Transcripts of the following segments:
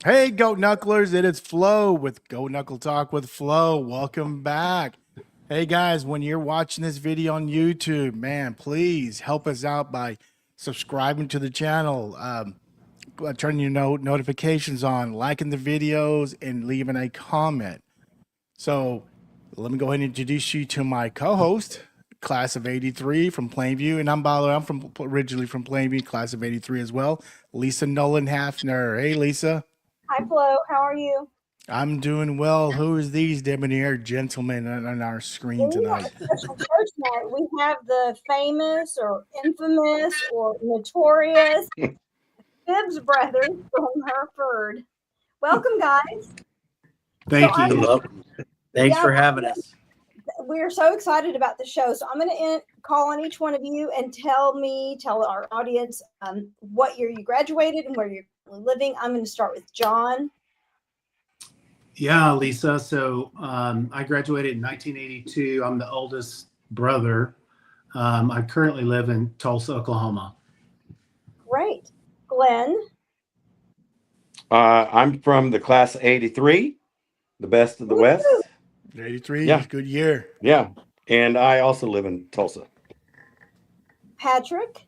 Hey, Goat Knucklers, it is Flo with Goat Knuckle Talk with Flo. Welcome back. Hey, guys, when you're watching this video on YouTube, man, please help us out by subscribing to the channel, turning your notifications on, liking the videos, and leaving a comment. So let me go ahead and introduce you to my co-host, class of 83 from Plainview. And I'm Bala. I'm originally from Plainview, class of 83 as well. Lisa Nolan Hafner. Hey, Lisa. Hi, Flo. How are you? I'm doing well. Who is these debonair gentlemen on our screen tonight? We have the famous or infamous or notorious Phibbs brothers from Hereford. Welcome, guys. Thank you. Hello. Thanks for having us. We're so excited about the show. So I'm going to call on each one of you and tell our audience what year you graduated and where you're living. I'm going to start with John. Yeah, Lisa. So I graduated in 1982. I'm the oldest brother. I currently live in Tulsa, Oklahoma. Great. Glen. I'm from the class of 83, the best of the West. 83, Yeah. Good year. Yeah. And I also live in Tulsa. Patrick.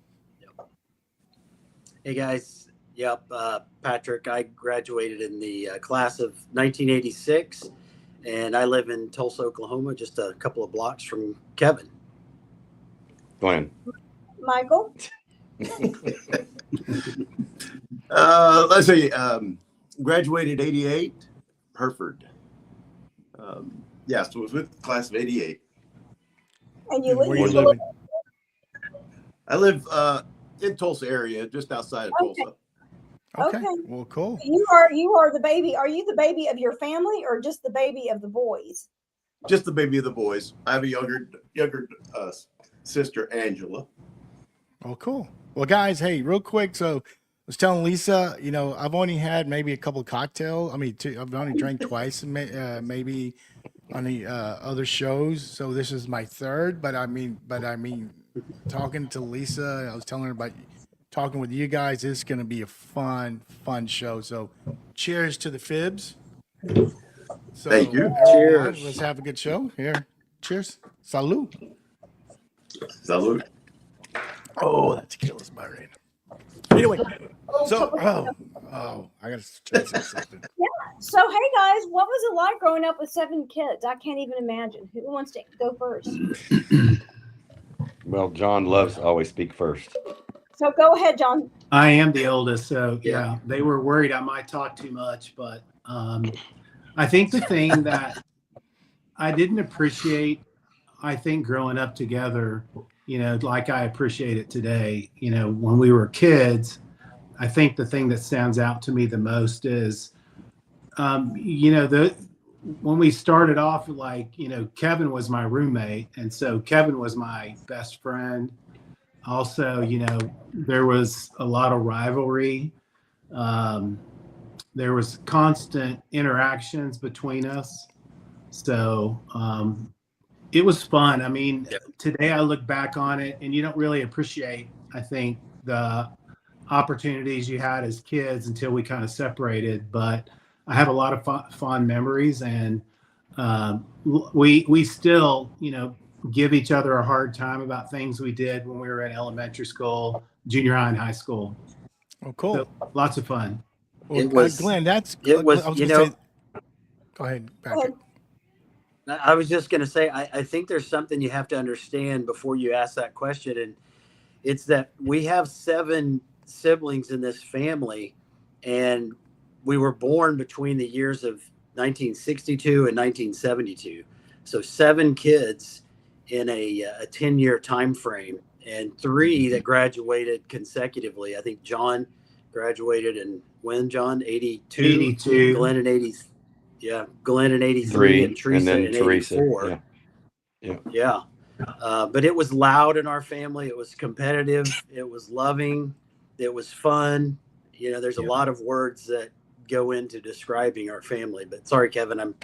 Hey guys, yep, Patrick. I graduated in the class of 1986, and I live in Tulsa, Oklahoma, just a couple of blocks from Kevin. Glen. Michael. Let's see. Graduated 88, Hereford. So it was with the class of 88. And you Where you live? living? I live in Tulsa area, just outside of Okay. Tulsa. Okay. Okay. Well, cool. You are the baby. Are you the baby of your family or just the baby of the boys? Just the baby of the boys. I have a younger sister, Angela. Oh, cool. Well, guys, hey, real quick. So I was telling Lisa, I've only had maybe a couple cocktails. I mean, I've only drank twice, maybe on the other shows. So this is my third. But I mean, talking to Lisa, I was telling her about talking with you guys. It's going to be a fun show. So cheers to the Phibbs. So, Thank you. everyone, Cheers. let's have a good show here. Cheers. Salud. Salute. Oh, that tequila's burning. Anyway, so I gotta say something. So hey guys, what was it like growing up with 7 kids? I can't even imagine. Who wants to go first? Well, John loves to always speak first. So go ahead, John. I am the oldest, so yeah, they were worried I might talk too much, but I think the thing that I didn't appreciate, I think growing up together, like I appreciate it today, when we were kids, I think the thing that stands out to me the most is, when we started off, Kevin was my roommate. And so Kevin was my best friend. Also, there was a lot of rivalry. There was constant interactions between us. So it was fun. I mean, today I look back on it and you don't really appreciate, I think, the opportunities you had as kids until we kind of separated. But I have a lot of fond memories, and we still, give each other a hard time about things we did when we were in elementary school, junior high, and high school. Oh, cool. So, lots of fun. Well, It was- Glenn, it was, I was you gonna know- say, go ahead, Patrick. I was just going to say, I think there's something you have to understand before you ask that question, and it's that we have 7 siblings in this family, and we were born between the years of 1962 and 1972. So 7 kids in a 10-year time frame, and 3 that graduated consecutively. I think John graduated in when, John? 82? 82. Glenn in 80. Yeah, Glenn in 83 and Teresa then in Teresa. 84. Yeah. But it was loud in our family. It was competitive. It was loving. It was fun. There's a lot of words that go into describing our family. But sorry, Kevin, I'm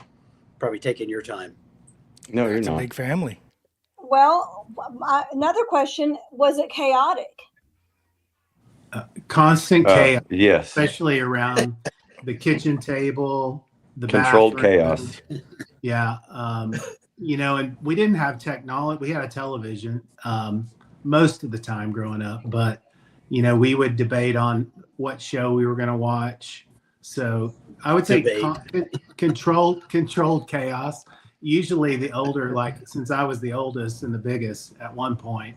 probably taking your time. No, you're It's a not. big family. Well, another question, was it chaotic? Constant chaos, Yes. especially around the kitchen table, the Controlled bathroom. chaos. Yeah. And we didn't have technology. We had a television most of the time growing up, but, we would debate on what show we were going to watch. So I would say controlled chaos. Usually the older, since I was the oldest and the biggest at one point,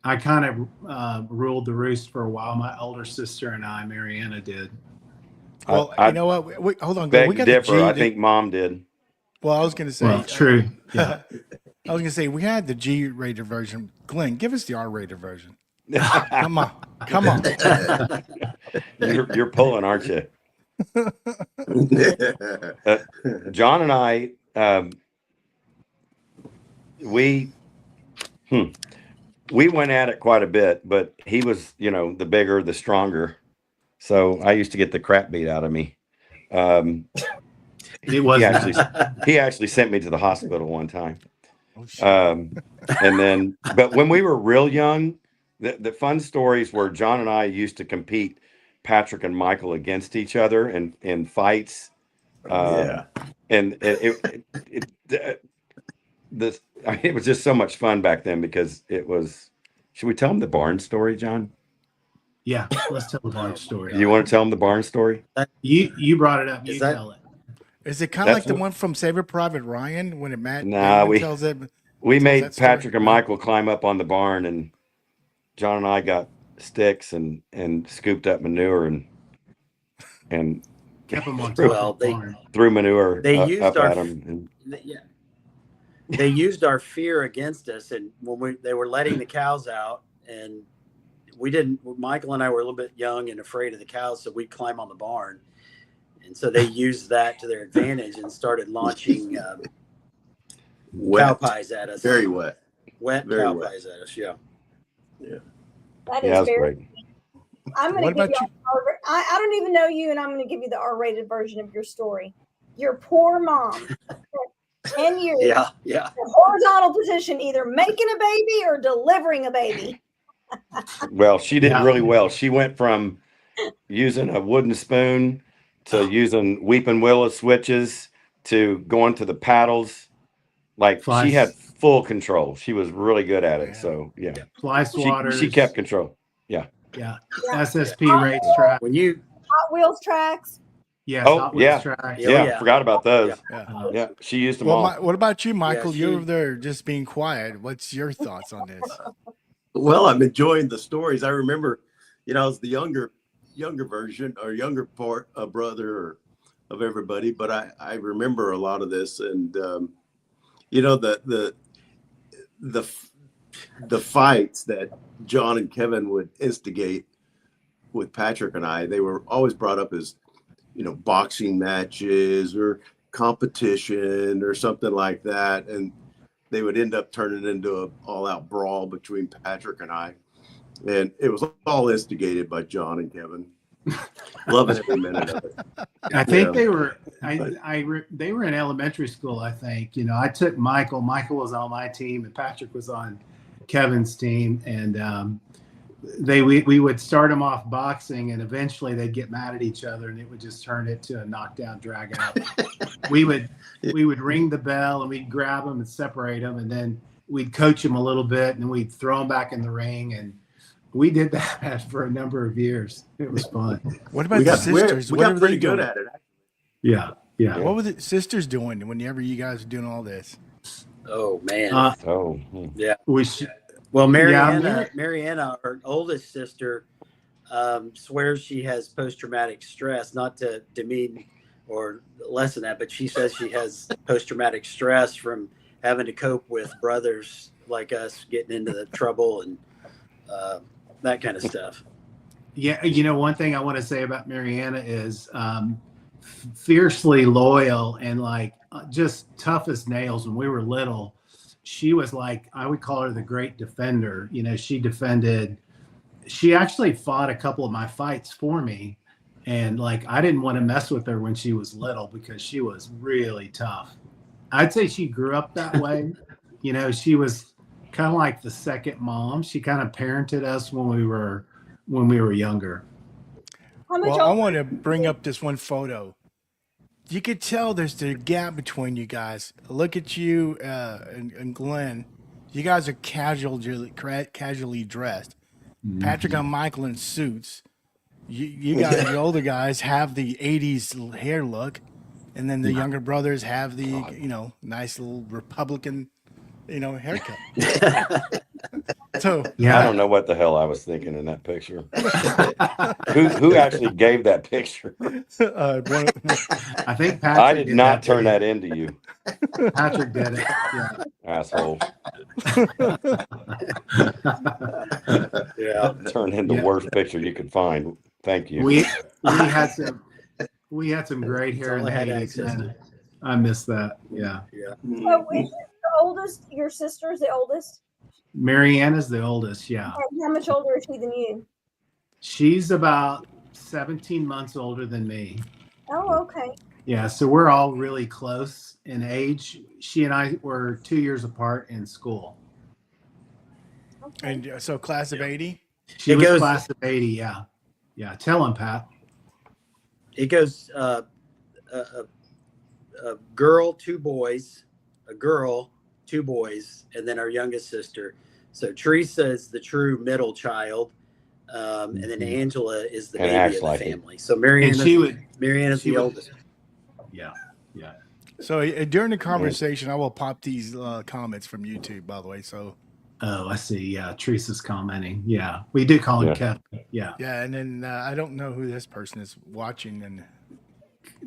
I kind of ruled the roost for a while. My older sister and I, Mariana, did. Well, I you know what? Hold on. beg We to got differ. the G. I think Mom did. Well, I was going to say. Well, true. Yeah. I was going to say we had the G-rated version. Glenn, give us the R-rated version. Come on. You're pulling, aren't you? John and I, we went at it quite a bit, but he was, the bigger, the stronger. So I used to get the crap beat out of me. It was he actually sent me to the hospital one time. Oh, shit. And then, but when we were real young, the fun stories were John and I used to compete, Patrick and Michael, against each other in fights. Yeah. And it was just so much fun back then because it was. Should we tell them the barn story, John? Yeah, let's tell the barn story. You want to tell them the barn story? You brought it up. You tell it. Is it kind of like the one from Saving Private Ryan when Matt tells it? We made Patrick and Michael climb up on the barn, and John and I got sticks and scooped up manure and kept them on top threw manure up our, at them. They used our fear against us, and when they were letting the cows out, and Michael and I were a little bit young and afraid of the cows, so we'd climb on the barn. And so they used that to their advantage and started launching cow pies at us. Very wet. Very cow pies at us, yeah. That is very. Great. I'm going to give you. I don't even know you, and I'm going to give you the R-rated version of your story. Your poor mom. 10 years. Yeah. In a horizontal position, either making a baby or delivering a baby. Well, she did really well. She went from using a wooden spoon to using Weeping Willow switches to going to the paddles. She had full control. She was really good at it. So fly swatters. She kept control. Yeah. SSP racetrack. When you Hot Wheels tracks. Yeah. Oh, yeah. Forgot about those. Yeah. She used them all. What about you, Michael? You're over there just being quiet. What's your thoughts on this? Well, I'm enjoying the stories. I remember, I was the younger version or younger brother of everybody, but I remember a lot of this, and the fights that John and Kevin would instigate with Patrick and I, they were always brought up as boxing matches or competition or something like that, and they would end up turning into an all-out brawl between Patrick and I. And it was all instigated by John and Kevin. Loving every minute of it. I think they were they were in elementary school, I think. I took Michael. Michael was on my team and Patrick was on Kevin's team. And we would start them off boxing, and eventually they'd get mad at each other, and it would just turn it to a knockdown, drag out. we would ring the bell, and we'd grab them and separate them, and then we'd coach them a little bit, and we'd throw them back in the ring. And we did that for a number of years. It was fun. What about the sisters? We got pretty good at it. Yeah. What were the sisters doing whenever you guys were doing all this? Oh man. Yeah. Well, Mariana, our oldest sister, swears she has post-traumatic stress. Not to demean or lessen that, but she says she has post-traumatic stress from having to cope with brothers like us getting into the trouble and that kind of stuff. Yeah, one thing I want to say about Mariana is fiercely loyal and just tough as nails. When we were little, she was I would call her the great defender. She actually fought a couple of my fights for me. And I didn't want to mess with her when she was little because she was really tough. I'd say she grew up that way. She was kind of like the second mom. She kind of parented us when we were younger. How much Well, I older? want to bring up this one photo. You could tell there's the gap between you guys. Look at you and Glenn. You guys are casually dressed. Patrick and Michael in suits. You guys, the older guys, have the '80s hair look, and then the younger brothers have the nice little Republican haircut. So I don't know what the hell I was thinking in that picture. Who actually gave that picture? I think Patrick I did not turn video. that into you, Patrick did it. Yeah. asshole. Yeah. Turned into the worst picture you could find. Thank you. We had some great hair in all the I had 80s. access to. Man. I miss that. Yeah. So is the oldest, your sister's the oldest? Mariana's the oldest. Yeah. And how much older is she than you? She's about 17 months older than me. Oh, okay. Yeah. So we're all really close in age. She and I were 2 years apart in school. Okay. And so class of '80. She It was goes- class of 80. Yeah. Yeah. Tell him, Pat. It goes a girl, 2 boys, a girl, 2 boys, and then our youngest sister. So Teresa is the true middle child, and then Angela is the And baby acts of the like it. family. So Mariana's she the would- oldest. Yeah. Yeah. So during the conversation, I will pop these comments from YouTube, by the way. So Oh, I see. Yeah. Teresa's commenting. Yeah. We do call him Yeah. Kevin. Yeah. yeah, and then I don't know who this person is watching, and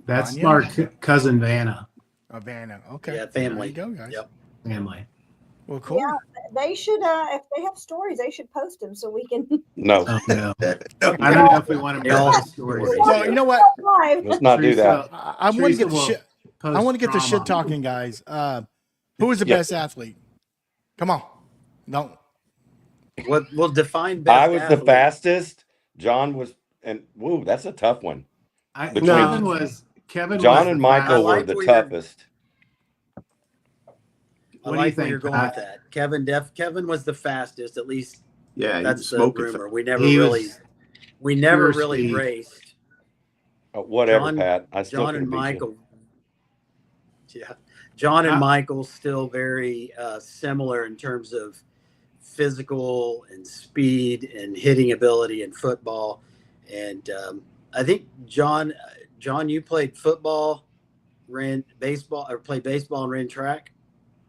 That's Vanya? our cousin Vanna Vanna. Okay, Yeah, family. There you go, guys. Yep. family. Well, cool. Yeah. They should, if they have stories, they should post them so we can. No, Oh, no. I don't know if we want to They all- tell stories. Well, you know what? Live. let's not do that. I want to get the Teresa shit. will I want to get the post shit trauma. talking, guys. Who is the Yeah. best athlete? Come on, don't. We'll define best I was the athlete. fastest. John was, and woo, that's a tough one. Between- Kevin John was and the Michael fastest. were like the where you're- toughest. I What do you like where think, you're going Pat? with that. Kevin was the fastest, at least Yeah, he that's was the smoking. rumor. We never He really was pure speed. raced. Whatever, John- Pat. I still John can and beat you. Michael. Yeah. John and Uh, Michael still very similar in terms of physical and speed and hitting ability in football. And I think John, you played football, ran baseball, or played baseball and ran track.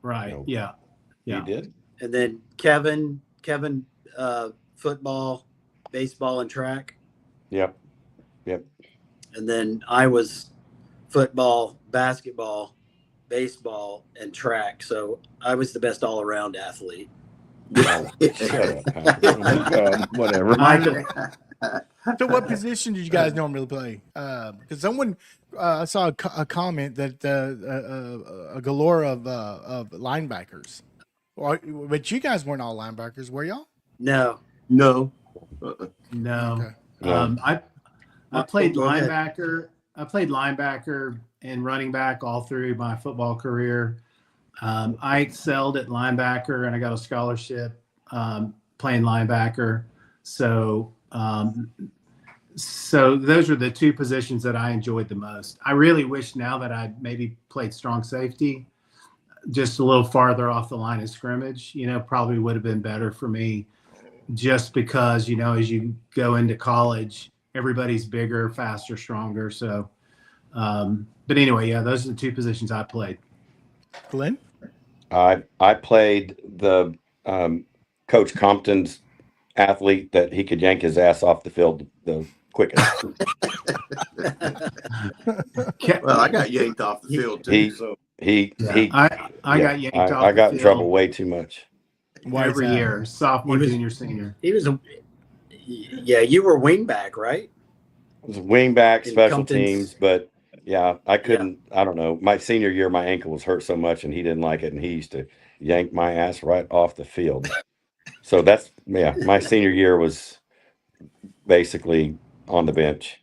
Right. No. Yeah. You Yeah. did? And then Kevin, football, baseball, and track. Yep. And then I was football, basketball, baseball, and track. So I was the best all around athlete. Oh, shut up, Pat. Oh my God. Whatever. Michael, So, what position did you guys normally play? Because someone I saw a comment that a galore of linebackers, but you guys weren't all linebackers, were y'all? no. No. No. Okay. No. I played Go ahead. linebacker. I played linebacker and running back all through my football career. I excelled at linebacker, and I got a scholarship playing linebacker. So those are the 2 positions that I enjoyed the most. I really wish now that I maybe played strong safety, just a little farther off the line of scrimmage. Probably would have been better for me, just because as you go into college, everybody's bigger, faster, stronger. So, but anyway, yeah, those are the 2 positions I played. Glenn? I played the Coach Compton's athlete that he could yank his ass off the field the quickest. Well, I got yanked off the field too. He- So He I got yanked off. I the got in field trouble way too much. Why is every that? year, sophomore, He was- junior, senior. He was you were wingback, right? It was wing back, In special Compton's- teams, but yeah, I couldn't. I don't know. My senior year, my ankle was hurt so much, and he didn't like it, and he used to yank my ass right off the field. So that's my senior year was basically on the bench.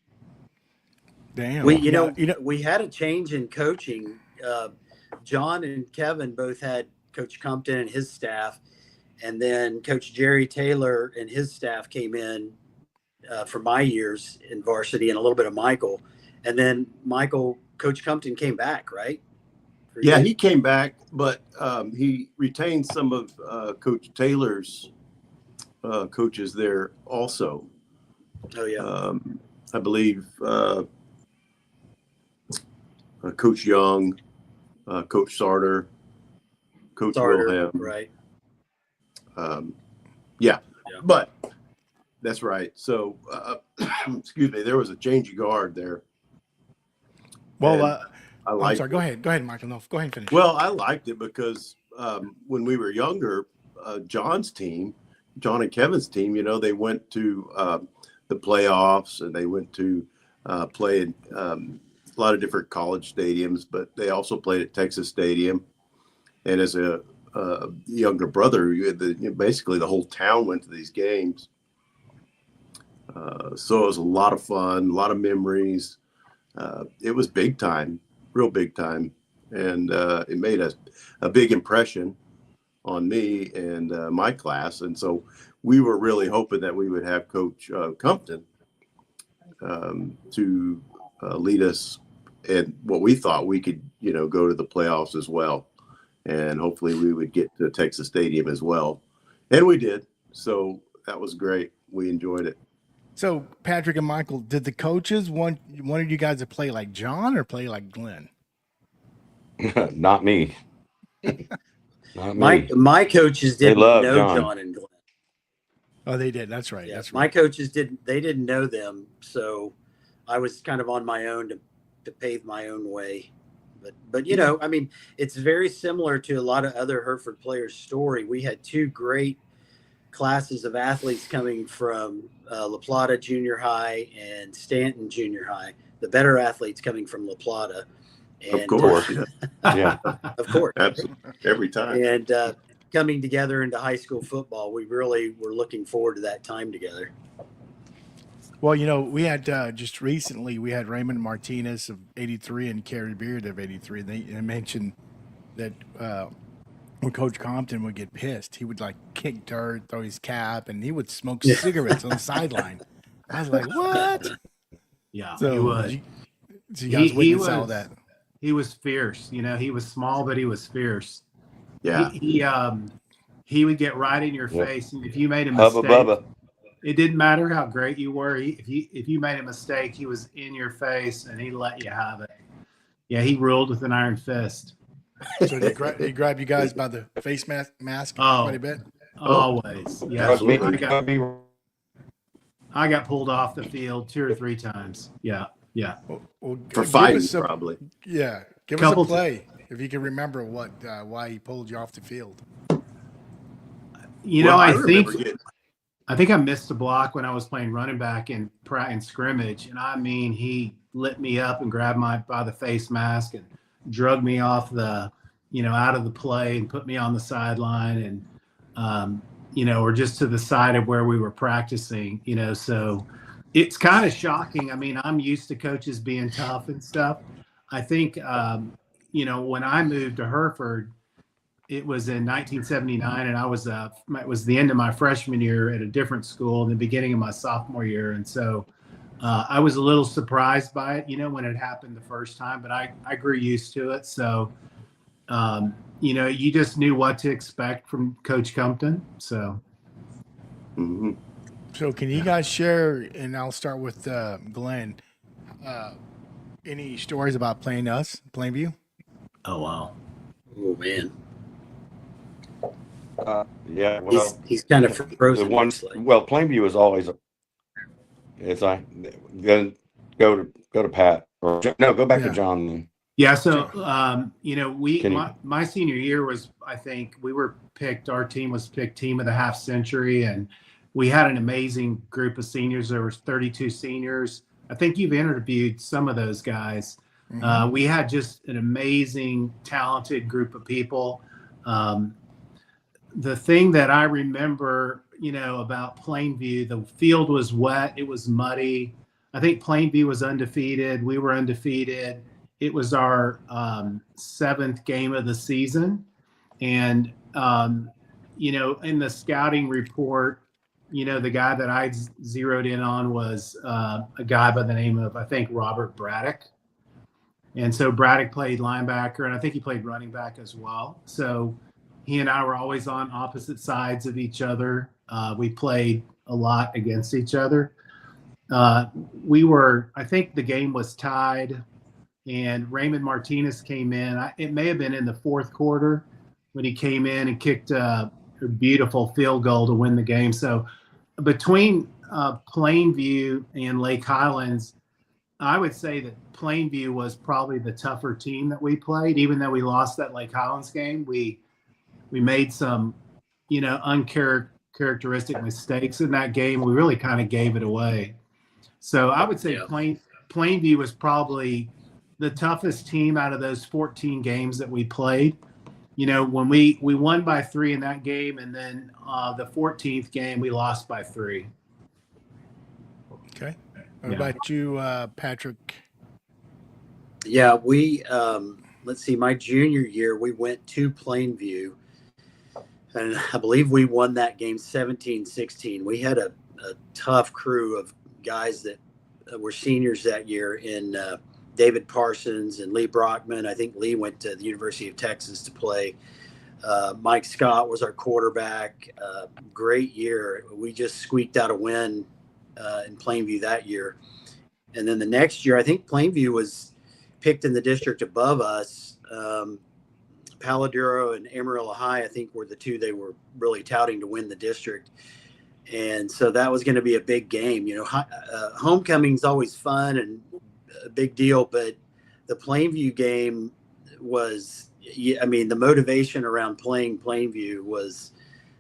Damn. We Yeah, we had a change in coaching. John and Kevin both had Coach Compton and his staff, and then Coach Jerry Taylor and his staff came in for my years in varsity, and a little bit of Michael. And then Coach Compton came back, right? Yeah, he came back, but he retained some of Coach Taylor's coaches there also. Oh yeah. I believe Coach Young, Coach Sarter, Coach Wilhelm. Right. Yeah, but that's right. So, excuse me, there was a change of guard there. Well, I'm sorry. Go ahead, Michael. No, go ahead and finish. Well, I liked it because when we were younger, John and Kevin's team, they went to the playoffs, and they went to play in a lot of different college stadiums, but they also played at Texas Stadium. And as a younger brother, basically the whole town went to these games. So it was a lot of fun, a lot of memories. It was big time, real big time. And it made a big impression on me and my class. And so we were really hoping that we would have Coach Compton to lead us in what we thought we could, go to the playoffs as well. And hopefully we would get to Texas Stadium as well. And we did. So that was great. We enjoyed it. So, Patrick and Michael, did the coaches want you guys to play like John or play like Glen? Not me. Not me. My coaches didn't know John and Glen. Oh, they did. That's right. Yeah, that's my right. coaches didn't know them, so I was kind of on my own to pave my own way. But I mean, it's very similar to a lot of other Hereford players' story. We had two great classes of athletes coming from La Plata Junior High and Stanton Junior High. The better athletes coming from La Plata. And, of course, yeah, of course, absolutely, every time. And coming together into high school football, we really were looking forward to that time together. Well, we had just recently, we had Raymond Martinez of 83 and Kerry Beard of 83. They mentioned that when Coach Compton would get pissed, he would like kick dirt, throw his cap, and he would smoke cigarettes on the sideline. I was like, what? Yeah, so he would. You guys witnessed all that. He was fierce. He was small, but he was fierce. Yeah. He would get right in your face. And if you made a Hubba mistake, bubba. It didn't matter how great you were. If you made a mistake, he was in your face and he let you have it. Yeah, he ruled with an iron fist. So he grabbed you guys by the face mask quite a bit? Always. Yeah. I got pulled off the field 2 or 3 times. Yeah. Yeah. Well, for fighting, probably. Yeah. Give us a play if you can remember why he pulled you off the field. I think I missed a block when I was playing running back in scrimmage. And I mean, he lit me up and grabbed by the face mask and drug me off out of the play and put me on the sideline and, or just to the side of where we were practicing, so it's kind of shocking. I mean, I'm used to coaches being tough and stuff. I think, when I moved to Hereford, it was in 1979, and it was the end of my freshman year at a different school and the beginning of my sophomore year. And so I was a little surprised by it, when it happened the first time, but I grew used to it. So, you just knew what to expect from Coach Compton. So, mm-hmm. So can you guys share, and I'll start with Glen, any stories about Plainview? Oh, wow. Oh, man. Yeah, well, he's kind of frozen. Plainview is always. Then go to Pat or no, go back to John. Yeah, so my senior year was, I think our team was picked team of the half century, and we had an amazing group of seniors. There was 32 seniors. I think you've interviewed some of those guys. Mm-hmm. We had just an amazing, talented group of people. The thing that I remember, about Plainview, the field was wet. It was muddy. I think Plainview was undefeated. We were undefeated. It was our 7th game of the season. And, in the scouting report, the guy that I zeroed in on was a guy by the name of, I think, Robert Braddock. And so Braddock played linebacker, and I think he played running back as well. So he and I were always on opposite sides of each other. We played a lot against each other. I think the game was tied, and Raymond Martinez came in. It may have been in the fourth quarter when he came in and kicked a beautiful field goal to win the game. So between Plainview and Lake Highlands, I would say that Plainview was probably the tougher team that we played. Even though we lost that Lake Highlands game, we made some, uncharacteristic mistakes in that game. We really kind of gave it away. So I would say Plainview was probably the toughest team out of those 14 games that we played. When we won by 3 in that game, and then the 14th game we lost by 3. Okay. What about you, Patrick? Yeah, we let's see, my junior year we went to Plainview, and I believe we won that game 17-16. We had a tough crew of guys that were seniors that year in David Parsons and Lee Brockman. I think Lee went to the University of Texas to play. Mike Scott was our quarterback. Great year. We just squeaked out a win in Plainview that year. And then the next year, I think Plainview was picked in the district above us. Paladuro and Amarillo High, I think, were the two they were really touting to win the district. And so that was going to be a big game. Homecoming's always fun and a big deal, but the Plainview game was, the motivation around playing Plainview was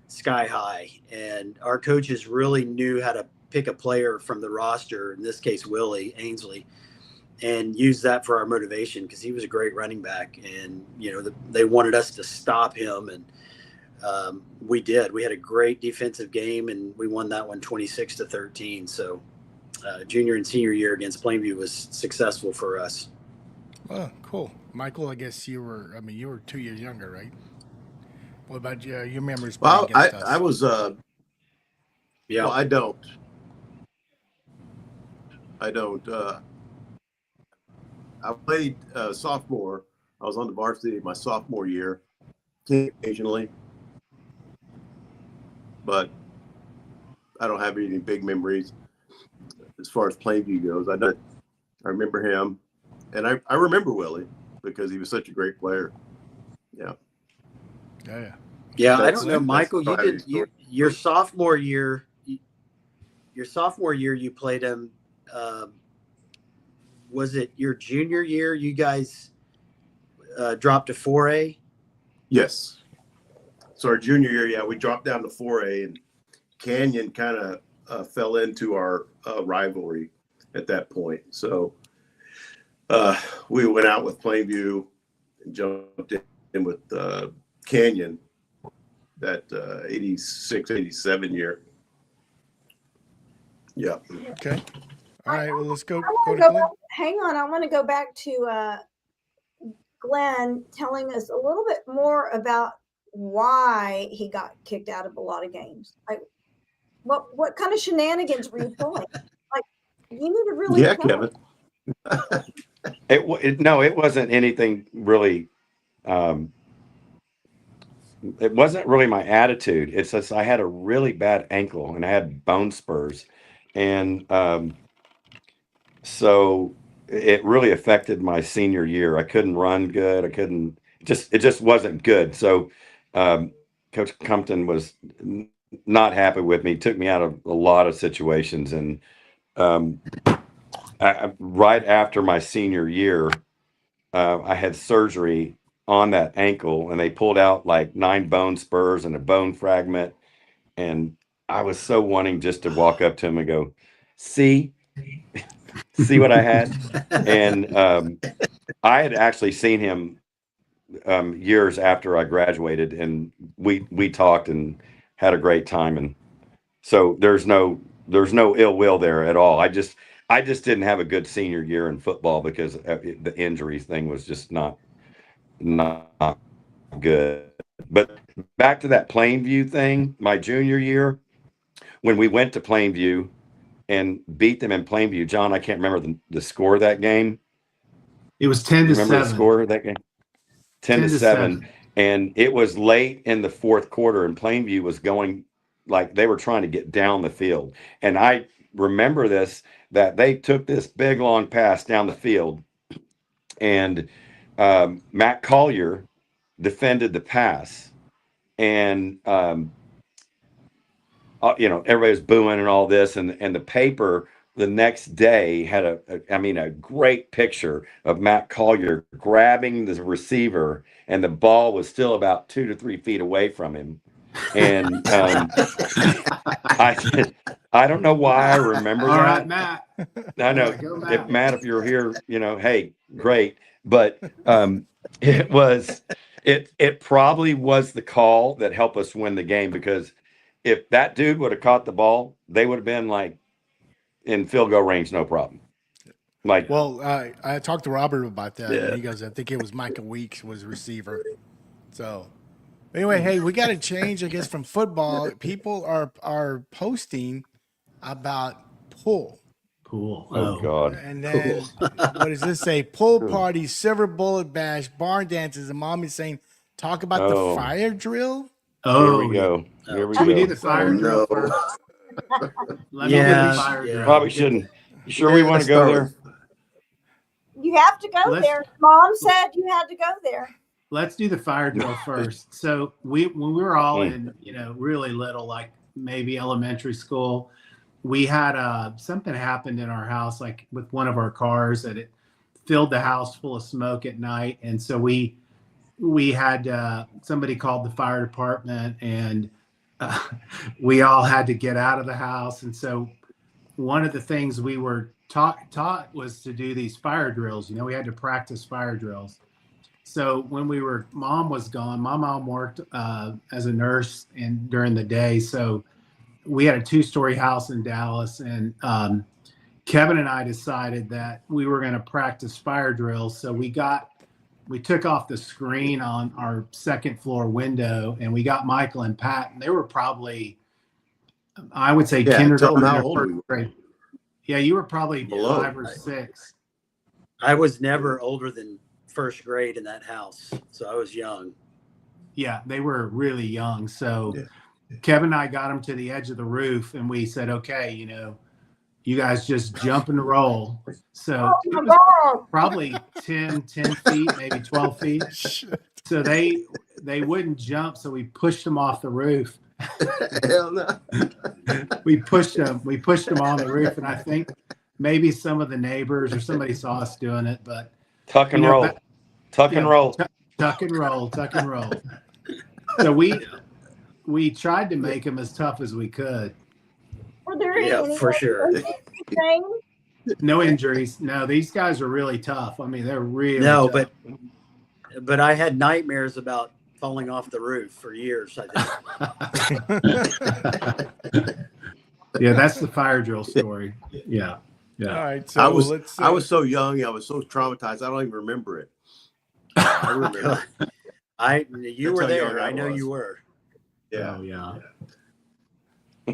sky high. And our coaches really knew how to pick a player from the roster, in this case, Willie Ainsley, and use that for our motivation because he was a great running back. And, they wanted us to stop him. And we did. We had a great defensive game, and we won that one 26-13. So junior and senior year against Plainview was successful for us. Oh, cool. Michael, I guess you were 2 years younger, right? What about you? Your memories? Well, against us? I was, Yeah. well, I don't. I played sophomore. I was on the varsity my sophomore year, occasionally, but I don't have any big memories as far as Plainview goes. I remember him, and I remember Willie because he was such a great player. Yeah. Yeah. Yeah, I don't know, Michael. Your sophomore year. You played him. Was it your junior year? You guys dropped to 4A. Yes. So our junior year, yeah, we dropped down to 4A, and Canyon kind of fell into our rivalry at that point. So we went out with Plainview and jumped in with Canyon that 86, 87 year. Yeah. Okay. All right. Well, let's go. Hang on. I want to go back to Glen telling us a little bit more about why he got kicked out of a lot of games. Like, what kind of shenanigans were you pulling? Like, you need to really. Yeah, Kevin. It wasn't anything really. It wasn't really my attitude. It's just I had a really bad ankle and I had bone spurs, and so it really affected my senior year. I couldn't run good. It just wasn't good. So Coach Compton was not happy with me, took me out of a lot of situations. And right after my senior year, I had surgery on that ankle, and they pulled out like 9 bone spurs and a bone fragment. And I was so wanting just to walk up to him and go, see what I had. And I had actually seen him years after I graduated, and we talked and had a great time. And so there's no ill will there at all. I just didn't have a good senior year in football because the injury thing was just not good. But back to that Plainview thing, my junior year, when we went to Plainview and beat them in Plainview. John, I can't remember the score of that game. It was 10 to Remember 7. the score of that game? 10 to 7. And it was late in the fourth quarter, and Plainview was going like they were trying to get down the field. And I remember this, that they took this big long pass down the field, and Matt Collier defended the pass, and everybody was booing and all this, and the paper the next day had a great picture of Matt Collier grabbing the receiver, and the ball was still about 2 to 3 feet away from him. And I don't know why I remember All that. right, Matt. I know, Go, Matt, if you're here, hey, great. But it probably was the call that helped us win the game, because if that dude would have caught the ball, they would have been like in field goal range, no problem. Like, well, I talked to Robert about that, Yeah. and he goes, I think it was Micah Weeks was receiver. So anyway, hey, we got to change, I guess, from football. People are posting about pool. Pool. oh God. And then what does this say? Pool party, silver bullet bash, barn dances, and mom is saying, talk about Oh. the fire drill. Here we go. Here we Should we do go. the fire drill no. first? Let me do the fire drill. Probably shouldn't. You sure we want to go there? You have to go Let's- there. Mom said you had to go there. Let's do the fire drill first. So when we were all Mm. in, really little, like maybe elementary school, we had something happened in our house, like with one of our cars, that it filled the house full of smoke at night. And so we had somebody called the fire department, and we all had to get out of the house. And so one of the things we were taught was to do these fire drills. We had to practice fire drills. So when mom was gone, my mom worked as a nurse during the day. So we had a 2-story house in Dallas, and Kevin and I decided that we were going to practice fire drills. So we took off the screen on our second floor window, and we got Michael and Pat, and they were probably, I would say, kindergarten how or old first we were. grade. Yeah, you were probably Below. 5 or 6. I was never older than first grade in that house, so I was young. Yeah, they were really young. So Yeah. Kevin and I got them to the edge of the roof, and we said, okay, you guys just jump and roll. So Oh my God. probably 10 feet, maybe 12 feet. So they wouldn't jump, so we pushed them off the roof. Hell no. We pushed them on the roof, and I think maybe some of the neighbors or somebody saw us doing it, but Tuck and roll. Tuck and roll. Tuck and roll. So we tried to make them as tough as we could. Were there Yeah, any for sure. things? No injuries. No, these guys are really tough. I mean, they're really No, tough. but I had nightmares about falling off the roof for years. I did. Yeah, that's the fire drill story. Yeah. All right, so I was let's. so young. I was so traumatized. I don't even remember it. I remember. You were That's how young there. I I know was. you were. Yeah. Oh, yeah.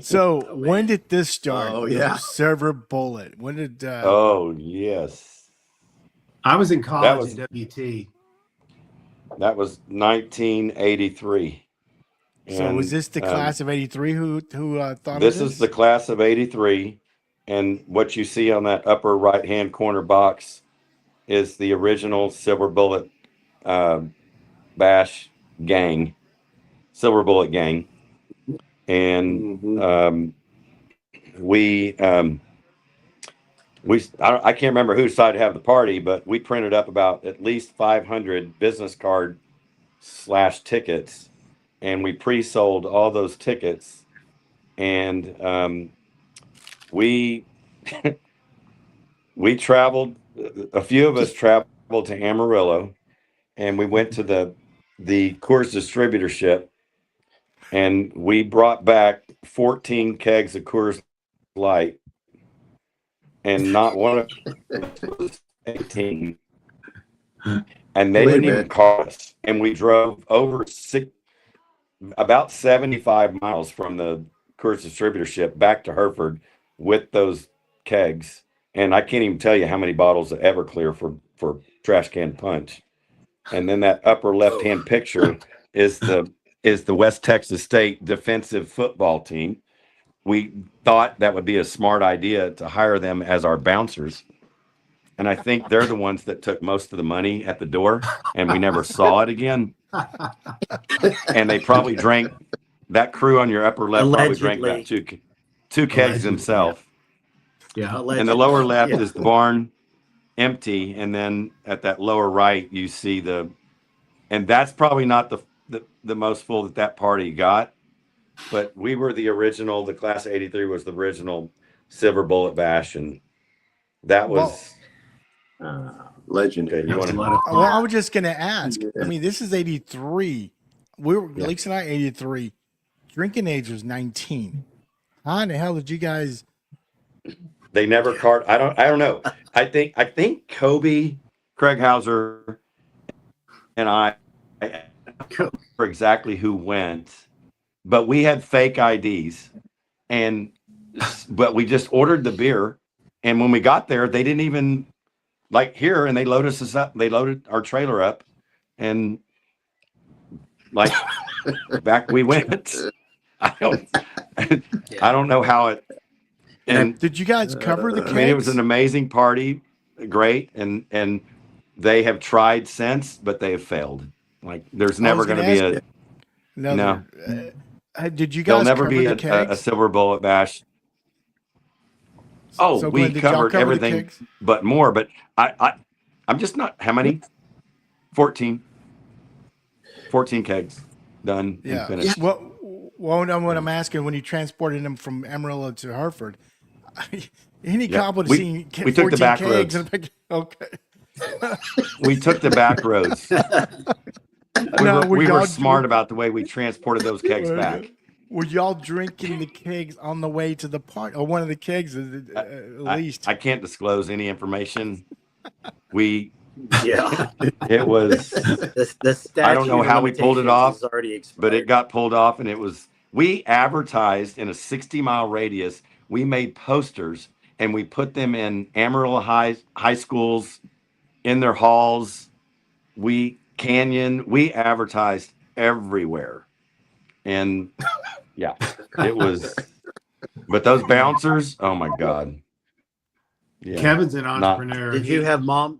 So when did this start? Oh, yeah. Silver bullet. When did? Oh, yes. I was in college was- at WT. That was 1983. So was this the class of '83 who thought This of this? is the class of 83. And what you see on that upper right-hand corner box is the original Silver Bullet Bash gang, Silver Bullet gang. And Mhm. I can't remember who decided to have the party, but we printed up about at least 500 business card / tickets, and we pre-sold all those tickets, and we traveled. A few of us traveled to Amarillo, and we went to the Coors distributorship, and we brought back 14 kegs of Coors Light, and not one of them was 18. And they Wait a didn't even minute. call us. And we drove over about 75 miles from the Coors distributorship back to Hereford with those kegs. And I can't even tell you how many bottles of Everclear for trash can punch. And then that upper left-hand picture is the West Texas State defensive football team. We thought that would be a smart idea to hire them as our bouncers. And I think they're the ones that took most of the money at the door, and we never saw it again. And they probably drank, that crew on your upper left probably drank about two kegs themselves. Yeah. And the lower left is the barn, empty. And then at that lower right, you see and that's probably not the most full that party got. But we were the original, the class of 83 was the original Silver Bullet Bash. And that was legendary. Okay, you want to? Well, I was just going to ask. I mean, this is 83. Leaks and I 83. Drinking age was 19. How in the hell did you guys? They never card. I don't know. I think Kobe, Craig Hauser, and I for exactly who went, but we had fake IDs, but we just ordered the beer, and when we got there, they didn't even here, and they loaded us up. They loaded our trailer up, and back we went. I don't know how it. And did you guys cover the kegs? I mean, it was an amazing party, great, and they have tried since, but they have failed. There's never going to be a no. Did you guys? There'll never be the a Silver Bullet Bash. Oh, so we Glenn, covered everything, but more. But I'm just not. How many? 14 kegs done. Yeah. And finished. What I'm asking, when you transported them from Amarillo to Hereford, any couple to see we took the back roads. Okay. We took the back roads. We were smart about the way we transported those kegs back. Were y'all drinking the kegs on the way to the party, or one of the kegs at least? I can't disclose any information. It was. The I don't know how we pulled it off, but it got pulled off, and it was. We advertised in a 60-mile radius. We made posters, and we put them in Amarillo high schools, in their halls. We advertised everywhere, and it was. But those bouncers, oh my God. Yeah. Kevin's an entrepreneur. Did you have mom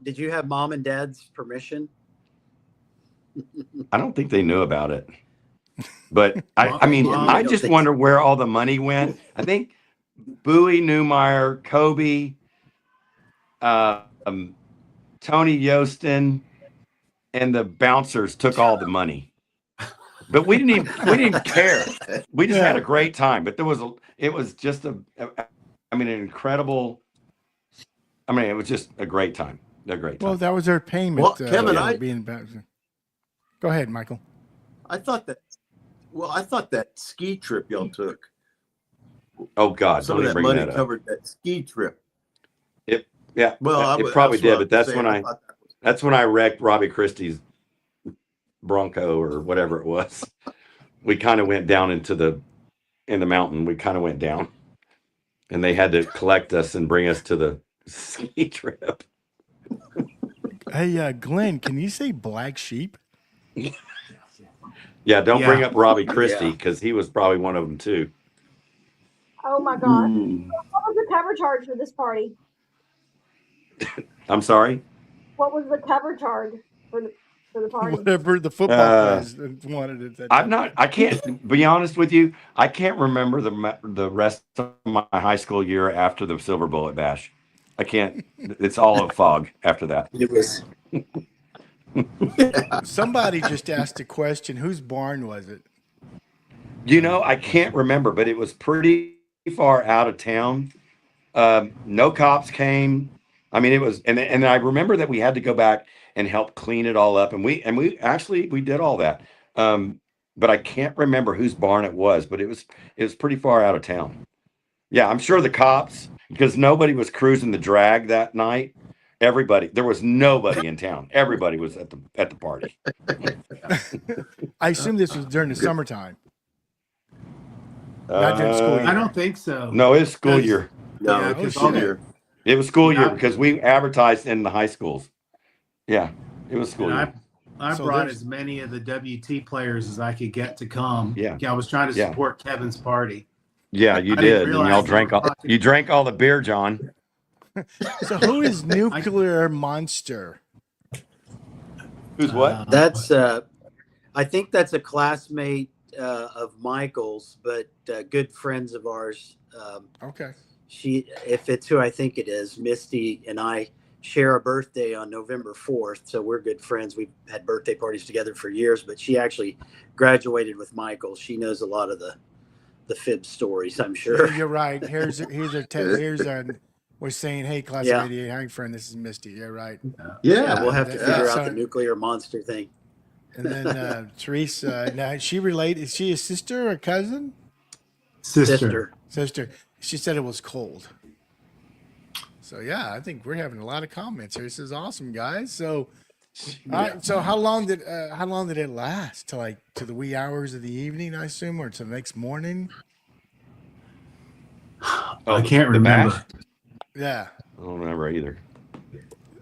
and dad's permission? I don't think they knew about it. But I just wonder where all the money went. I think Bowie, Newmeyer, Kobe, Tony Yostin, and the bouncers took all the money. But we didn't even care. We just had a great time. But it was just an incredible. It was just a great time. Well, that was their payment. Well, Kevin, Go ahead, Michael. I thought that ski trip y'all took. Oh God! Some of that money covered that ski trip. It probably did, but that's when I wrecked Robbie Christie's Bronco or whatever it was. We kind of went down in the mountain. We kind of went down, and they had to collect us and bring us to the ski trip. Hey, Glenn, can you say black sheep? Yeah, don't bring up Robbie Christie because he was probably one of them too. Oh my God! What was the cover charge for this party? I'm sorry. What was the cover charge for the party? Whatever the football players wanted it. I can't be honest with you. I can't remember the rest of my high school year after the Silver Bullet Bash. I can't. It's all a fog after that. It was. Somebody just asked a question. Whose barn was it? I can't remember, but it was pretty far out of town. No cops came. It was, and I remember that we had to go back and help clean it all up, and we did all that. But I can't remember whose barn it was, but it was pretty far out of town. Yeah, I'm sure the cops, because nobody was cruising the drag that night. There was nobody in town. Everybody was at the party. I assume this was during the summertime. Not during school year. I don't think so. No, it's school Because- year. No, Yeah, it's 'cause school all- year. It was school Yeah. year because we advertised in the high schools. Yeah, it was school And year. I So brought there's- as many of the WT players as I could get to come. Yeah. I was trying to Yeah. support Kevin's party. Yeah, you I didn't did. And realize y'all they drank were all talking- you drank all the beer, John. So who is Nuclear Monster? Who's what? That's I think that's a classmate of Michael's, but good friends of ours. Okay. If it's who I think it is, Misty and I share a birthday on November 4th, so we're good friends. We've had birthday parties together for years, but she actually graduated with Michael. She knows a lot of the Phibbs stories, I'm sure. You're right. Here's we're saying, hey, class Yeah. of 88, hi friend, this is Misty. Yeah, right. Yeah, we'll have to Yeah. figure So- out the nuclear monster thing. And then Teresa, now is she related? Is she a sister or a cousin? Sister. Sister. She said it was cold. So yeah, I think we're having a lot of comments here. This is awesome, guys. So, all right. So how long did it last? To the wee hours of the evening, I assume, or to the next morning? Oh, I can't the remember. bash? Yeah. I don't remember either.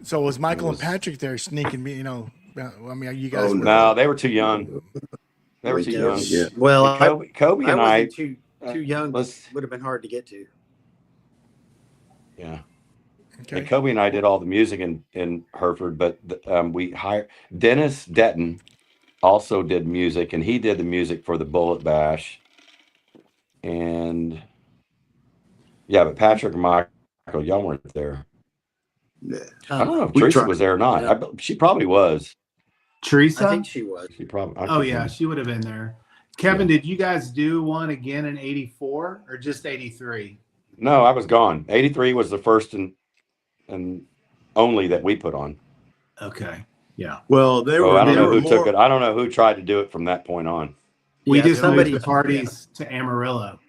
So was Michael was- and Patrick there sneaking me? I mean, you guys. Oh, were, No, they were too young. They were too Yeah. young. Yeah. Well, Kobe I and I, wasn't too young. let's- Would have been hard to get to. yeah. Okay. And Kobe and I did all the music in Hereford, but we hired Dennis Detton also did music, and he did the music for the Bullet Bash. And yeah, but Patrick and Michael, y'all weren't there. Yeah. I don't know if We Teresa tried. was there or not. Yeah. She probably was. Teresa? I think she was. She probably. I Oh can't yeah, remember. she would have been there. Kevin, did you guys do one again in '84 or just '83? No, I was gone. 83 was the first and only that we put on. Okay. Yeah. Well, they So were. I don't they know were who took more- it. I don't know who tried to do it from that point on. We Yeah, just somebody- moved the parties to Amarillo.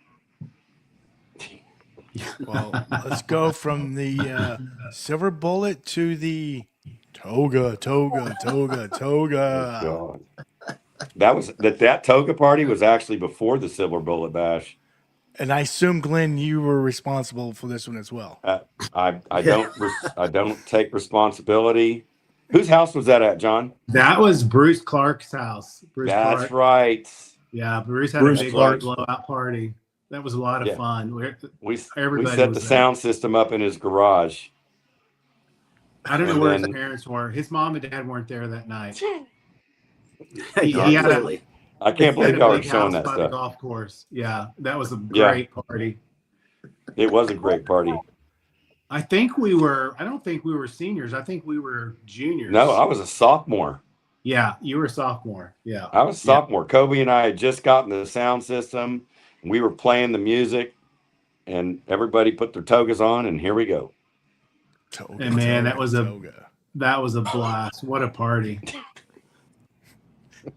Well, let's go from the silver bullet to the toga. God. That toga party was actually before the Silver Bullet Bash. And I assume, Glenn, you were responsible for this one as well. I don't take responsibility. Whose house was that at, John? That was Bruce Clark's house. Bruce That's Clark. right. Yeah, Bruce had Bruce a big Clark. blowout party. That was a lot of Yeah. fun. We Everybody set was the there. sound system up in his garage. I don't know And where then- his parents were. His mom and dad weren't there that night. He had a- clearly. I can't He had believe a y'all were big showing house that by the stuff. golf course. Yeah, that was a Yeah. great party. It was a great party. I don't think we were seniors. I think we were juniors. No, I was a sophomore. Yeah, you were a sophomore. Yeah. I was a sophomore. Kobe and I had just gotten the sound system. We were playing the music, and everybody put their togas on, and here we go. Toga, And man, that was a- toga. That was a blast. What a party.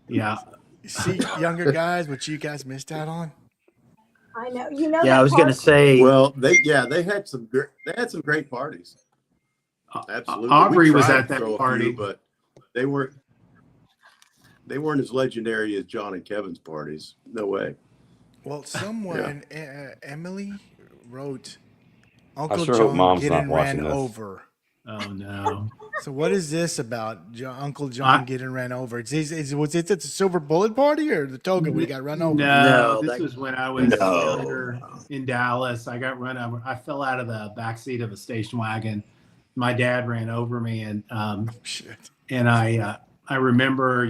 Yeah. You see, younger guys, what you guys missed out on. I know. Yeah, that I was going to part- say. Well, they had some great parties. Absolutely. Aubrey We was tried at to that throw a party. few, but they weren't as legendary as John and Kevin's parties. No way. Well, someone, Emily, wrote Uncle sure hope John Mom's not getting watching ran this. over. Oh no. So what is this about? Uncle John getting ran over? Was it the silver bullet party or the toga we got run over? No, No, this that- was when I was No. younger in Dallas. I got run over. I fell out of the back seat of a station wagon. My dad ran over me, and Shit. I remember,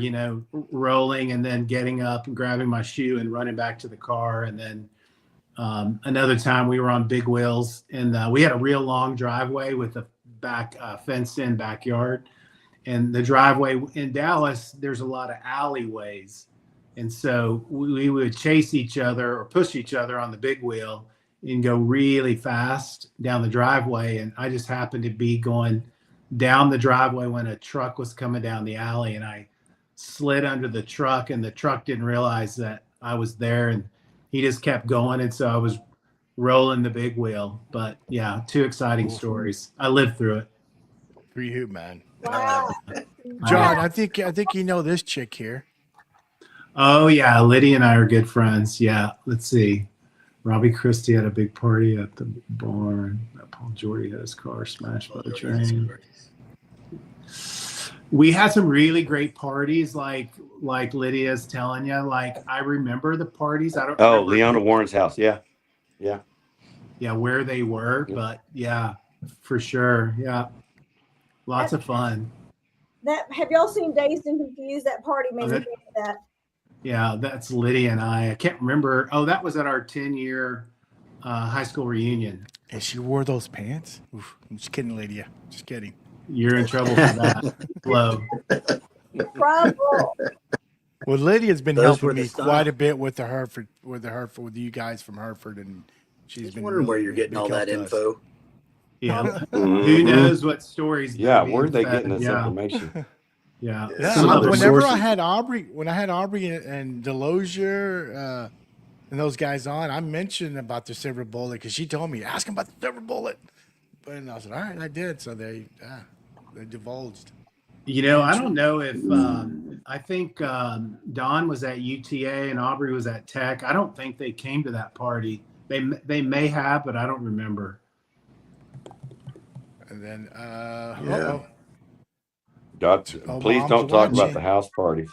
rolling and then getting up and grabbing my shoe and running back to the car. And then another time we were on big wheels, and we had a real long driveway with a back fenced-in backyard. And the driveway in Dallas, there's a lot of alleyways. And so we would chase each other or push each other on the big wheel and go really fast down the driveway. And I just happened to be going down the driveway when a truck was coming down the alley, and I slid under the truck, and the truck didn't realize that I was there, and he just kept going. And so I was rolling the big wheel. But yeah, two exciting stories. I lived through it. For you, man. Wow. John, I think you know this chick here. Oh yeah, Lydia and I are good friends. Yeah, let's see. Robbie Christie had a big party at the barn. Paul Jordy had his car smashed by the train. We had some really great parties, like Lydia's telling you. Like, I remember the parties. I don't remember Leona Warren's house. Yeah. where they were, but yeah, for sure. Yeah. Lots of fun. Have y'all seen Dazed and Confused? That party made me think of that. Yeah, that's Lydia and I can't remember. Oh, that was at our 10-year high school reunion. And she wore those pants? Oof, I'm just kidding, Lydia. Just kidding. You're in trouble for that. Flo. Trouble. Well, Lydia's been Those were helping the me style. quite a bit with the Hereford, with you guys from Hereford, and she's Just been wondering where really you're getting big all that help to us. info. Yeah. Mhm. Who knows what stories? Yeah, they're where are they being fed. getting this information? Yeah. Yeah, Some other whenever sources. I had Aubrey and Delosier and those guys on, I mentioned about the silver bullet because she told me, ask him about the silver bullet. And I said, all right, I did. So they divulged. You know, I don't know if I think Don was at UTA and Aubrey was at Tech. I don't think they came to that party. They may have, but I don't remember. And then, Yeah. God, Oh, please Mom's don't talk about watching. the house parties.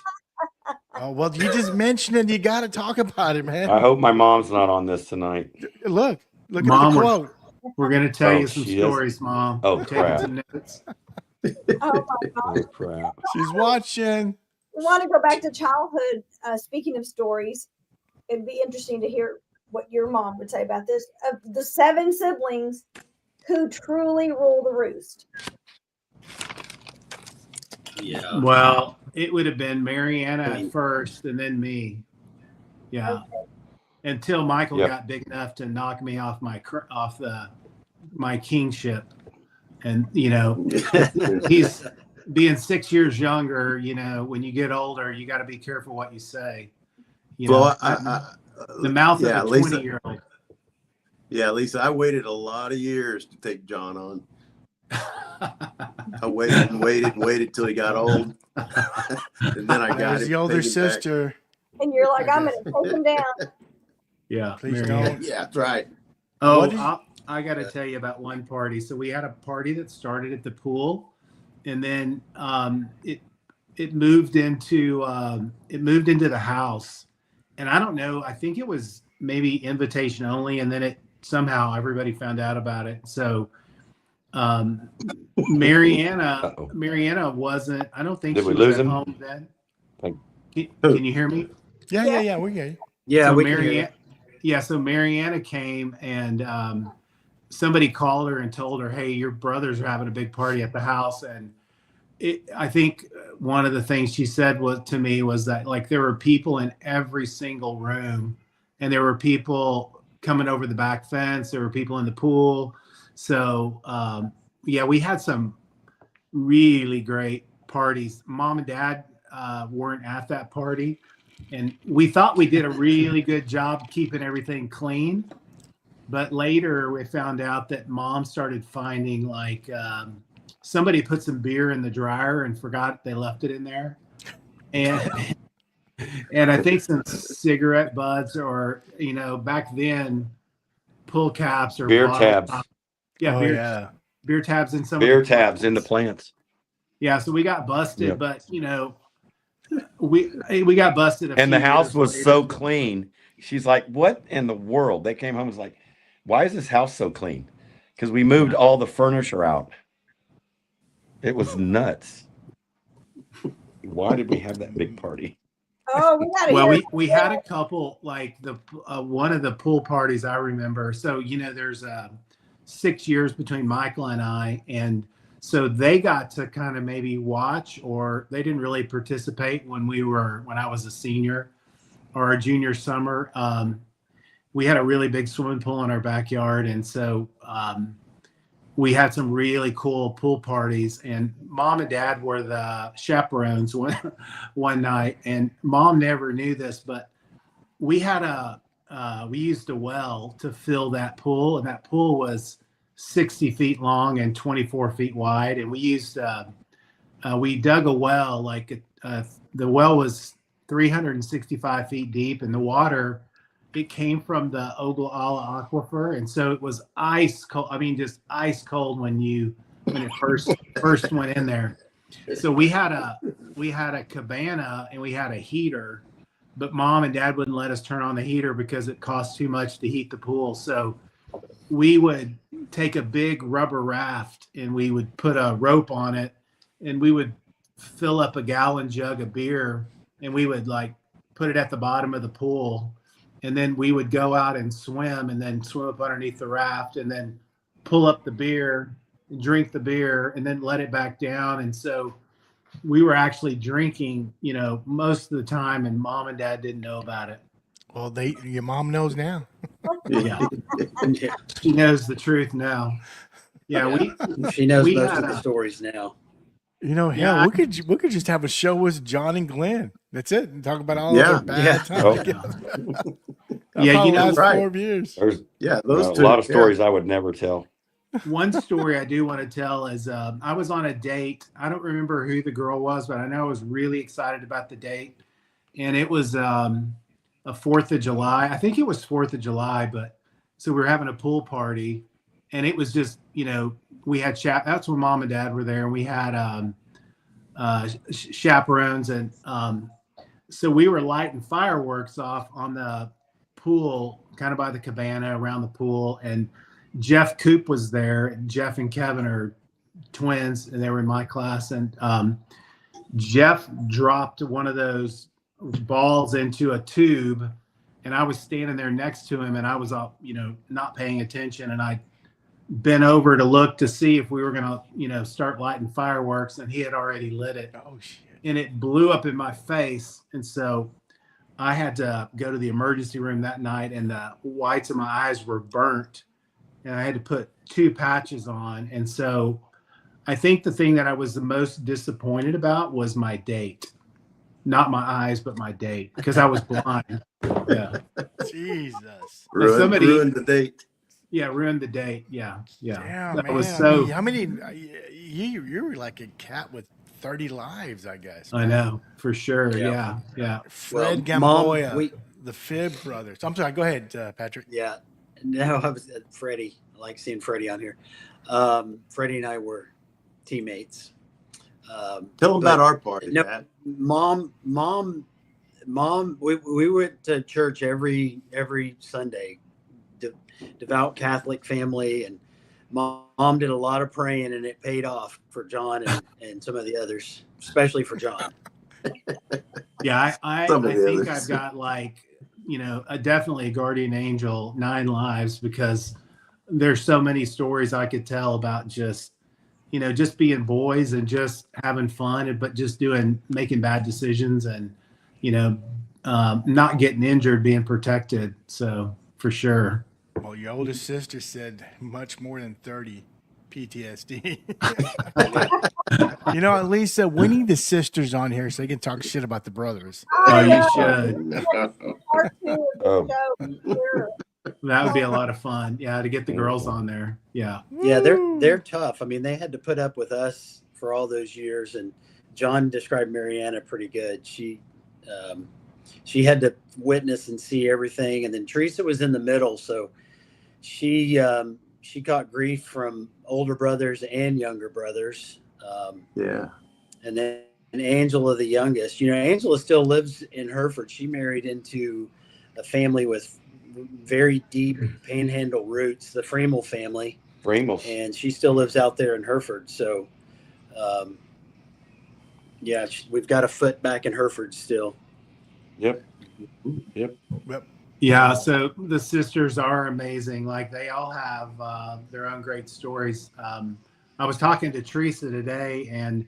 Oh, well, you just mentioned it. You got to talk about it, man. I hope my mom's not on this tonight. Look Mom, at the quote. We're going to tell Oh, you some she is? stories, Mom. Oh, We're taking crap. some notes. Oh my God. Oh, crap. She's watching. We want to go back to childhood. Speaking of stories, it'd be interesting to hear what your mom would say about this. Of the 7 siblings, who truly rule the roost? Yeah. Well, it would have been Mariana I mean- at first and then me. Yeah. Okay. Until Michael Yep. got big enough to knock me off my kingship. And, you know, he's being 6 years younger. You know, when you get older, you got to be careful what you say. You Well, know, the mouth yeah, of a Lisa. 20-year-old. Yeah, Lisa, I waited a lot of years to take John on. I waited and waited till he got old. And then I got There's him. the older take him back. sister. And you're like, I'm going to take him down. Yeah. Please Mariana. don't. Yeah, that's right. Oh, What did- I got to tell you about one party. So we had a party that started at the pool, and then it moved into the house. And I don't know. I think it was maybe invitation only, and then it somehow everybody found out about it. So Mariana wasn't. I don't think Did she we was lose at him? home then. Thank- Can you hear me? Yeah, we get you. Yeah, So we can hear you. Mariana, yeah, so Mariana came and somebody called her and told her, hey, your brothers are having a big party at the house. And I think one of the things she said to me was that, like, there were people in every single room, and there were people coming over the back fence. There were people in the pool. So, yeah, we had some really great parties. Mom and Dad weren't at that party. And we thought we did a really good job keeping everything clean. But later we found out that Mom started finding, like, somebody put some beer in the dryer and forgot they left it in there. And I think some cigarette butts, or, you know, back then, pull caps or Beer bottle tabs. tops. Yeah, Oh, beer tabs in some Beer of the tabs in the plants. plants. Yeah, so we got busted, Yep. but, you know, we got busted. And the house was later. so clean. She's like, what in the world? They came home and was like, why is this house so clean? Because we moved all the furniture out. It was nuts. Why did we have that big party? Oh, we got to Well, hear. we had a couple, like the one of the pool parties I remember. So, you know, there's 6 years between Michael and I, and so they got to kind of maybe watch, or they didn't really participate when I was a senior or a junior summer. We had a really big swimming pool in our backyard, and so we had some really cool pool parties, and Mom and Dad were the chaperones one night. And Mom never knew this, but we had we used a well to fill that pool, and that pool was 60 feet long and 24 feet wide. And we used we dug a well, like the well was 365 feet deep, and the water it came from the Ogallala Aquifer, and so it was ice cold. I mean, just ice cold when it first went in there. So we had a cabana and we had a heater, but Mom and Dad wouldn't let us turn on the heater because it cost too much to heat the pool. So we would take a big rubber raft and we would put a rope on it, and we would fill up a gallon jug of beer, and we would like put it at the bottom of the pool, and then we would go out and swim, and then swim up underneath the raft, and then pull up the beer, drink the beer, and then let it back down. And so we were actually drinking, most of the time, and Mom and Dad didn't know about it. Well, your mom knows now. Yeah. She knows the truth now. Yeah, she knows we most had of the stories now. Hell, we could just have a show with John and Glenn. That's it. And talk about all their bad times. Yeah, right. 4 years. There's those a two, lot of stories I would never tell. One story I do want to tell is I was on a date. I don't remember who the girl was, but I know I was really excited about the date. And it was a 4th of July. I think it was 4th of July, but so we were having a pool party, and it was just, we had that's when Mom and Dad were there, and we had chaperones, and so we were lighting fireworks off on the pool, kind of by the cabana around the pool, and Jeff Coop was there. Jeff and Kevin are twins, and they were in my class, and Jeff dropped one of those balls into a tube, and I was standing there next to him, and I was not paying attention, and I bent over to look to see if we were gonna start lighting fireworks, and he had already lit it. Oh shit. And it blew up in my face, and so I had to go to the emergency room that night, and the whites of my eyes were burnt, and I had to put 2 patches on. And so I think the thing that I was the most disappointed about was my date. Not my eyes, but my date, because I was blind. Yeah. Jesus. Ruined the date. Yeah, ruined the date. Yeah. Damn, That man. was so. How many? You were like a cat with 30 lives, I guess. I know, for sure. Yeah. Yeah. Fred Mom, Gamboa, the Phibbs brothers. I'm sorry. Go ahead, Patrick. Yeah. No, I was Freddie. I like seeing Freddie on here. Freddie and I were teammates. Tell them about our party, no, Pat. Mom. We went to church every Sunday. Devout Catholic family, and Mom did a lot of praying, and it paid off for John and some of the others, especially for John. Yeah, I think I've got definitely a guardian angel, 9 lives, because there's so many stories I could tell about just being boys and just having fun, but just making bad decisions, and not getting injured, being protected. So for sure. Well, your oldest sister said much more than 30 PTSD. At least we need the sisters on here so they can talk shit about the brothers. Oh, you should. Part 2 of the show. Sure. That would be a lot of fun. Yeah, to get the girls on there. Yeah. Yeah, they're tough. I mean, they had to put up with us for all those years, and John described Mariana pretty good. She had to witness and see everything, and then Teresa was in the middle, so she caught grief from older brothers and younger brothers. Yeah. And then Angela, the youngest, Angela still lives in Hereford. She married into a family with very deep Panhandle roots, the Fremel family. Fremels. And she still lives out there in Hereford. So, we've got a foot back in Hereford still. Yep. Yeah, so the sisters are amazing. Like, they all have their own great stories. I was talking to Teresa today, and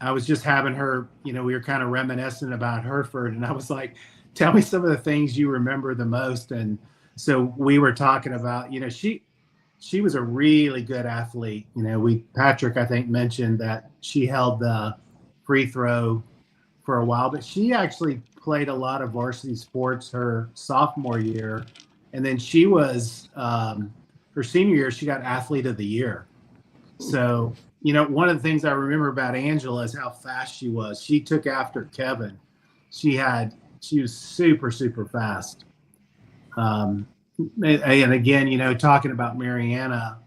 I was just having her, we were kind of reminiscing about Hereford, and I was like, tell me some of the things you remember the most. And so we were talking about, she was a really good athlete. Patrick, I think, mentioned that she held the free throw for a while, but she actually played a lot of varsity sports her sophomore year. And then she was, her senior year, she got athlete of the year. So, one of the things I remember about Angela is how fast she was. She took after Kevin. She was super, super fast. And again, you know, talking about Mariana,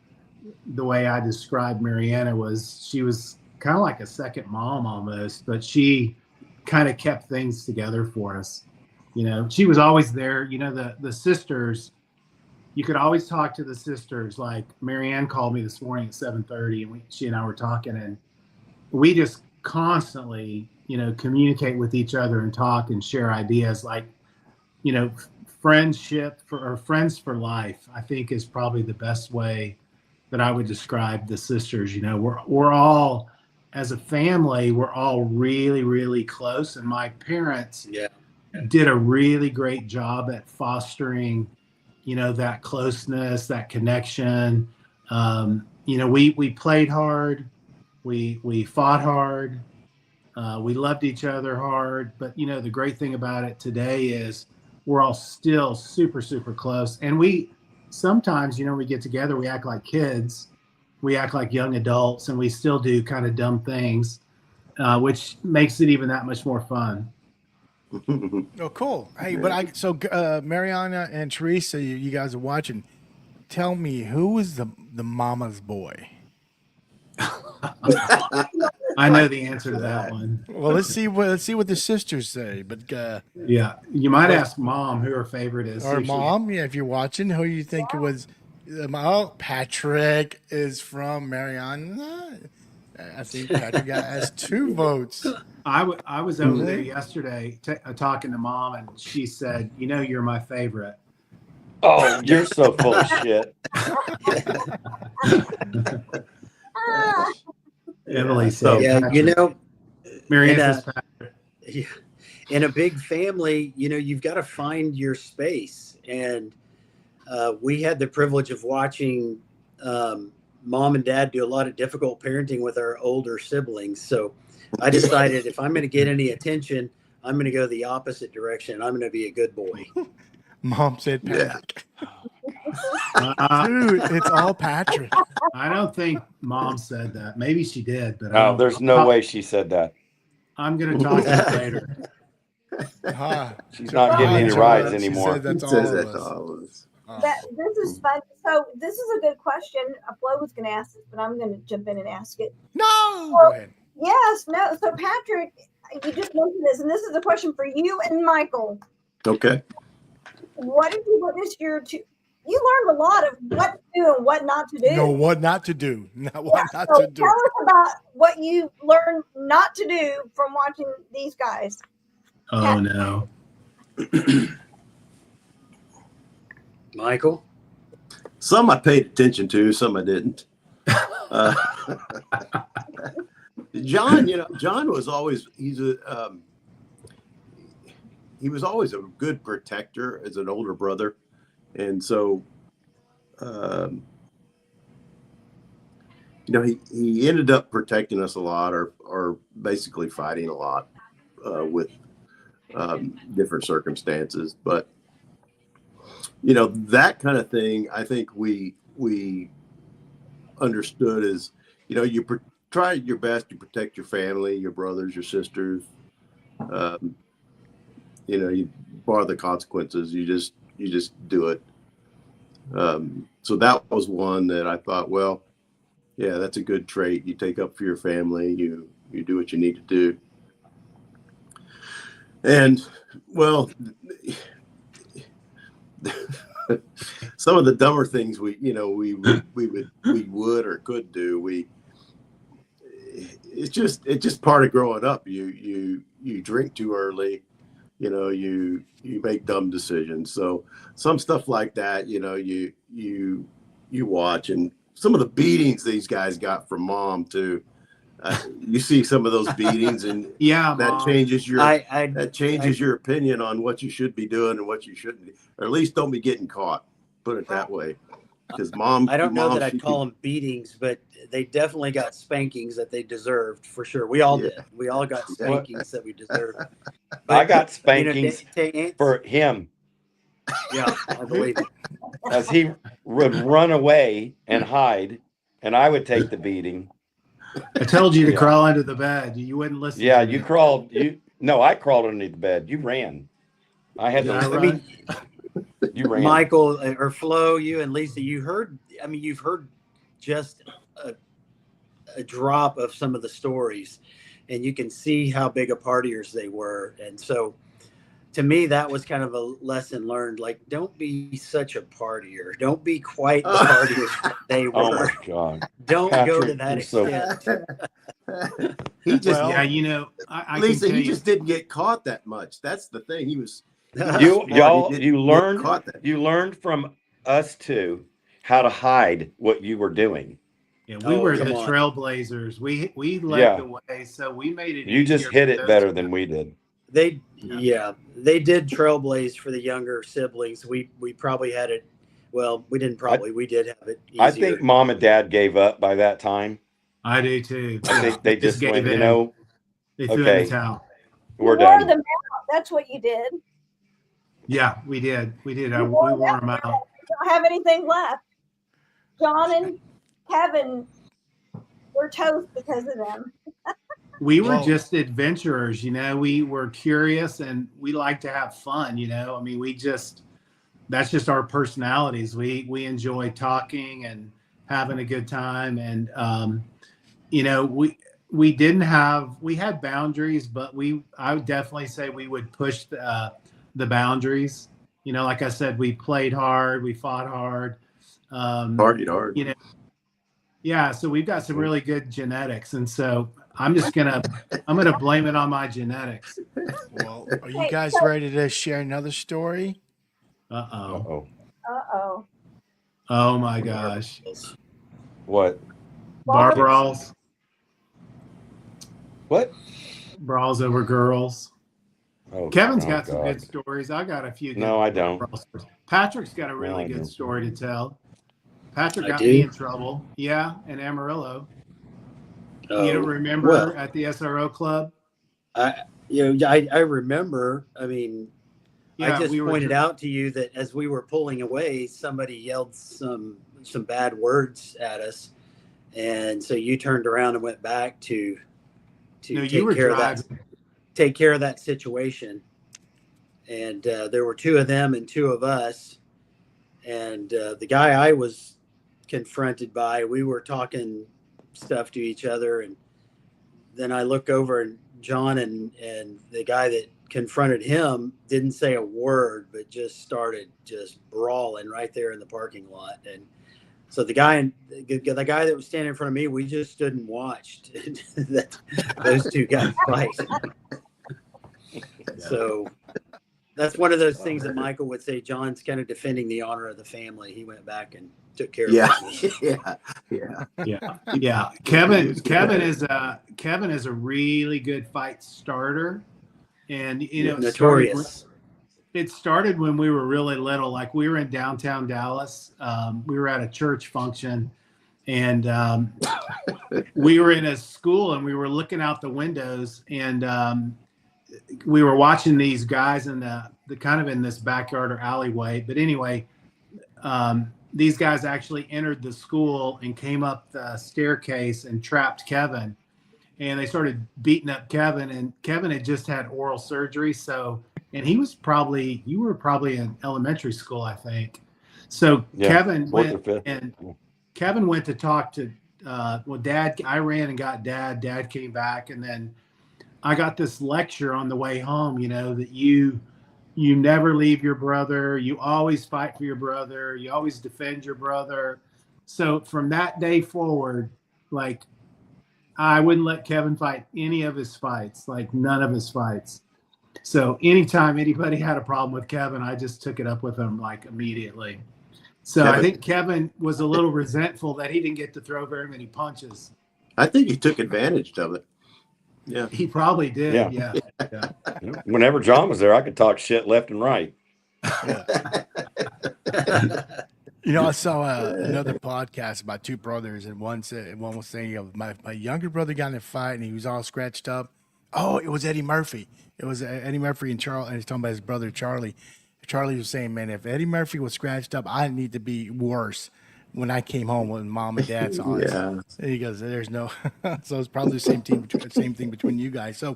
the way I described Mariana was she was kind of like a second mom almost, but she kind of kept things together for us. You know, she was always there. You know, the sisters, you could always talk to the sisters. Like Marianne called me this morning at 7:30, and she and I were talking, and we just constantly, you know, communicate with each other and talk and share ideas. Like, you know, friendship or friends for life, I think is probably the best way that I would describe the sisters. You know, we're all, as a family, we're all really, really close. And my parents did a really great job at fostering, you know, that closeness, that connection. You know, we played hard, we fought hard, we loved each other hard. But, you know, the great thing about it today is we're all still super, super close. And we sometimes, you know, we get together, we act like kids, we act like young adults, and we still do kind of dumb things, which makes it even that much more fun. Oh, cool. Hey, but Mariana and Teresa, you guys are watching. Tell me, who was the mama's boy? I know the answer to that one. Well, let's see what the sisters say. But yeah, you might ask mom who her favorite is. Or mom, yeah, if you're watching, who you think it was? Oh, Patrick is from Mariana. I think Patrick has 2 votes. I was over there yesterday talking to mom, and she said, "You know, you're my favorite." Oh, you're so full of shit. Emily said, "Yeah, you know, Marianne says Patrick." In a big family, you know, you've got to find your space, and we had the privilege of watching mom and dad do a lot of difficult parenting with our older siblings. So I decided if I'm going to get any attention, I'm going to go the opposite direction. I'm going to be a good boy. Mom said Patrick. Dude, it's all Patrick. I don't think mom said that. Maybe she did, but no, there's no way she said that. I'm going to talk to her later. She's not getting any rides anymore. That's all of us. This is fun. So this is a good question. Flo was going to ask this, but I'm going to jump in and ask it. No, go ahead. Yes, no. So Patrick, you just mentioned this, and this is a question for you and Michael. Okay. What did you witness you learned a lot of what to do and what not to do. No, what not to do. Not what not so to do. Tell us about what you learned not to do from watching these guys. Oh, no. Michael? Some I paid attention to, some I didn't. John, you know, John was always, he was always a good protector as an older brother. And so, you know, he ended up protecting us a lot or basically fighting a lot with different circumstances. But, you know, that kind of thing, I think we understood as, you know, you try your best to protect your family, your brothers, your sisters. You know, you bar the consequences. You just do it. So that was one that I thought, well, yeah, that's a good trait. You take up for your family. You do what you need to do. And well, some of the dumber things we would or could do. It's just part of growing up. You drink too early. You know, you make dumb decisions. So some stuff like that, you know, you watch, and some of the beatings these guys got from mom too. You see some of those beatings, and yeah, that Mom. changes your opinion on what you should be doing and what you shouldn't, or at least don't be getting caught. Put it that way. Because mom, I don't know that I'd call them beatings, but they definitely got spankings that they deserved for sure. We all did. We all got spankings that we deserved. But, I got spankings for him. Yeah, I believe it. As he would run away and hide, and I would take the beating. I told you to crawl under the bed. You wouldn't listen. Yeah, to you me. crawled. No, I crawled under the bed. You ran. I had Did to. I I run? mean, You ran. Michael or Flo, you and Lisa, you've heard just a drop of some of the stories, and you can see how big of partiers they were. And so to me, that was kind of a lesson learned. Like, don't be such a partier. Don't be quite the partiers that they Oh were. my God. Don't go to Patrick, that you're so- extent. He just, Well, Yeah, you know, I Lisa, can tell he you, just didn't get caught that much. That's the thing. He was smart. You He y'all didn't you get learned caught that. you learned from us two how to hide what you were doing. yeah, we Oh, were come the on. trailblazers. We led Yeah. the way, so we made it. You just easier hit for it those better two than guys. we did. They did trailblaze for the younger siblings. We probably had it. Well, we didn't probably. We did have it easier. I think mom and dad gave up by that time. I do too. I think they just gave went, in. They threw in okay. the towel. We're You wore done. them out. That's what you did. Yeah, we did. We did. You We wore wore them out. Don't have anything left. John and Kevin were toast because of them. We were Well- just adventurers, you know. We were curious and we like to have fun, you know. I mean, that's just our personalities. We enjoy talking and having a good time, and you know, we had boundaries, but I would definitely say we would push the boundaries. You know, like I said, we played hard, we fought hard. Partied hard. You know, yeah. So we've got some really good genetics, and so I'm gonna blame it on my genetics. Well, are you guys ready to share another story? Uh-oh. Uh-oh. Uh-oh. Oh my gosh. What? Bar brawls. What? Brawls over girls. Oh, Kevin's oh, got some God. good stories. I got a few good No, I don't. brawl stories. Patrick's got a No, really I good don't. story to tell. Patrick I got do? me in trouble. Yeah, in Amarillo. You don't remember well, at the SRO club? I remember. I mean, Yeah, I just we were pointed out to you that as we were pulling away, somebody yelled some bad words at us, and so you turned around and went back to No, you take were care of driving. that. Take care of that situation. And there were two of them and two of us, and the guy I was confronted by, we were talking stuff to each other, and then I look over and John and the guy that confronted him didn't say a word, but just started just brawling right there in the parking lot. And so the guy that was standing in front of me, we just stood and watched those two guys fight. So that's one of those things that Michael would say. John's kind of defending the honor of the family. He went back and took care of it. Yeah. Kevin is a really good fight starter, and you know, Notorious. It started when we were really little. Like we were in downtown Dallas. We were at a church function, and we were in a school, and we were looking out the windows, and we were watching these guys in the kind of in this backyard or alleyway. But anyway, these guys actually entered the school and came up the staircase and trapped Kevin, and they started beating up Kevin. And Kevin had just had oral surgery, and you were probably in elementary school, I think. So Yeah, Kevin fourth or went fifth. and Kevin went to talk to Dad. I ran and got Dad. Dad came back, and then I got this lecture on the way home, you know, that you never leave your brother. You always fight for your brother. You always defend your brother. So from that day forward, like I wouldn't let Kevin fight any of his fights, like none of his fights. So anytime anybody had a problem with Kevin, I just took it up with him like immediately. So I think Kevin was a little resentful that he didn't get to throw very many punches. I think he took advantage of it. Yeah. He probably did. Yeah. Yeah. Whenever John was there, I could talk shit left and right. You know, I saw another podcast about two brothers, and one was saying, my younger brother got in a fight and he was all scratched up. Oh, it was Eddie Murphy. It was Eddie Murphy and Charlie. And he's talking about his brother Charlie. Charlie was saying, "Man, if Eddie Murphy was scratched up, I need to be worse." When I came home when mom and dad saw it, Yeah. he goes, "There's no." So it's probably the same thing between you guys. So,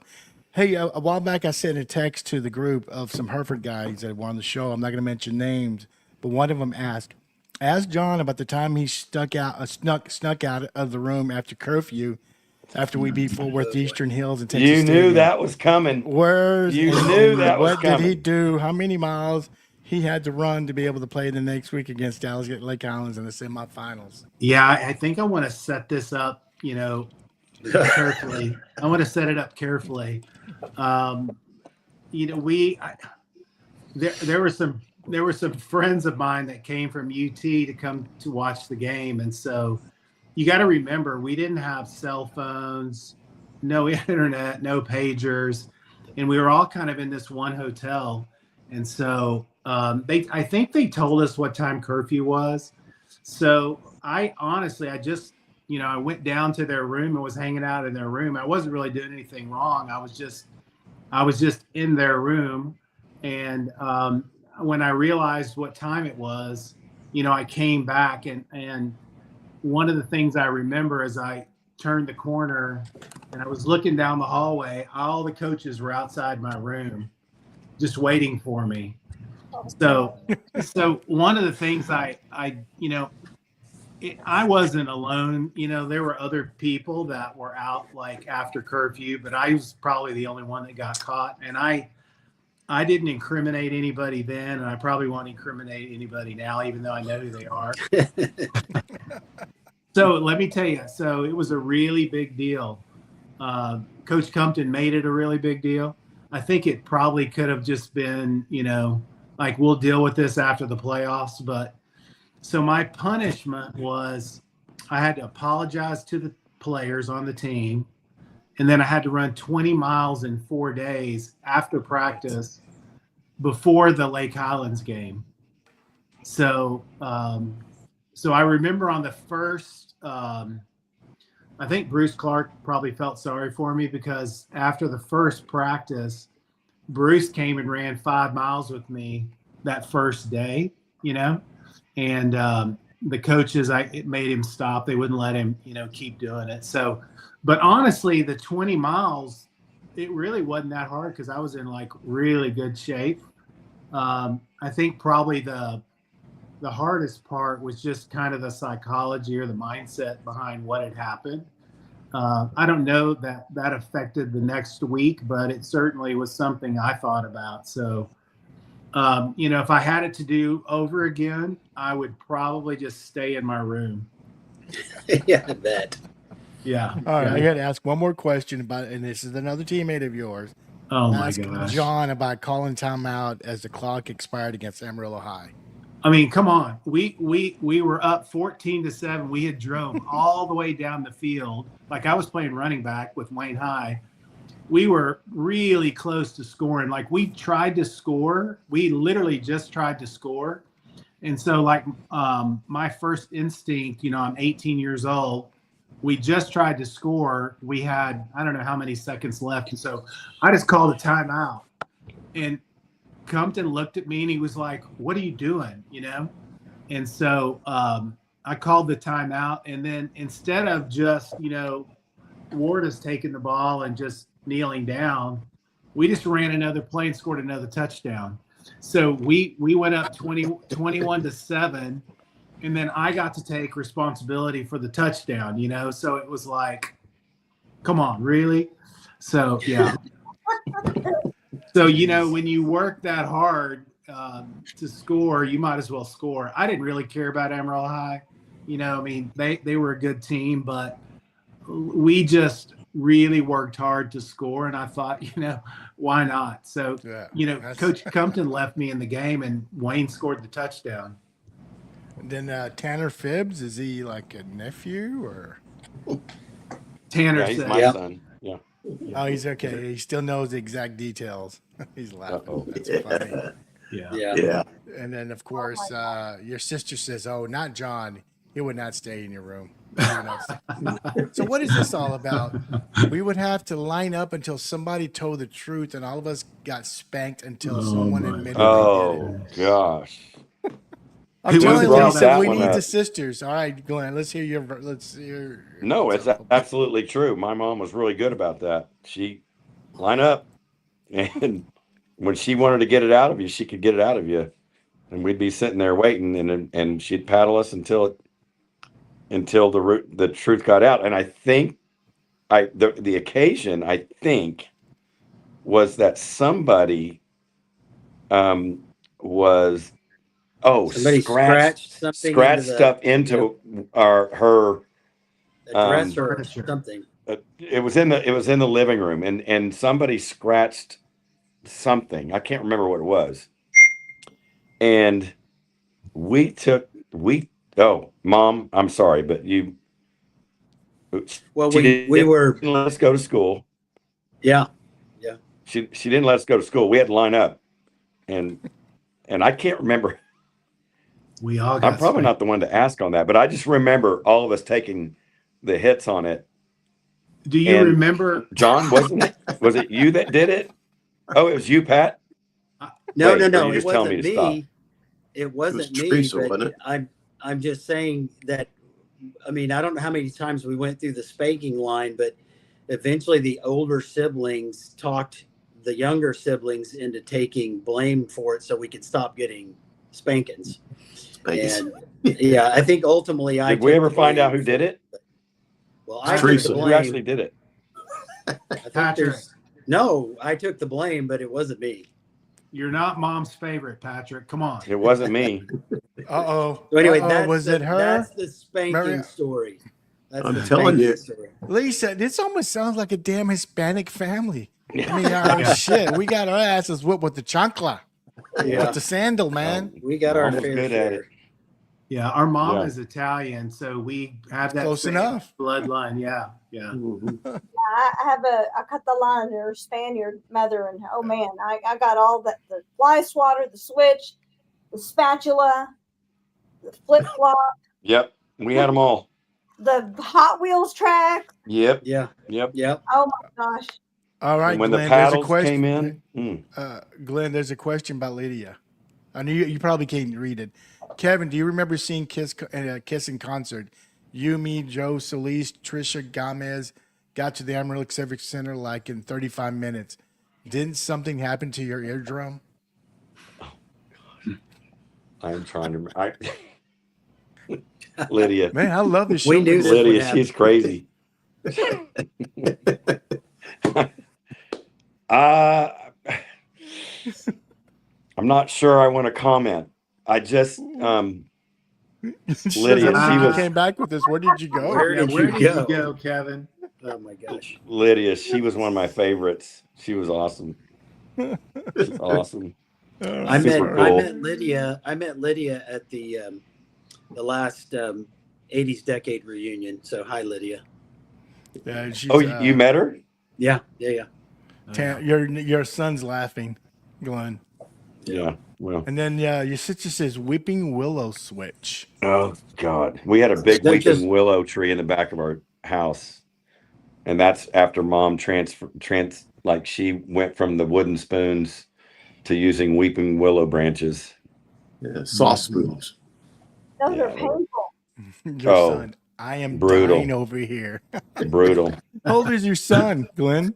Hey, a while back I sent a text to the group of some Hereford guys that were on the show. I'm not going to mention names, but one of them asked John about the time he snuck out of the room after curfew, after we beat Fort Worth Eastern Hills and Texas You knew Stadium. that was coming. Words. You knew that was what did he coming. do? How many miles he had to run to be able to play the next week against Dallas Lake Islands in the semifinals? Yeah, I think I want to set this up, carefully. I want to set it up carefully. There were some friends of mine that came from UT to come to watch the game, and so you got to remember we didn't have cell phones, no internet, no pagers, and we were all kind of in this one hotel, and so I think they told us what time curfew was. So I just I went down to their room and was hanging out in their room. I wasn't really doing anything wrong. I was just in their room. And when I realized what time it was, I came back and one of the things I remember as I turned the corner and I was looking down the hallway, all the coaches were outside my room just waiting for me. So one of the things I wasn't alone. There were other people that were out like after curfew, but I was probably the only one that got caught. And I didn't incriminate anybody then, and I probably won't incriminate anybody now, even though I know who they are. So let me tell you, so it was a really big deal. Coach Compton made it a really big deal. I think it probably could have just been, like we'll deal with this after the playoffs, but so my punishment was I had to apologize to the players on the team, and then I had to run 20 miles in 4 days after practice before the Lake Highlands game. So I remember on the first, I think Bruce Clark probably felt sorry for me because after the first practice, Bruce came and ran 5 miles with me that first day, and the coaches, it made him stop. They wouldn't let him, keep doing it. So, but honestly, the 20 miles, it really wasn't that hard because I was in like really good shape. I think probably the hardest part was just kind of the psychology or the mindset behind what had happened. I don't know that affected the next week, but it certainly was something I thought about. So, if I had it to do over again, I would probably just stay in my room. Yeah, I bet. Yeah. All right. I got to ask one more question about, and this is another teammate of yours. Oh my gosh. John about calling timeout as the clock expired against Amarillo High. I mean, come on. We were up 14-7. We had drove all the way down the field. Like I was playing running back with Wayne High. We were really close to scoring. Like we tried to score. We literally just tried to score. And so like my first instinct, I'm 18 years old. We just tried to score. We had, I don't know how many seconds left. And so I just called a timeout. And Compton looked at me and he was like, "What are you doing?" And so I called the timeout. And then instead of just, Ward has taken the ball and just kneeling down, we just ran another play and scored another touchdown. So we went up 21-7, and then I got to take responsibility for the touchdown, so it was like, come on, really? So yeah. So when you work that hard to score, you might as well score. I didn't really care about Amarillo High. They were a good team, but we just really worked hard to score, and I thought, why not? So, Coach Compton left me in the game, and Wayne scored the touchdown. And then Tanner Phibbs, is he like a nephew or? Tanner, he's my son. Yeah. Oh, he's okay. He still knows the exact details. He's laughing. That's funny. Yeah. And then, of course, your sister says, "Oh, not John. He would not stay in your room." So what is this all about? We would have to line up until somebody told the truth, and all of us got spanked until someone admitted they did it. Oh, gosh. I'm telling you, Lisa, we need the sisters. All right, Glenn, let's hear. No, it's absolutely true. My mom was really good about that. She line up. And when she wanted to get it out of you, she could get it out of you. And we'd be sitting there waiting, and she'd paddle us until the truth got out. And I think the occasion, I think, was that somebody was Somebody scratched something into the stuff into her dress or furniture. something. it was in the living room, and somebody scratched something. I can't remember what it was. And Mom, I'm sorry, but Well, she we were didn't let us go to school. yeah. She didn't let us go to school. We had to line up, and I can't remember. We all got I'm probably not the one to ask on that, but I just remember all of us taking the hits on it. Do you And remember? John, wasn't it? Was it you that did it? Oh, it was you, Pat? No, Wait, no, or you it just telling wasn't me to stop? me. It wasn't me, Teresa, but wasn't it? I'm just saying that. I mean, I don't know how many times we went through the spanking line, but eventually the older siblings talked the younger siblings into taking blame for it so we could stop getting spankings. And yeah, I think ultimately Did we ever find out who did it? Well, I took Teresa. the Who blame. actually did it? I think Patrick. no, I took the blame, but it wasn't me. You're not Mom's favorite, Patrick. Come on. It wasn't me. Uh-oh. So anyway, Was it her? That's the spanking Mary- story. That's I'm the telling spanking you. story. Lisa, this almost sounds like a damn Hispanic family. I mean, Yeah. shit, we got our asses whipped with the chancla, Yeah, with the sandal, man. we got our Mom was fair good share. at it. Yeah, our mom Yeah. is Italian, so we have that Close same enough. bloodline. Yeah. I have a Catalan or Spaniard mother, and oh man, I got all that, the fly swatter, the switch, the spatula, the flip flop, Yep, we had them all. the Hot Wheels track. Yep, Yeah, yep. yep. Oh my gosh. All right, And when Glenn, the there's a paddles question. came in, Glenn, there's a question about Lydia. I knew you probably can't read it. Kevin, do you remember seeing Kiss in concert? You, me, Joe Solis, Trisha Gomez got to the Amarillo Civic Center like in 35 minutes. Didn't something happen to your eardrum? I'm trying to. Lydia, Man, I love this show. We knew this would Lydia, happen. she's crazy. I'm not sure I want to comment. I just Lydia, She came back with this. Where did you go? Where Yeah, did where you did go? you go, Kevin? Oh my gosh. Lydia, she was one of my favorites. She was awesome. She's awesome. I Super cool. met Lydia. I met Lydia at the last 80s decade reunion. So hi, Lydia. Yeah, she's, Oh, you met her? Yeah. your son's laughing, Glenn. Yeah. Well. And then your sister says Weeping Willow Switch. Oh God, we had a big weeping willow tree in the back of our house, and that's after Mom like she went from the wooden spoons to using weeping willow branches. Yeah, soft spoons. Those Yeah. are painful. Your Oh, son. I am brutal. dying over here. Brutal. How old is your son, Glenn?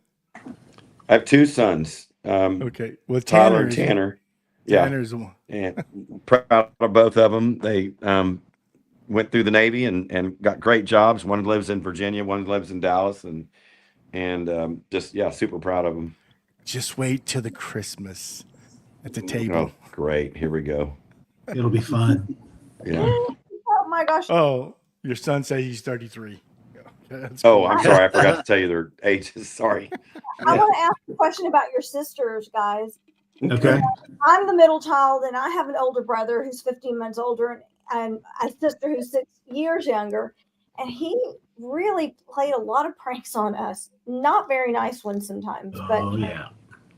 I have two sons. Okay, with Tyler Tanner. and Tanner. Yeah, Tanner's one. and proud of both of them. They went through the Navy and got great jobs. One lives in Virginia, one lives in Dallas, and just super proud of them. Just wait till the Christmas at the table. Oh, great! Here we go. It'll be fun. Yeah. Oh my gosh. Oh, your son says he's 33. That's Oh, cool. I'm sorry. I forgot to tell you their ages. Sorry. I want to ask a question about your sisters, guys. Okay. I'm the middle child, and I have an older brother who's 15 months older, and a sister who's 6 years younger. And he really played a lot of pranks on us. Not very nice ones sometimes. But Oh yeah.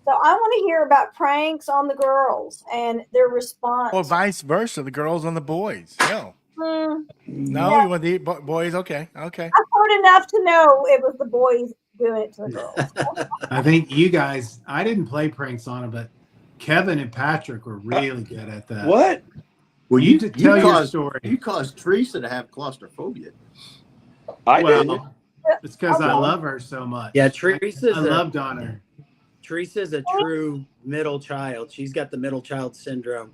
so I want to hear about pranks on the girls and their response. Or vice versa, the girls on the boys. No. Hmm, No, you want the boys? Okay. Okay. I've heard enough to know it was the boys doing it to the girls. I think you guys. I didn't play pranks on them, but Kevin and Patrick were really good at that. What? Well, you tell your story. You caused Teresa to have claustrophobia. I didn't. Well, it's because I love her so much. Yeah, Teresa's I loved on her. Teresa's a true middle child. She's got the middle child syndrome,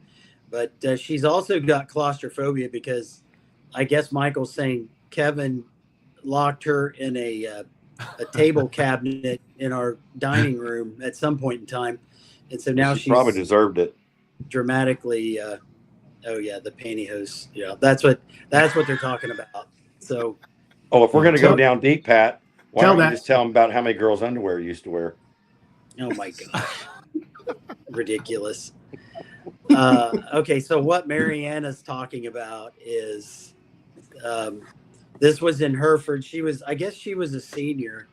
but she's also got claustrophobia because I guess Michael's saying Kevin locked her in a table cabinet in our dining room at some point in time, and so now She probably she's deserved it. dramatically. Oh yeah, the pantyhose. Yeah, that's what they're talking about. So, Oh, if we're going to go Tell- down deep, Pat, why tell don't you that- just tell them about how many girls' underwear you used to wear? oh my gosh, ridiculous. Okay, so what Mariana's talking about is this was in Hereford. I guess she was a senior,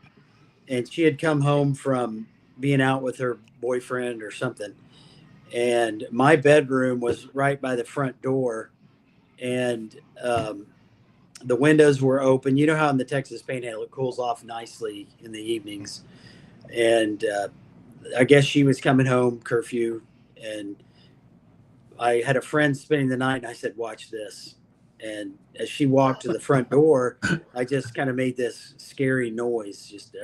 and she had come home from being out with her boyfriend or something. And my bedroom was right by the front door, and the windows were open. You know how in the Texas Panhandle it cools off nicely in the evenings, and I guess she was coming home curfew, and I had a friend spending the night, and I said, "Watch this." And as she walked to the front door, I just kind of made this scary noise, just.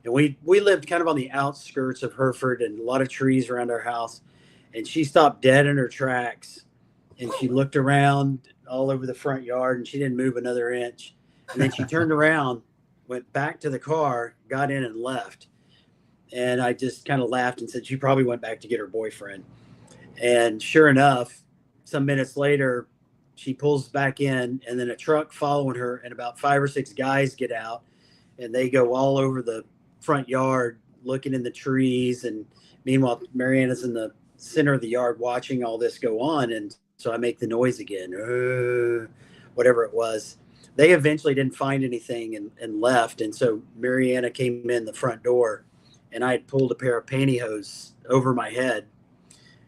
And we lived kind of on the outskirts of Hereford, and a lot of trees around our house. And she stopped dead in her tracks, and she looked around all over the front yard, and she didn't move another inch. And then she turned around, went back to the car, got in, and left. And I just kind of laughed and said she probably went back to get her boyfriend. And sure enough, some minutes later, she pulls back in, and then a truck following her, and about 5 or 6 guys get out, and they go all over the front yard looking in the trees. And meanwhile, Mariana's in the center of the yard watching all this go on. And so I make the noise again, whatever it was. They eventually didn't find anything and left. And so Mariana came in the front door, and I had pulled a pair of pantyhose over my head.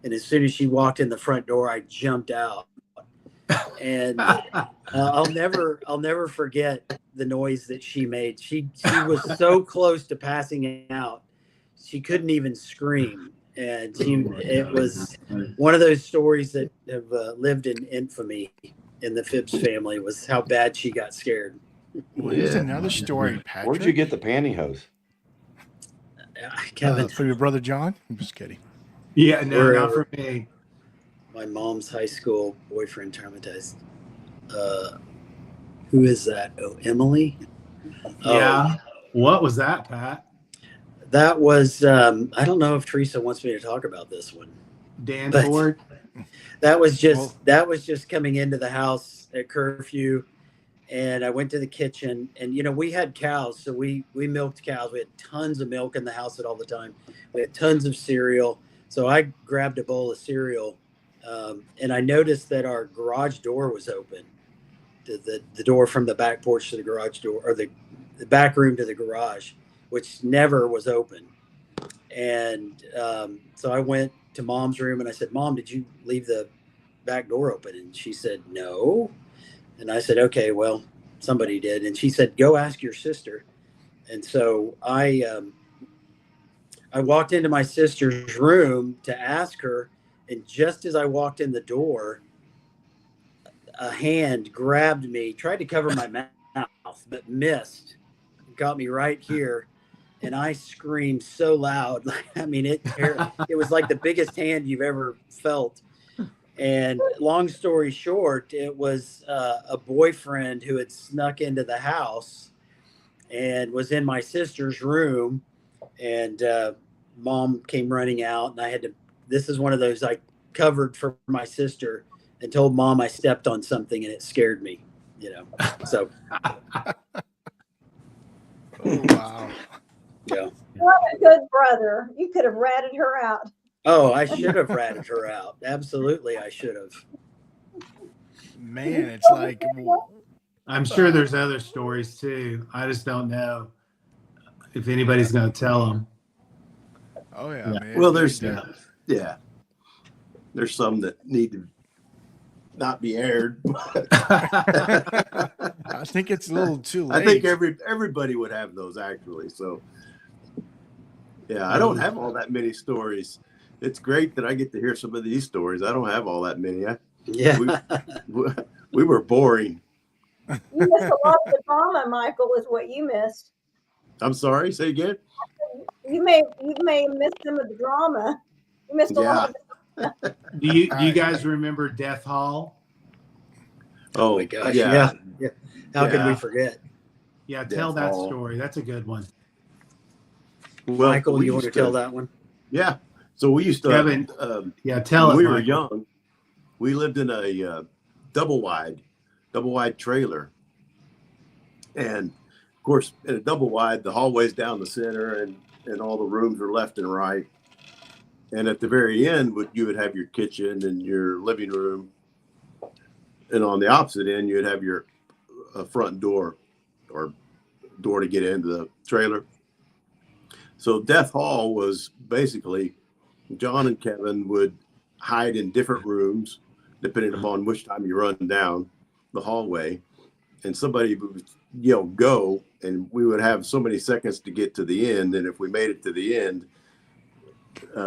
And as soon as she walked in the front door, I jumped out. And I'll never forget the noise that she made. She was so close to passing out, she couldn't even scream. And it was one of those stories that have lived in infamy in the Phibbs family, was how bad she got scared. Well, here's another story, Patrick. Where'd you get the pantyhose? Kevin, For your brother John? I'm just kidding. Yeah, no, Wherever. not for me. my mom's high school boyfriend traumatized. Who is that? Oh, Emily? Yeah. What was that, Pat? That was, I don't know if Teresa wants me to talk about this one. Danford? That was just coming into the house at curfew, and I went to the kitchen, and we had cows, so we milked cows. We had tons of milk in the house at all the time. We had tons of cereal, so I grabbed a bowl of cereal, and I noticed that our garage door was open, the door from the back porch to the garage door, or the back room to the garage, which never was open. And so I went to Mom's room and I said, "Mom, did you leave the back door open?" And she said, "No." And I said, "Okay, well, somebody did." And she said, "Go ask your sister." And so I walked into my sister's room to ask her. And just as I walked in the door, a hand grabbed me, tried to cover my mouth, but missed, got me right here. And I screamed so loud. I mean, it was like the biggest hand you've ever felt. And long story short, it was a boyfriend who had snuck into the house and was in my sister's room. And Mom came running out, and this is one of those I covered for my sister and told Mom I stepped on something and it scared me, so. Oh, wow. Yeah. What a good brother. You could have ratted her out. Oh, I should have ratted her out. Absolutely, I should have. Man, it's like, I'm sure there's other stories too. I just don't know if anybody's going to tell them. oh yeah, man. Well, there's there's some that need to not be aired. I think it's a little too late. I think everybody would have those actually. So yeah, I don't have all that many stories. It's great that I get to hear some of these stories. I don't have all that many. Yeah. We were boring. You missed a lot of the drama, Michael, is what you missed. I'm sorry. Say again. you may have missed some of the drama. You missed a lot of it. Do you guys remember Death Hall? Oh my gosh, yeah. How could we Yeah. forget? Yeah, tell Death that Hall. story. That's a good one. Well, Michael, we you want to used tell that one? Yeah. So we used to, Kevin, yeah, tell when it, we were Michael. young, we lived in a double wide trailer. And of course, in a double wide, the hallway's down the center and all the rooms are left and right. And at the very end, you would have your kitchen and your living room. And on the opposite end, you'd have your front door or door to get into the trailer. So Death Hall was basically John and Kevin would hide in different rooms, depending upon which time you run down the hallway. And somebody would yell, "Go," and we would have so many seconds to get to the end. And if we made it to the end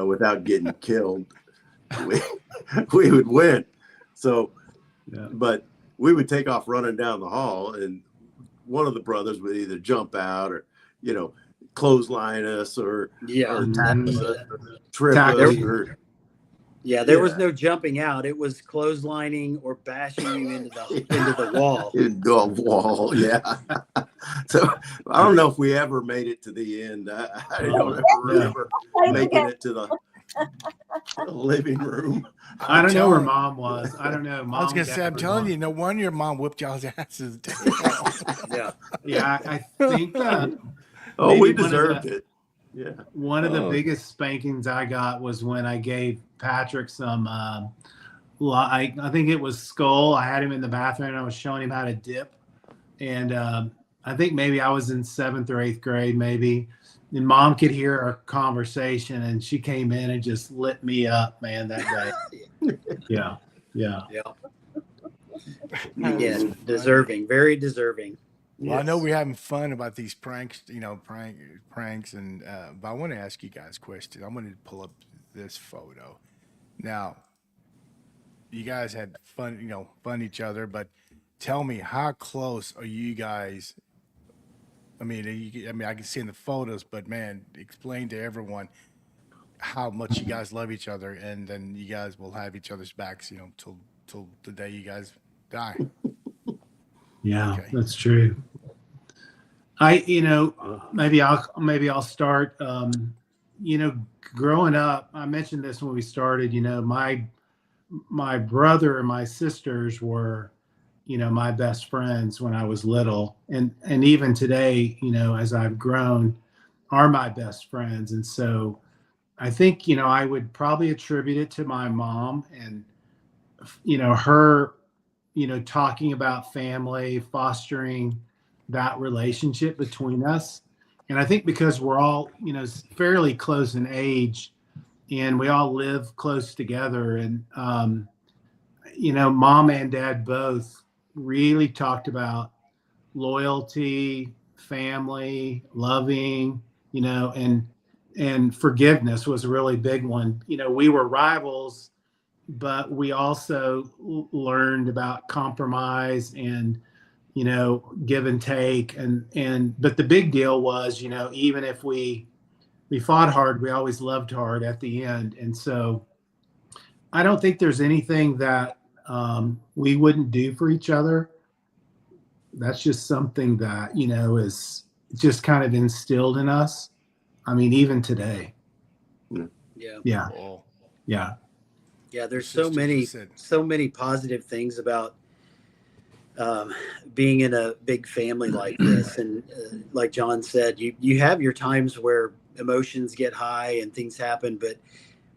without getting killed, we would win. So, Yeah. but we would take off running down the hall, and one of the brothers would either jump out or, clothesline us or Yeah. or tap us or trip Tackle us you. or Yeah, there was Yeah. no jumping out. It was clotheslining or bashing you into the wall. it'd go off wall. Yeah. So I don't know if we ever made it to the end. I don't ever remember making it to the living room. I don't know where telling- Mom was. I don't know. Mom I was gonna and say, Dad I'm were telling gone. you, no wonder your mom whipped y'all's asses. Yeah. Yeah, I think Oh, maybe we one of deserved the- it. Yeah. one of the Oh. biggest spankings I got was when I gave Patrick some, I think it was skull. I had him in the bathroom and I was showing him how to dip. And I think maybe I was in 7th or 8th grade, maybe. And Mom could hear our conversation and she came in and just lit me up, man, that day. Yeah. Yeah. Again, deserving, very deserving. Well, I know Yes. we're having fun about these pranks, pranks, and but I want to ask you guys questions. I'm going to pull up this photo. Now, you guys had fun, fun each other, but tell me, how close are you guys? I mean, I can see in the photos, but man, explain to everyone how much you guys love each other, and then you guys will have each other's backs, till the day you guys die. Yeah, Okay. that's true. Maybe I'll start. Growing up, I mentioned this when we started. My brother and my sisters were, my best friends when I was little, and even today, as I've grown, are my best friends. And so, I think I would probably attribute it to my mom and her, talking about family, fostering that relationship between us. And I think because we're all, fairly close in age and we all live close together, and, Mom and Dad both really talked about loyalty, family, loving, and forgiveness was a really big one. We were rivals, but we also learned about compromise and give and take, but the big deal was even if we fought hard, we always loved hard at the end. And so I don't think there's anything that we wouldn't do for each other. That's just something that is just kind of instilled in us. I mean, even today. Yeah. Oh, Yeah, there's Sisters, so many you said. positive things about being in a big family like this. And like John said, you have your times where emotions get high and things happen, but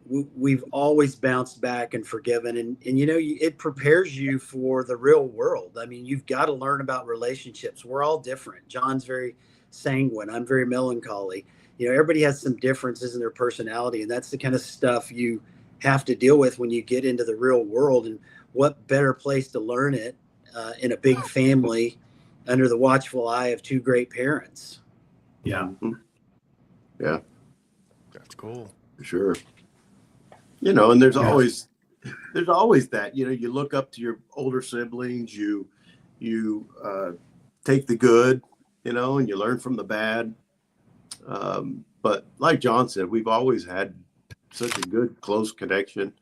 we've always bounced back and forgiven. And it prepares you for the real world. I mean, you've got to learn about relationships. We're all different. John's very sanguine. I'm very melancholy. Everybody has some differences in their personality, and that's the kind of stuff you have to deal with when you get into the real world. And what better place to learn it in a big family under the watchful eye of two great parents. Yeah. Yeah, That's cool. for sure. And there's Yeah. always that, you look up to your older siblings, you take the good, and you learn from the bad. But like John said, we've always had such a good, close connection.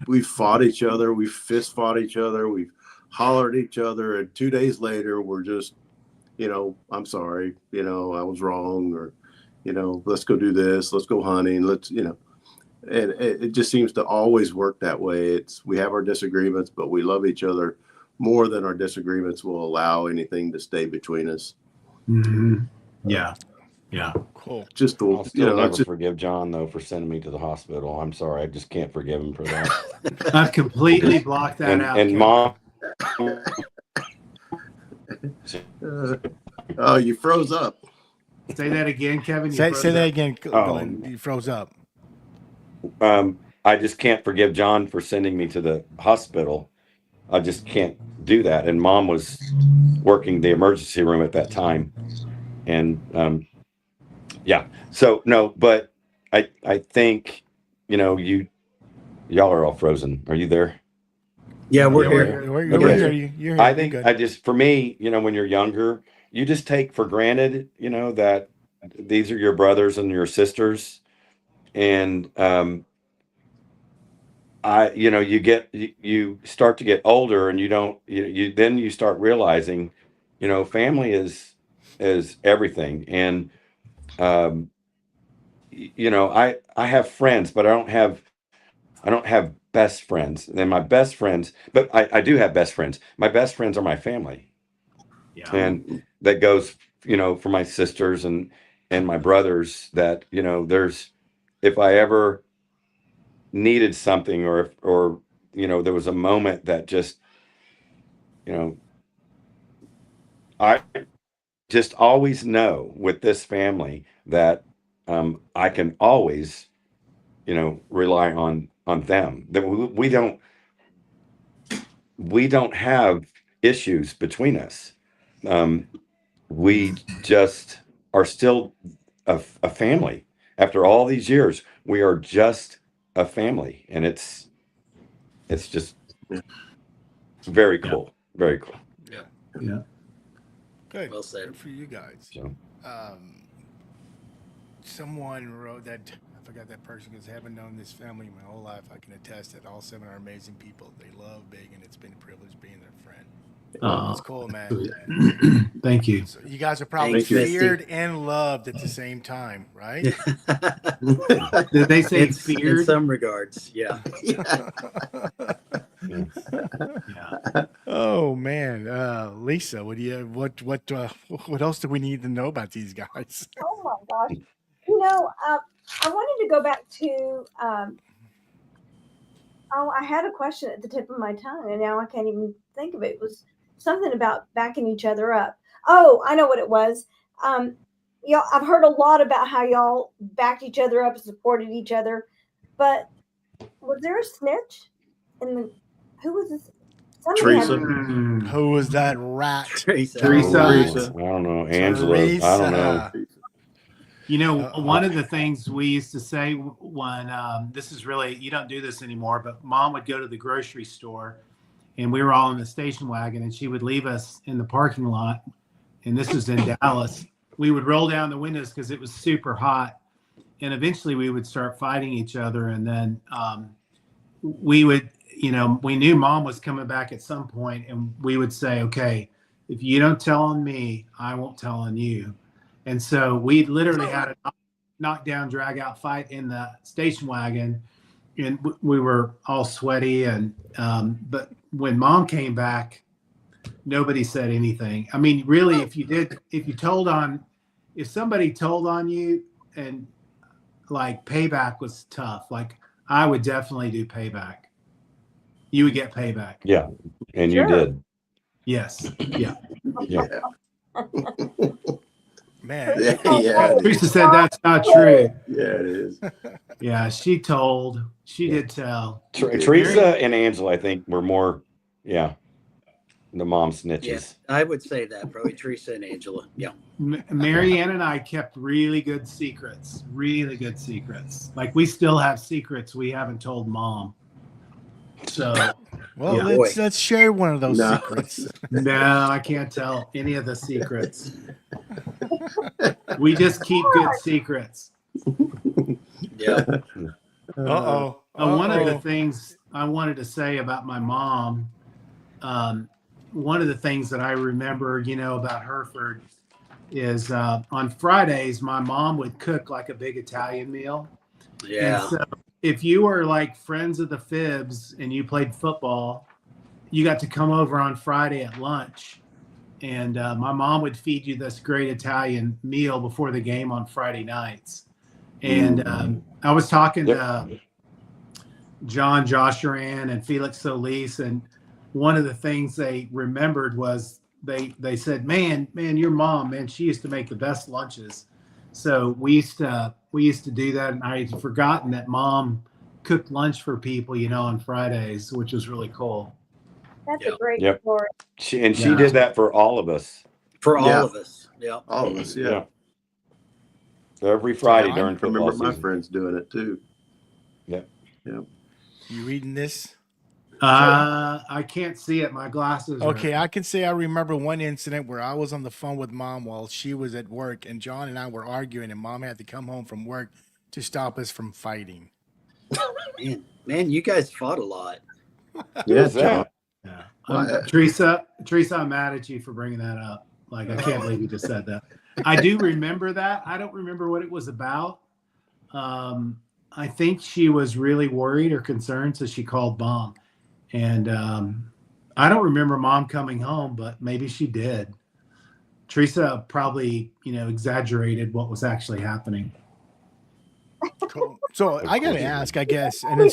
We've fought each other, we've fist fought each other, we've hollered at each other, and 2 days later, we're just, I'm sorry, I was wrong, or, let's go do this, let's go hunting, and it just seems to always work that way. We have our disagreements, but we love each other more than our disagreements will allow anything to stay between us. Mm-hmm. Yeah. Cool. Just I'll still never forgive John though for sending me to the hospital. I'm sorry, I just can't forgive him for that. I've completely blocked that out. And Kevin. Mom. Oh, you froze up. Say that again, Kevin. Say that again, Glenn. You froze up. I just can't forgive John for sending me to the hospital. I just can't do that. And Mom was working the emergency room at that time. And so no, but I think, y'all are all frozen. Are you there? Yeah, we're We're here. here. I think for me, when you're younger, you just take for granted, that these are your brothers and your sisters. And, you start to get older and then you start realizing, family is everything. And, I have friends, but I don't have best friends. And my best friends, but I do have best friends. My best friends are my family. Yeah. And that goes, for my sisters and my brothers, that, if I ever needed something, or there was a moment that just, I just always know with this family that I can always, rely on them. That we don't have issues between us. We just are still a family. After all these years, we are just a family, and it's just very cool. Very cool. Yeah. Good. Well said. Good for you guys. So Someone wrote that, I forgot that person, because I haven't known this family my whole life. I can attest that all 7 are amazing people. They love Big, and it's been a privilege being their friend. It's cool, man. Thank you. So you guys are probably Thanks, Misty. feared and loved at the same time, right? Did they say in feared? some regards? Yeah. Yeah. Oh man, Lisa, what else do we need to know about these guys? Oh my gosh. I wanted to go back to, I had a question at the tip of my tongue and now I can't even think of it. It was something about backing each other up. Oh, I know what it was. Y'all, I've heard a lot about how y'all backed each other up and supported each other, but was there a snitch? Who was this? Teresa. Who was that rat? Teresa. I don't know. Angela. I don't know. One of the things we used to say when this is really, you don't do this anymore, but Mom would go to the grocery store and we were all in the station wagon and she would leave us in the parking lot. And this was in Dallas. We would roll down the windows because it was super hot. And eventually we would start fighting each other. And then we would, we knew Mom was coming back at some point and we would say, okay, if you don't tell on me, I won't tell on you. And so we literally had a knockdown, drag out fight in the station wagon, and we were all sweaty. And but when Mom came back, nobody said anything. I mean, really, if somebody told on you, and like payback was tough. Like I would definitely do payback. You would get payback. Yeah, and you did. Yes. Yeah. Yeah. Man. Yeah. Teresa said that's not true. Yeah, it is. Yeah, she did tell. Teresa and Angela, I think, were more, the mom snitches. Yes, I would say that probably Teresa and Angela. Yeah. Mary Ann and I kept really good secrets. Like we still have secrets we haven't told Mom. So Well, Yeah. let's share one of those No. secrets. No, I can't tell any of the secrets. We just keep good secrets. Yeah. Uh-oh. One of the Uh-oh. things I wanted to say about my mom, one of the things that I remember, about Hereford is on Fridays, my mom would cook like a big Italian meal. Yeah. And so if you were like friends of the Phibbs and you played football, you got to come over on Friday at lunch. And my mom would feed you this great Italian meal before the game on Friday nights. And I was talking to John Joshuran and Felix Solis, and one of the things they remembered was they said, man, your mom, man, she used to make the best lunches. So we used to do that, and I had forgotten that mom cooked lunch for people, on Fridays, which was really cool. That's Yep. a great Yep. story. She Yeah. did that for all of us. For Yeah. all of us. Yeah. All of us, yeah. Every Friday I during I remember football my season. friends doing it too. You reading this? I can't see it. My glasses. Okay, I can say I remember one incident where I was on the phone with mom while she was at work, and John and I were arguing, and mom had to come home from work to stop us from fighting. Man, you guys fought a lot. Yeah, Who's that? Yeah. Well, Teresa, I'm mad at you for bringing that up. Like, I can't believe you just said that. I do remember that. I don't remember what it was about. I think she was really worried or concerned, so she called mom. And I don't remember mom coming home, but maybe she did. Teresa probably, exaggerated what was actually happening. Cool. So I got to course. ask, I guess, and then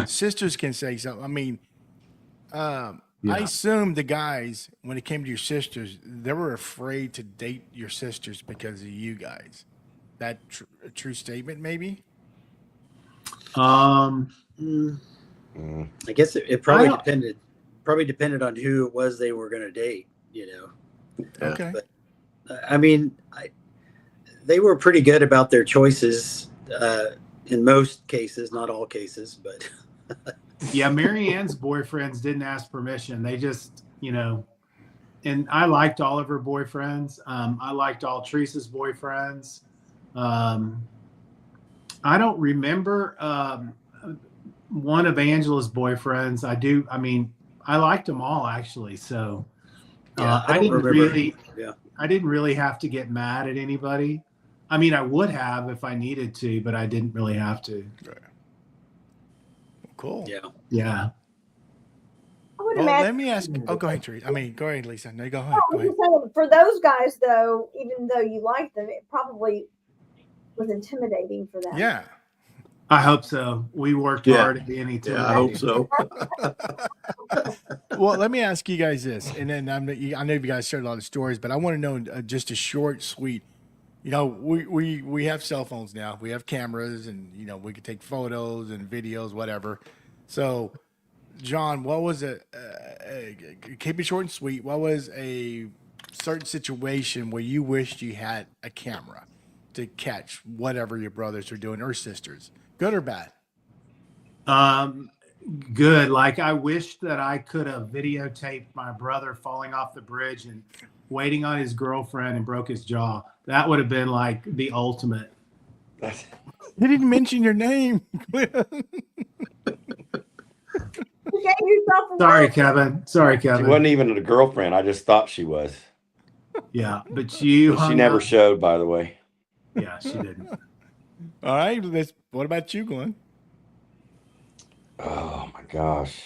sisters can say something. I mean, I assume the guys, when it came to your sisters, they were afraid to date your sisters because of you guys. That a true statement, maybe? I guess it probably depended on who it was they were going to date, Okay. But I mean, they were pretty good about their choices in most cases, not all cases, but Yeah, Mary Ann's boyfriends didn't ask permission. They just, and I liked all of her boyfriends. I liked all Teresa's boyfriends. I don't remember one of Angela's boyfriends. I liked them all actually. So yeah, I didn't really, Yeah. I didn't really have to get mad at anybody. I mean, I would have if I needed to, but I didn't really have to. Cool. Yeah. Yeah. I would Well, imagine. let me ask. Oh, go ahead, Teresa. I mean, go ahead, Lisa. No, go ahead. I Go was ahead. just saying, for those guys, though, even though you liked them, it probably was intimidating for them. Yeah. I hope so. We worked Yeah. hard at being intimidating. Yeah, I hope so. Well, let me ask you guys this, and then I know you guys shared a lot of stories, but I want to know just a short, sweet. We have cell phones now. We have cameras, and we can take photos and videos, whatever. So, John, what was keep it short and sweet. What was a certain situation where you wished you had a camera to catch whatever your brothers are doing or sisters, good or bad? Good. Like, I wish that I could have videotaped my brother falling off the bridge and waiting on his girlfriend and broke his jaw. That would have been like the ultimate. He didn't mention your name. You gave yourself Sorry, Kevin. She wasn't even a girlfriend. I just thought she was. Yeah, but you. But she hung never up. showed, by the way. Yeah, she didn't. All right. What about you, Glenn? Oh my gosh.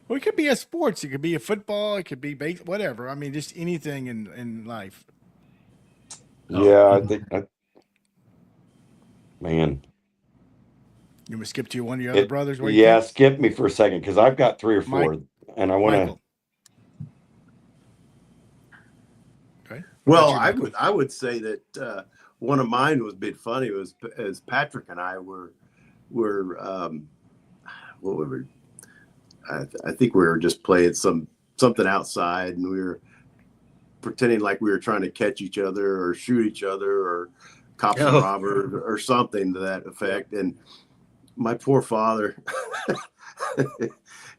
Well, it could be a sports. It could be a football. It could be base, whatever. I mean, just anything in life. Yeah, I think. Man. You want to skip to one of your other brothers? What do you Yeah, think? skip me for a second because I've got 3 or 4, and I want to. Michael. Okay. Well, What about you, Michael? I would say that one of mine was a bit funny. Was as Patrick and I were what we were. I think we were just playing something outside, and we were pretending like we were trying to catch each other or shoot each other or cops and robbers or something to that effect. And my poor father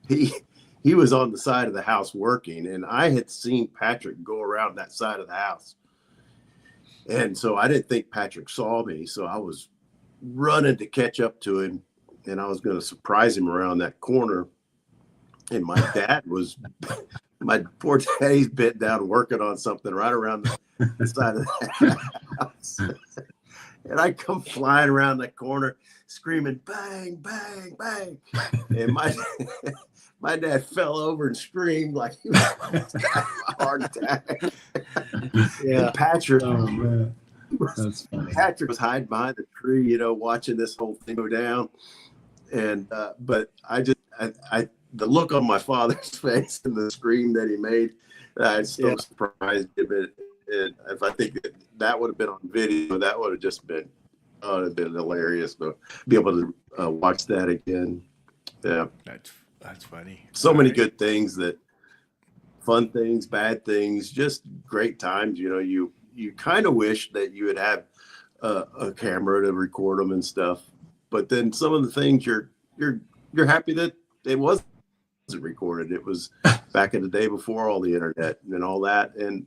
he was on the side of the house working, and I had seen Patrick go around that side of the house. And so I didn't think Patrick saw me. So I was running to catch up to him, and I was going to surprise him around that corner. And my poor daddy's bent down working on something right around the side of the house. And I come flying around that corner screaming, bang, bang, bang. And my dad fell over and screamed like he was having a heart attack. Yeah. And Patrick, Oh, man. That's funny. Patrick was hiding behind the tree, watching this whole thing go down. And but the look on my father's face and the scream that he made, I still surprised him. And if I think that would have been on video, that would have just been, it'd been hilarious to be able to watch that again. Yeah, that's funny. So many good things, fun things, bad things, just great times. You kind of wish that you would have a camera to record them and stuff, but then some of the things you're happy that it wasn't recorded. It was back in the day before all the internet and all that, and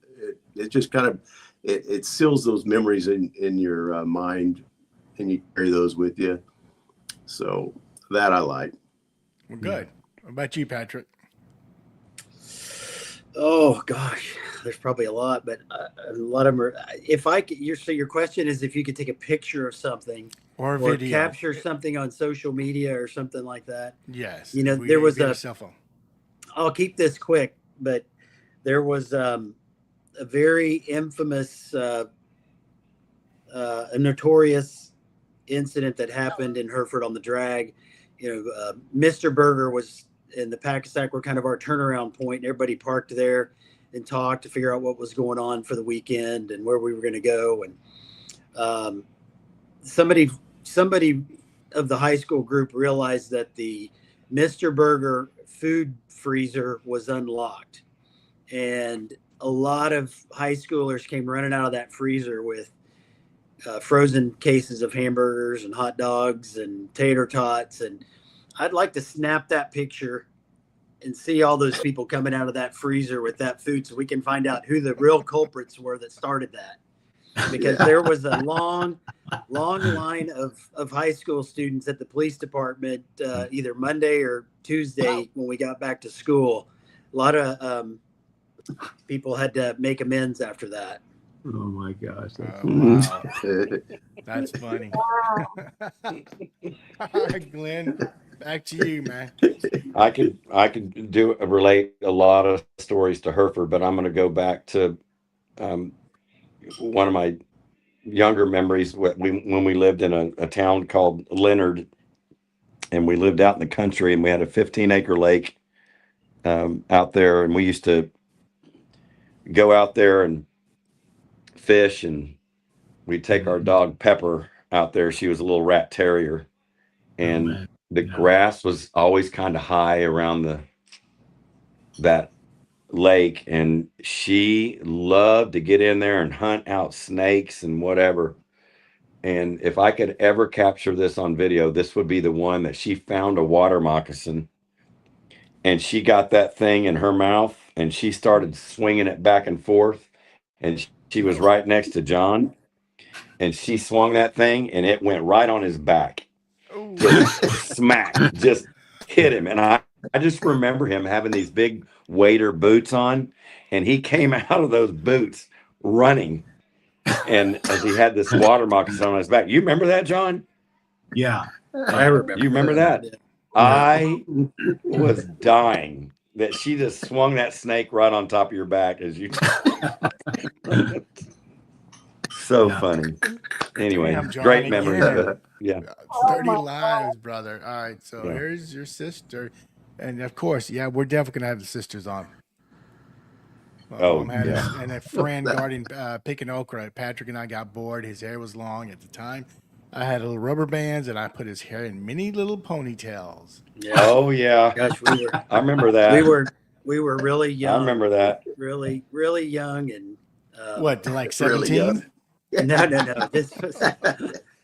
it just kind of it seals those memories in your mind, and you carry those with you. So that I like. Well, good. What about you, Patrick? Oh gosh, there's probably a lot, but a lot of them are. Your question is if you could take a picture of something or video, capture something on social media or something like that. Yes. There was a cell phone. I'll keep this quick, but there was a very infamous, a notorious incident that happened in Hereford on the drag. Mr. Berger was in the Pack-a-Sack were kind of our turnaround point, and everybody parked there and talked to figure out what was going on for the weekend and where we were going to go. And somebody of the high school group realized that the Mr. Berger food freezer was unlocked, and a lot of high schoolers came running out of that freezer with frozen cases of hamburgers and hot dogs and tater tots. And I'd like to snap that picture and see all those people coming out of that freezer with that food, so we can find out who the real culprits were that started that. Because there was a long line of high school students at the police department, either Monday or Tuesday when we got back to school. A lot of people had to make amends after that. Oh my gosh. Wow. That's funny. All right, Glenn, back to you, man. I could relate a lot of stories to Hereford, but I'm going to go back to one of my younger memories when we lived in a town called Leonard, and we lived out in the country, and we had a 15-acre lake out there, and we used to go out there and fish, and we'd take our dog Pepper out there. She was a little rat terrier, and the grass was always kind of high around that lake, and she loved to get in there and hunt out snakes and whatever. And if I could ever capture this on video, this would be the one that she found a water moccasin, and she got that thing in her mouth, and she started swinging it back and forth, and she was right next to John, and she swung that thing, and it went right on his back. Just smack, just hit him. And I just remember him having these big wader boots on, and he came out of those boots running, and as he had this water moccasin on his back. You remember that, John? Yeah, I remember. You remember that? Yeah. I was dying that she just swung that snake right on top of your back as you. So funny. Anyway, Damn, John, great memories. again. Yeah. 30 lives, brother. All right, so here's your sister. And of course, we're definitely going to have the sisters on. And a friend guarding picking okra. Patrick and I got bored. His hair was long at the time. I had little rubber bands, and I put his hair in many little ponytails. Yeah. Oh yeah. Gosh, I remember that. We were really young. I remember that. Really, really young, and What, to like Really 17? no.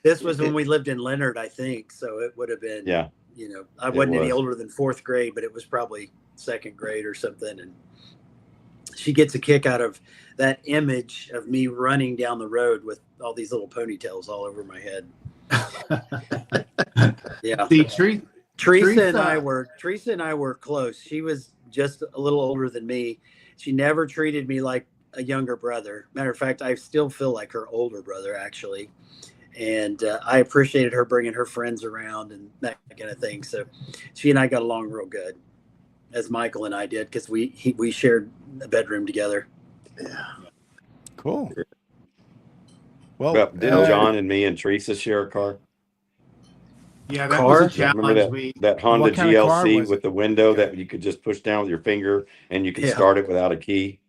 This was when we lived in Leonard, I think. So it would have been I wasn't any older than fourth grade, but it was probably second grade or something. And she gets a kick out of that image of me running down the road with all these little ponytails all over my head. Yeah. See, Teresa and I were close. She was just a little older than me. She never treated me like a younger brother. Matter of fact, I still feel like her older brother, actually. And I appreciated her bringing her friends around and that kind of thing. So she and I got along real good, as Michael and I did, because we shared a bedroom together. Yeah. Cool. Well, didn't John and me and Teresa share a car? Yeah, that was a challenge. Remember that Honda What kind of car GLC was with the window that you could just push down with your finger and you could start it without a key?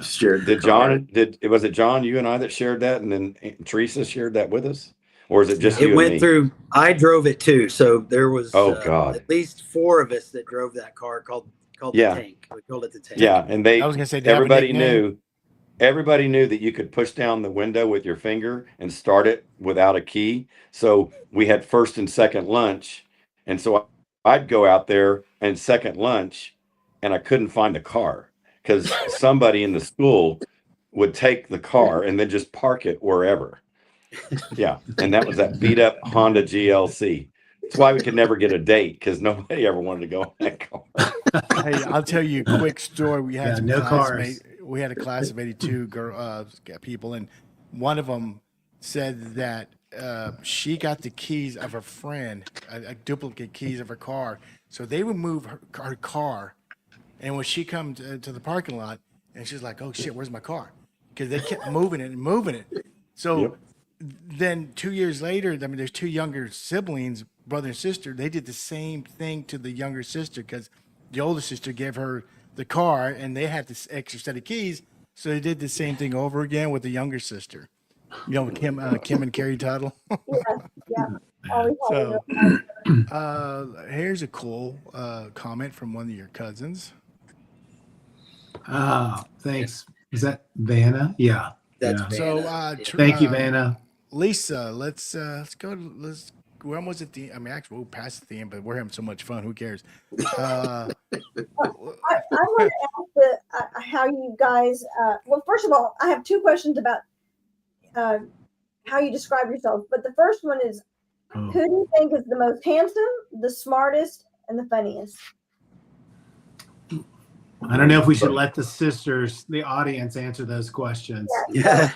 Shared. Was it John, you and I that shared that, and then Teresa shared that with us? Or is it just you It and went me? through, I drove it too. So there was God. at least 4 of us that drove that car called the Tank. We called it the Tank. Yeah, and I was gonna say, everybody knew that you could push down the window with your finger and start it without a key. So we had first and second lunch. And so I'd go out there and second lunch and I couldn't find a car because somebody in the school would take the car and then just park it wherever. Yeah. And that was that beat up Honda GLC. That's why we could never get a date, because nobody ever wanted to go in that car. Hey, I'll tell you a quick story. We had some no classmates. cars. We had a class of 82 people, and one of them said that she got the keys of her friend, a duplicate keys of her car. So they would move her car, and when she comes to the parking lot, and she's like, "Oh shit, where's my car?" Because they kept moving it and moving it. So then 2 years later, I mean, there's 2 younger siblings, brother and sister. They did the same thing to the younger sister because the older sister gave her the car, and they had this extra set of keys. So they did the same thing over again with the younger sister. You know, Kim and Carrie Tuttle. Yeah. Always So, here's a cool comment from one of your cousins. Thanks. Is that Vanna? Yeah. That's yeah. Vanna. So, Thank you, Vanna. Lisa, let's go. We're almost at the. I mean, actually, we're past the end, but we're having so much fun. Who cares? I want to ask how you guys. Well, first of all, I have 2 questions about how you describe yourself. But the first one is, who do you think is the most handsome, the smartest, and the funniest? I don't know if we should let the audience answer those questions. Yeah.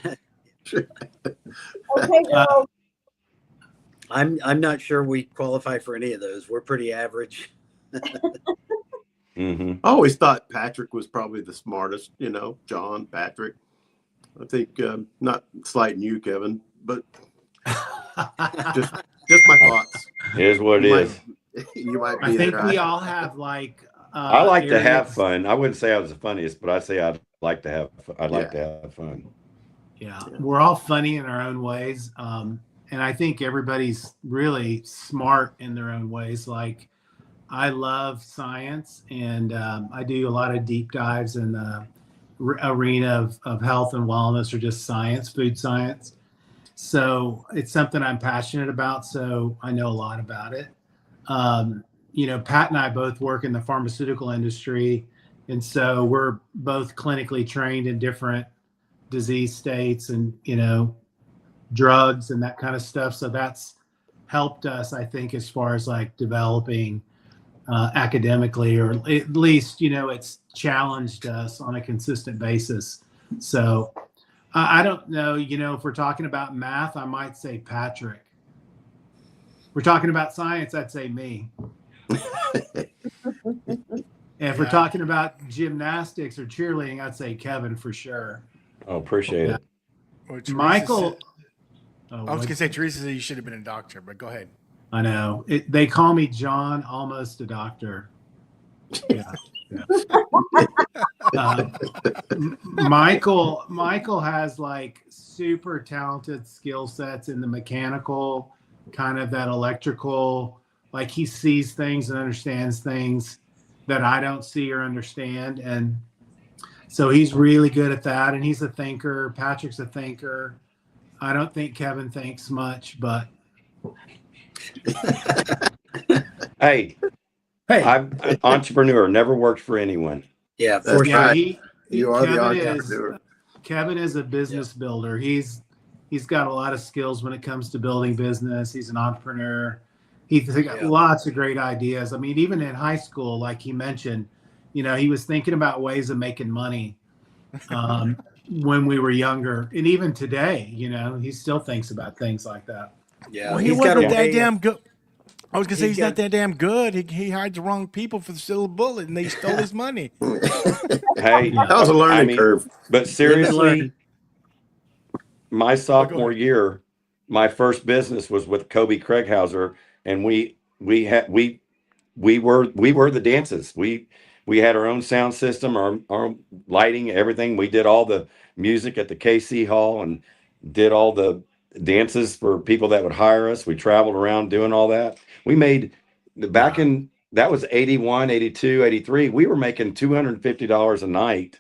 Okay, girl. I'm not sure we qualify for any of those. We're pretty average. Mm-hmm. I always thought Patrick was probably the smartest, John, Patrick. I think, not slighting you, Kevin, but just my thoughts. Here's what it is. You might be I think there. we all have like. I like to have areas- fun. I wouldn't say I was the funniest, but I say I'd like to have fun. Yeah, we're all funny in our own ways. And I think everybody's really smart in their own ways. Like, I love science, and I do a lot of deep dives in the arena of health and wellness, or just science, food science. So it's something I'm passionate about. So I know a lot about it. Pat and I both work in the pharmaceutical industry. And so we're both clinically trained in different disease states and, drugs and that kind of stuff. So that's helped us, I think, as far as like developing academically, or at least, it's challenged us on a consistent basis. So I don't know, if we're talking about math, I might say Patrick. If we're talking about science, I'd say me. And if we're talking about gymnastics or cheerleading, I'd say Kevin for sure. Oh, appreciate it. Or Teresa Michael. said- I was gonna say Teresa said you should have been a doctor, but go ahead. I know. They call me John, almost a doctor. Yeah. Michael has like super talented skill sets in the mechanical, kind of that electrical, like he sees things and understands things that I don't see or understand. And so he's really good at that. And he's a thinker. Patrick's a thinker. I don't think Kevin thinks much, but Hey, Hey, I'm an entrepreneur, never worked for anyone. Yeah, That's for yeah, sure. You are the Kevin entrepreneur. Kevin is a business builder. He's got a lot of skills when it comes to building business. He's an entrepreneur. He's got Yeah. lots of great ideas. I mean, even in high school, like he mentioned, he was thinking about ways of making money when we were younger, and even today, he still thinks about things like that. Yeah, Well, he he's got a wasn't that way. damn good. I was gonna say He's he's not got- that damn good. He hired the wrong people for the silver bullet, and they stole his money. Hey, That was a learning curve. but Live and seriously, learn. my go sophomore ahead. year, my first business was with Kobe Craighauser, and we were the dances. We had our own sound system, our lighting, everything. We did all the music at the KC Hall and did all the dances for people that would hire us. We traveled around doing all that. We made back in that was 81, 82, 83. We were making $250 a night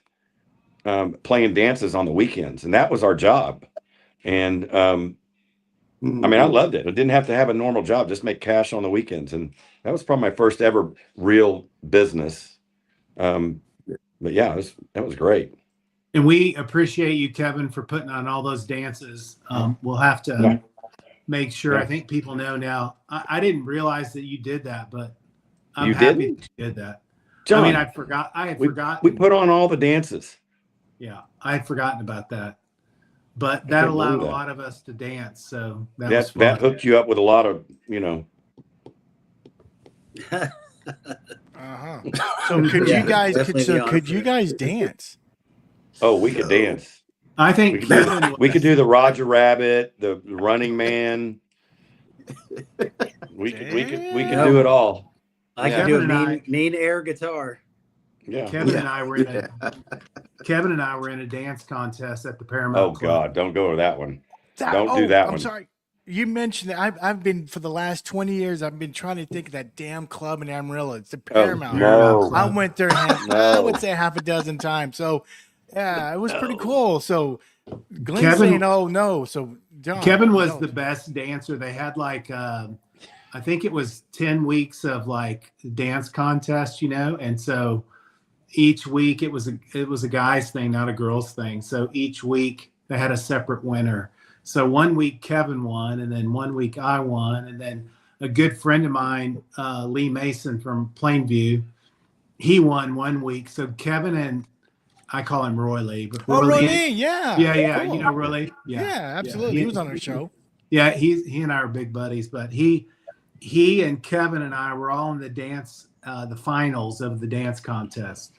playing dances on the weekends, and that was our job. And I mean, I loved it. I didn't have to have a normal job, just make cash on the weekends. And that was probably my first ever real business. But yeah, that was great. And we appreciate you, Kevin, for putting on all those dances. We'll have to Yeah. make sure. Yeah. I think people know now. I didn't realize that you did that, but I'm You happy didn't? that you did that. John, I mean, I had forgotten. We put on all the dances. Yeah, I had forgotten about that. But I that couldn't allowed believe a that. lot of us to dance. So that was fun. That hooked you up with a lot of, Uh-huh. So could Yeah, you guys definitely the honor could for you it. guys dance? oh, we could dance. I think Kevin We could do the Roger Rabbit, the Running Man. We could do it all. I Yeah. can do a Kevin and mean, mean air guitar. Yeah. Kevin and I were in a dance contest at the Paramount Oh Club. God, don't go to that one. Don't do that I'm one. sorry. You mentioned that I've been for the last 20 years. I've been trying to think of that damn club in Amarillo. It's the Paramount. no. I went there, I No. would say half a dozen times. So yeah, it was pretty cool. So Glenn Kevin- saying, "Oh no," so John, Kevin was no. the best dancer. They had like I think it was 10 weeks of like dance contest, and so each week it was a guy's thing, not a girl's thing. So each week they had a separate winner. So one week Kevin won, and then one week I won, and then a good friend of mine, Lee Mason from Plainview, he won one week. So Kevin and I call him Roy Lee, but Oh, Roy Lee, Roy, yeah, yeah, cool. you know Roy Lee, Yeah, absolutely. He was on our show. Yeah, he and I are big buddies, but he and Kevin and I were all in the dance, the finals of the dance contest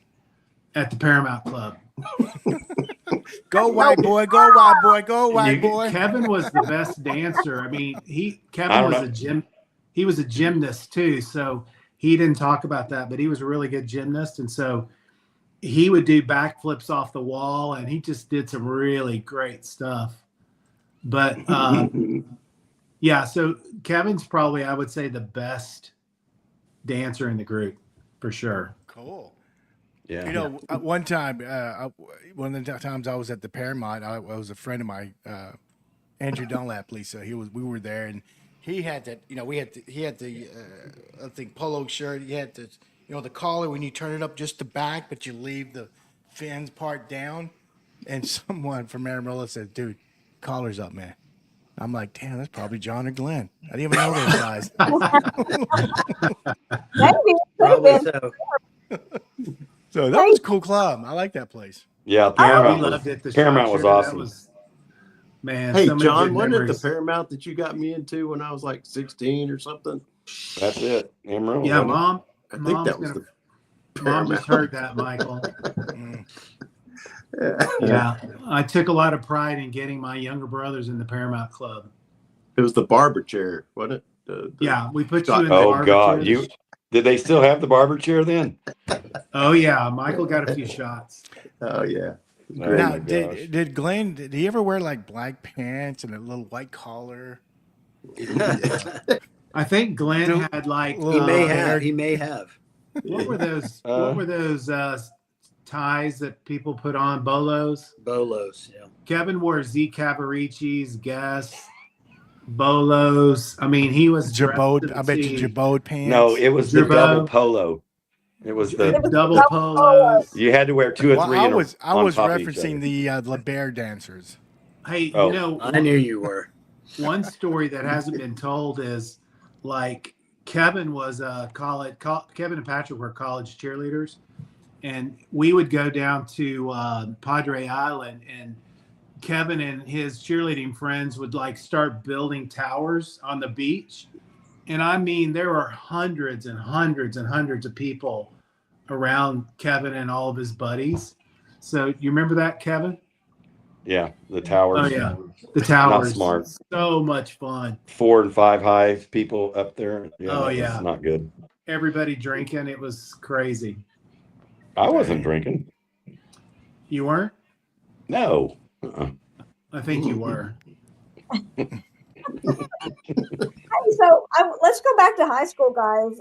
at the Paramount Club. Go white boy, go white boy, go white boy. Kevin was the best dancer. I mean, I Kevin don't was know. he was a gymnast too, so he didn't talk about that, but he was a really good gymnast, and so he would do backflips off the wall, and he just did some really great stuff. But yeah, so Kevin's probably, I would say, the best dancer in the group for sure. Cool. Yeah. You know, one time, one of the times I was at the Paramount, I was a friend of mine, Andrew Dunlap, Lisa. We were there, and he had that. He had the I think polo shirt. He had the the collar when you turn it up just the back, but you leave the fins part down. And someone from Amarillo said, "Dude, collar's up, man." I'm like, "Damn, that's probably John or Glenn." I didn't even know those guys. Maybe it could have Probably been. so. So that was a cool club. I like that place. Yeah, We Paramount loved was, it. The Paramount was structure, awesome. That was, man. Hey, so many John, good wasn't it the memories. Paramount that you got me into when I was like 16 or something? That's it. Amarillo. Yeah, wasn't it? Mom. I think Mom's that was gonna- the Mom just Paramount. heard that, Michael. Yeah. Yeah, I took a lot of pride in getting my younger brothers in the Paramount Club. It was the barber chair, wasn't it? Yeah, we put you Scott- in the Oh barber God, chair. did they still have the barber chair then? Oh yeah, Michael got a few shots. Oh yeah. Oh, Now, my gosh. did Glenn? Did he ever wear like black pants and a little white collar? I think Glenn Dude, had like He may hair. have. He may have. what were those? Uh, what were those ties that people put on? Bolos. Bolos. Yeah. Kevin wore Z Cavaricis, Guess. Bolos. I mean, he was dressed to Jabot. the I bet you T. Jabot pants. No, it was the double Jabot. polo. It was It the was Double polos. you had to wear two or Well, three I in a, was on top of each referencing other. the bear dancers. Hey, Oh. you know, I knew you were. one story that hasn't been told is like Kevin was Kevin and Patrick were college cheerleaders, and we would go down to Padre Island, and Kevin and his cheerleading friends would like start building towers on the beach. And I mean, there were hundreds and hundreds and hundreds of people around Kevin and all of his buddies. So you remember that, Kevin? Yeah, the towers. Oh yeah, the towers. Not smart. So much fun. 4 and 5 high people up there. Yeah, Oh, that yeah. was not good. Everybody drinking. It was crazy. I wasn't drinking. You weren't? No. I think you were. So let's go back to high school, guys.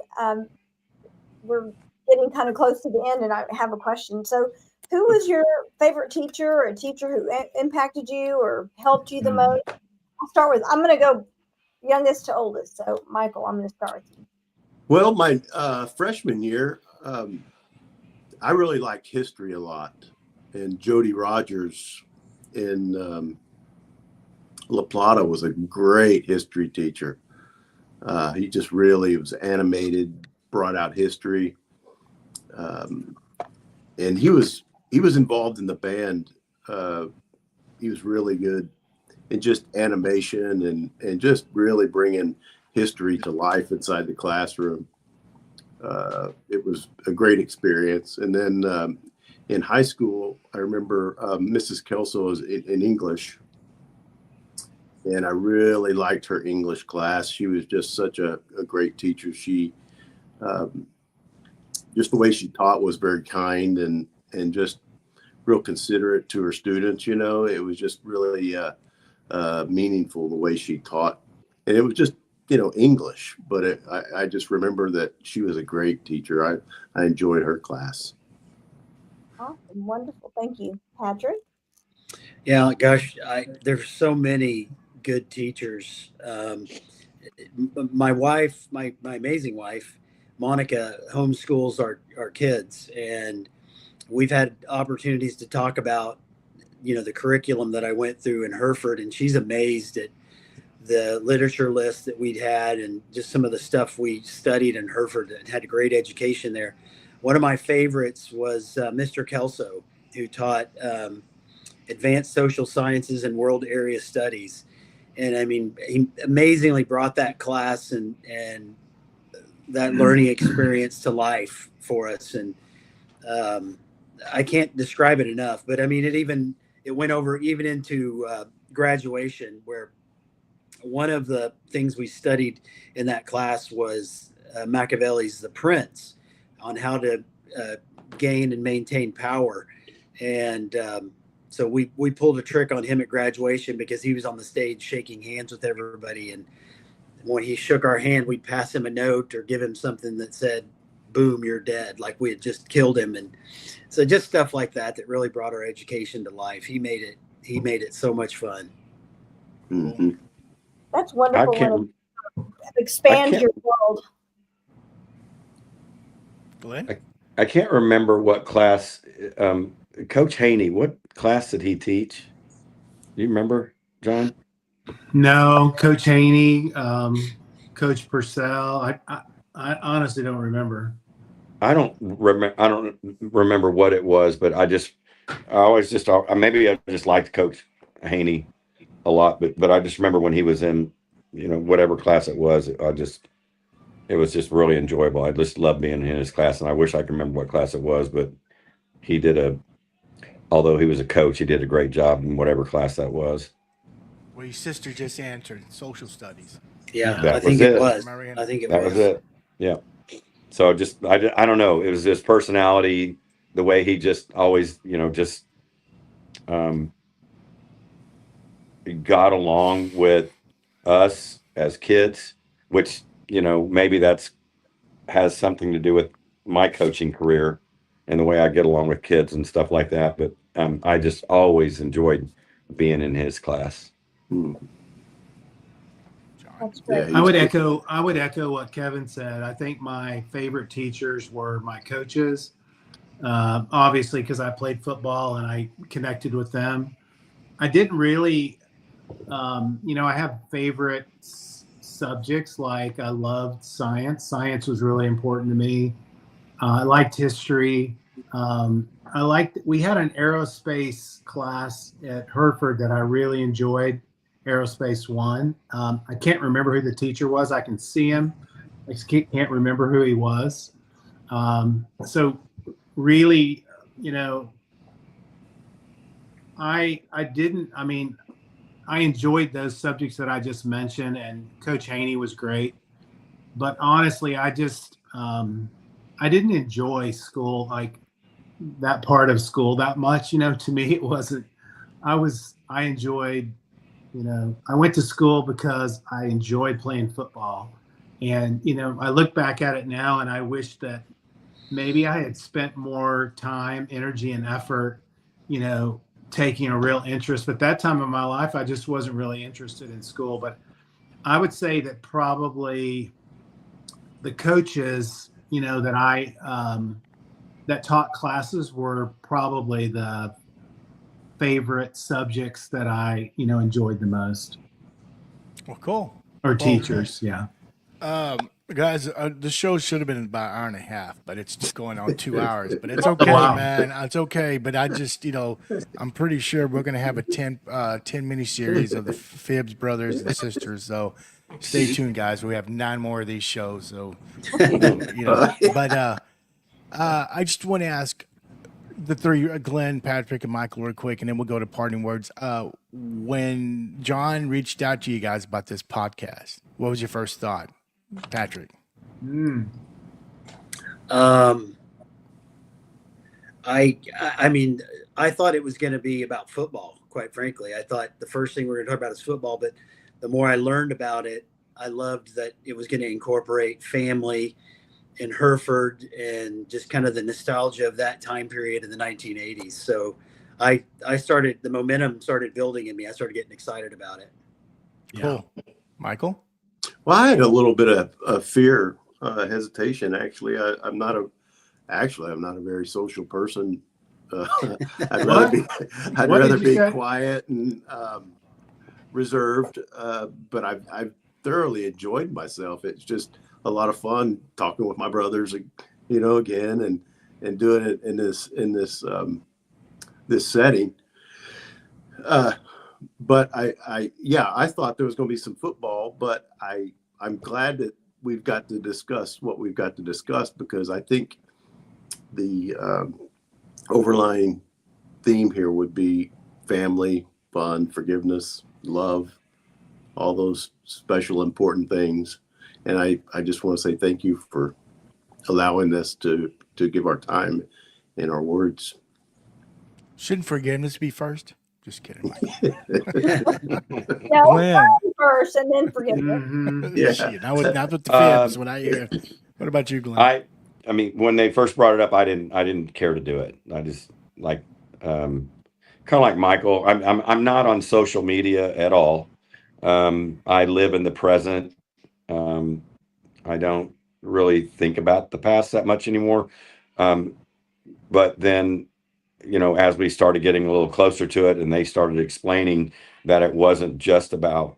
We're getting kind of close to the end, and I have a question. So, who was your favorite teacher, or a teacher who impacted you or helped you the most? I'll start with. I'm going to go youngest to oldest. So, Michael, I'm going to start with you. Well, my freshman year, I really liked history a lot, and Jody Rogers in La Plata was a great history teacher. He just really was animated, brought out history, and he was involved in the band. He was really good in just animation and just really bringing history to life inside the classroom. It was a great experience. And then in high school, I remember Mrs. Kelso was in English, and I really liked her English class. She was just such a great teacher. She just the way she taught was very kind and just real considerate to her students. You know, it was just really meaningful the way she taught, and it was just English. But I just remember that she was a great teacher. I enjoyed her class. Awesome, wonderful, thank you, Patrick. Yeah, gosh, there's so many good teachers. My wife, my amazing wife, Monica, homeschools our kids, and we've had opportunities to talk about the curriculum that I went through in Hereford, and she's amazed at the literature list that we'd had and just some of the stuff we studied in Hereford and had a great education there. One of my favorites was Mr. Kelso, who taught advanced social sciences and world area studies. And I mean, he amazingly brought that class and that learning experience to life for us. And I can't describe it enough, but I mean, it went over even into graduation, where one of the things we studied in that class was Machiavelli's The Prince, on how to gain and maintain power. And so we pulled a trick on him at graduation, because he was on the stage shaking hands with everybody. And when he shook our hand, we'd pass him a note or give him something that said, "Boom, you're dead," like we had just killed him. And so just stuff like that really brought our education to life. He made it so much fun. Mm-hmm. That's wonderful. Expand your world. Glenn? I can't remember what class. Coach Haney, what class did he teach? Do you remember, John? No, Coach Haney, Coach Purcell. I honestly don't remember. I don't remember what it was, but maybe I just liked Coach Haney a lot, but I just remember when he was in, whatever class it was, it was just really enjoyable. I just loved being in his class, and I wish I could remember what class it was, but although he was a coach, he did a great job in whatever class that was. Well, your sister just answered social studies. Yeah, That I think was it it. was. I think it That was it. Yeah. So I don't know. It was his personality, the way he just always, got along with us as kids, which, maybe has something to do with my coaching career and the way I get along with kids and stuff like that. But I just always enjoyed being in his class. That's Yeah, great. I would echo what Kevin said. I think my favorite teachers were my coaches, obviously because I played football and I connected with them. I didn't really, I have favorite subjects. Like I loved science. Science was really important to me. I liked history. We had an aerospace class at Hereford that I really enjoyed, Aerospace One. I can't remember who the teacher was. I can see him. I just can't remember who he was. So really, I didn't, I enjoyed those subjects that I just mentioned, and Coach Haney was great. But honestly, I didn't enjoy school, like that part of school that much. To me, it wasn't. I enjoyed. I went to school because I enjoyed playing football, and I look back at it now, and I wish that maybe I had spent more time, energy, and effort, taking a real interest. But that time of my life, I just wasn't really interested in school. But I would say that probably the coaches, that taught classes were probably the favorite subjects that I, enjoyed the most. Well, cool. Or teachers, yeah. Guys, the show should have been about an hour and a half, but it's just going on 2 hours. But it's okay, Wow. man. It's okay. But I just, I'm pretty sure we're going to have a 10 mini series of the Phibbs brothers and sisters. So stay tuned, guys. We have 9 more of these shows. So, but I just want to ask the three, Glenn, Patrick, and Michael, real quick, and then we'll go to parting words. When John reached out to you guys about this podcast, what was your first thought? Patrick. I thought it was going to be about football, quite frankly. I thought the first thing we were going to talk about is football, but the more I learned about it, I loved that it was going to incorporate family in Hereford and just kind of the nostalgia of that time period in the 1980s. So the momentum started building in me. I started getting excited about it. Cool. Michael? Well, I had a little bit of fear, hesitation. Actually, I'm not a very social person. I'd rather be quiet and reserved. But I've thoroughly enjoyed myself. It's just a lot of fun talking with my brothers, again, and doing it in this setting. But I thought there was going to be some football, but I'm glad that we've got to discuss what we've got to discuss, because I think the overlying theme here would be family, fun, forgiveness, love, all those special, important things. And I just want to say thank you for allowing us to give our time and our words. Shouldn't forgiveness be first? Just kidding, Michael. No, first and then forgiveness. Mm-hmm. Yeah. Not with the Phibbs when I hear. What about you, Glenn? I mean, when they first brought it up, I didn't care to do it. I just kind of like Michael. I'm not on social media at all. I live in the present. I don't really think about the past that much anymore. But then, as we started getting a little closer to it, and they started explaining that it wasn't just about,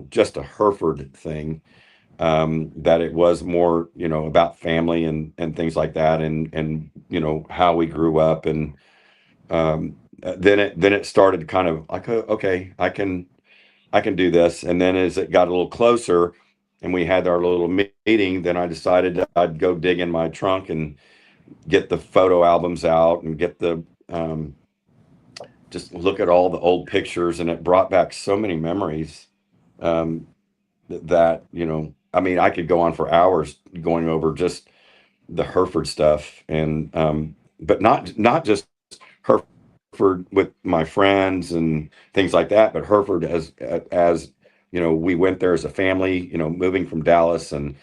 just a Hereford thing, that it was more, about family and things like that, and how we grew up, and then it started kind of like, okay, I can do this. And then as it got a little closer and we had our little meeting, then I decided I'd go dig in my trunk and get the photo albums out and get the just look at all the old pictures, and it brought back so many memories that I could go on for hours going over just the Hereford stuff, and but not just Hereford with my friends and things like that, but Hereford as we went there as a family, moving from Dallas, and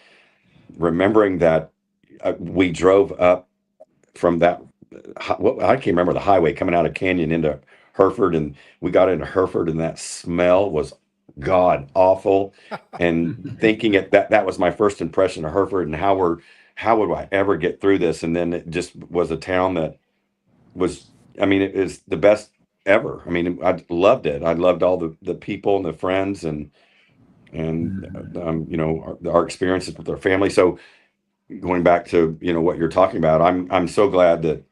remembering that we drove up from that, I can't remember the highway coming out of Canyon into Hereford, and we got into Hereford, and that smell was god awful. And thinking that was my first impression of Hereford, and how would I ever get through this? And then it just was a town that was, I mean, it is the best ever. I mean, I loved it. I loved all the people and the friends, and you know, our experiences with our family. So going back to, you know, what you're talking about, I'm so glad that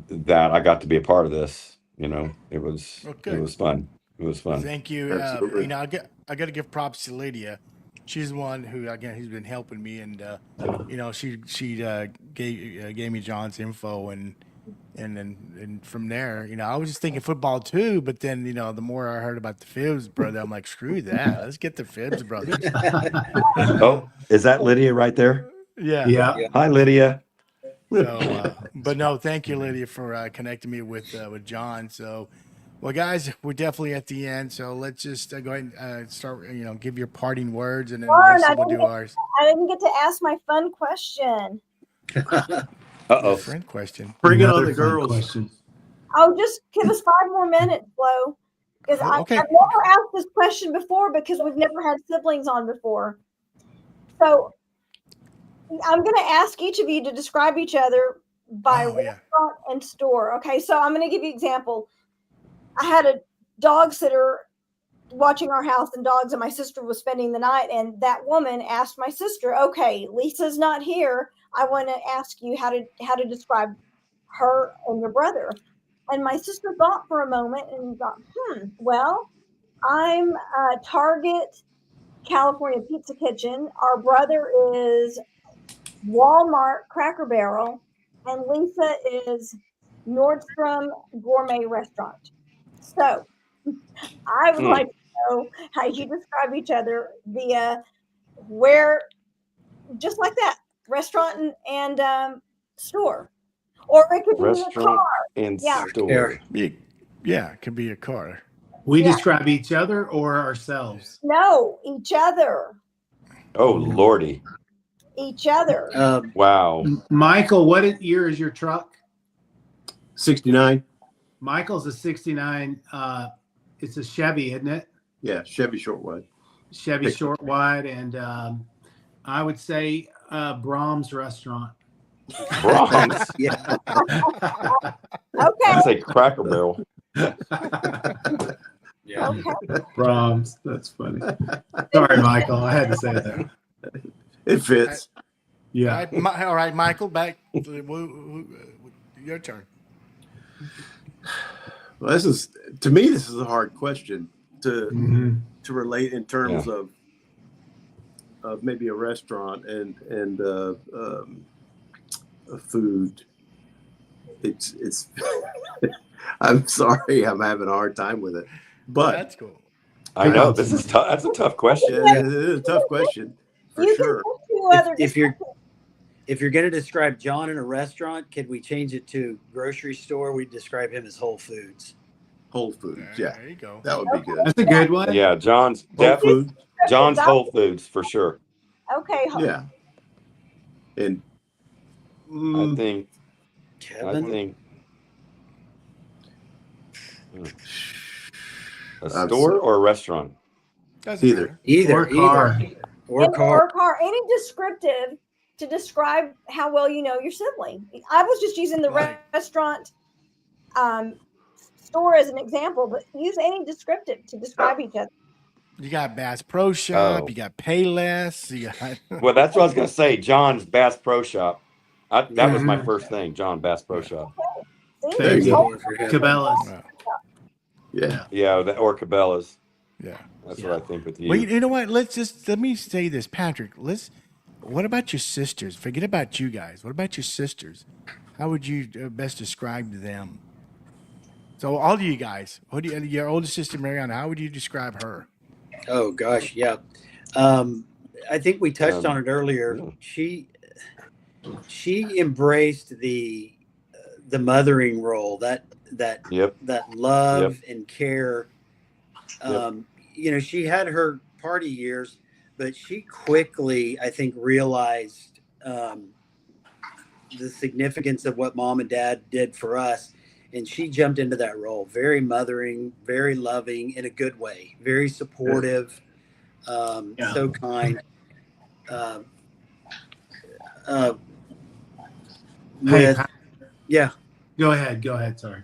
that I got to be a part of this. You know, it was fun. It was fun. Thank you. Absolutely. You know, I got to give props to Lydia. She's the one who, again, who's been helping me, and you know, she gave me John's info, and from there, you know, I was just thinking football too, but then, you know, the more I heard about the Phibbs brother, I'm like, screw that, let's get the Phibbs brothers. Oh, is that Lydia right there? Yeah. Yeah. Hi, Lydia. So, but no, thank you, Lydia, for connecting me with John. So, well, guys, we're definitely at the end. So let's just go ahead and start. You know, give your parting words, and then Lauren, Lisa will do ours. I didn't get to ask my fun question. Uh-oh. Friend question. Bring it on Another the fun girls. question. Oh, just give us 5 more minutes, Flo. Because Okay. I've never asked this question before because we've never had siblings on before. So I'm going to ask each of you to describe each other by restaurant and store. Okay, so I'm going to give you an example. I had a dog sitter watching our house and dogs, and my sister was spending the night, and that woman asked my sister, okay, Lisa's not here, I want to ask you how to describe her and your brother. And my sister thought for a moment and thought, well, I'm Target California Pizza Kitchen, our brother is Walmart Cracker Barrel, and Lisa is Nordstrom Gourmet Restaurant. So I would like to know how you describe each other via where, just like that, restaurant and store, or it could be in a Restaurant car. and Yeah. store. Yeah, it could be a car. We Yeah. describe each other or ourselves? No, each other. Oh, Lordy. Each other. Wow. Michael, what year is your truck? 69. Michael's a 69. It's a Chevy, isn't it? Yeah, Chevy short wide. Chevy short wide, and I would say Brahms Restaurant. Brahms. Yeah. Okay. I'd say Cracker Barrel. Yeah. Okay. Brahms. That's funny. Sorry, Michael. I had to say that. It fits. Yeah. All right, Michael, back. Your turn. Well, to me, this is a hard question to Mhm. relate in terms of maybe a restaurant and a food. It's I'm sorry, I'm having a hard time with it, but That's cool. I know this is tough. That's a tough question. yeah, it is a tough question for You sure. can pick 2 other If you're going to describe John in a restaurant, could we change it to grocery store? We describe him as Whole Foods. Whole Foods, yeah, There you go. that would be good. That's a good one. Yeah, John's Whole definitely Food, John's Whole Foods for sure. Okay. yeah, and I think Kevin? A store or a restaurant? Doesn't Either. matter. Or car. Or car. Any descriptive to describe how well you know your sibling. I was just using the Right. restaurant store as an example, but use any descriptive to describe each other. You got Bass Pro Shop. Oh. You got Payless. You got. Well, that's what I was gonna say. John's Bass Pro Shop. That was my Mhm. first thing. John Bass Pro Shop. See? There you go. Cabela's. yeah, Yeah, or Cabela's. Yeah. That's what I think with you. Well, you know what? Let me say this, Patrick. What about your sisters? Forget about you guys. What about your sisters? How would you best describe them? So all of you guys, your oldest sister Mariana, how would you describe her? Oh gosh, yeah. I think we touched on it earlier. yeah. She embraced the mothering role, that love and care. You know, she had her party years, but she quickly, I think, realized the significance of what mom and dad did for us. and she jumped into that role. Very mothering, very loving in a good way, very supportive, so kind. Uh, uh, Hey, with yeah, go ahead. Sorry.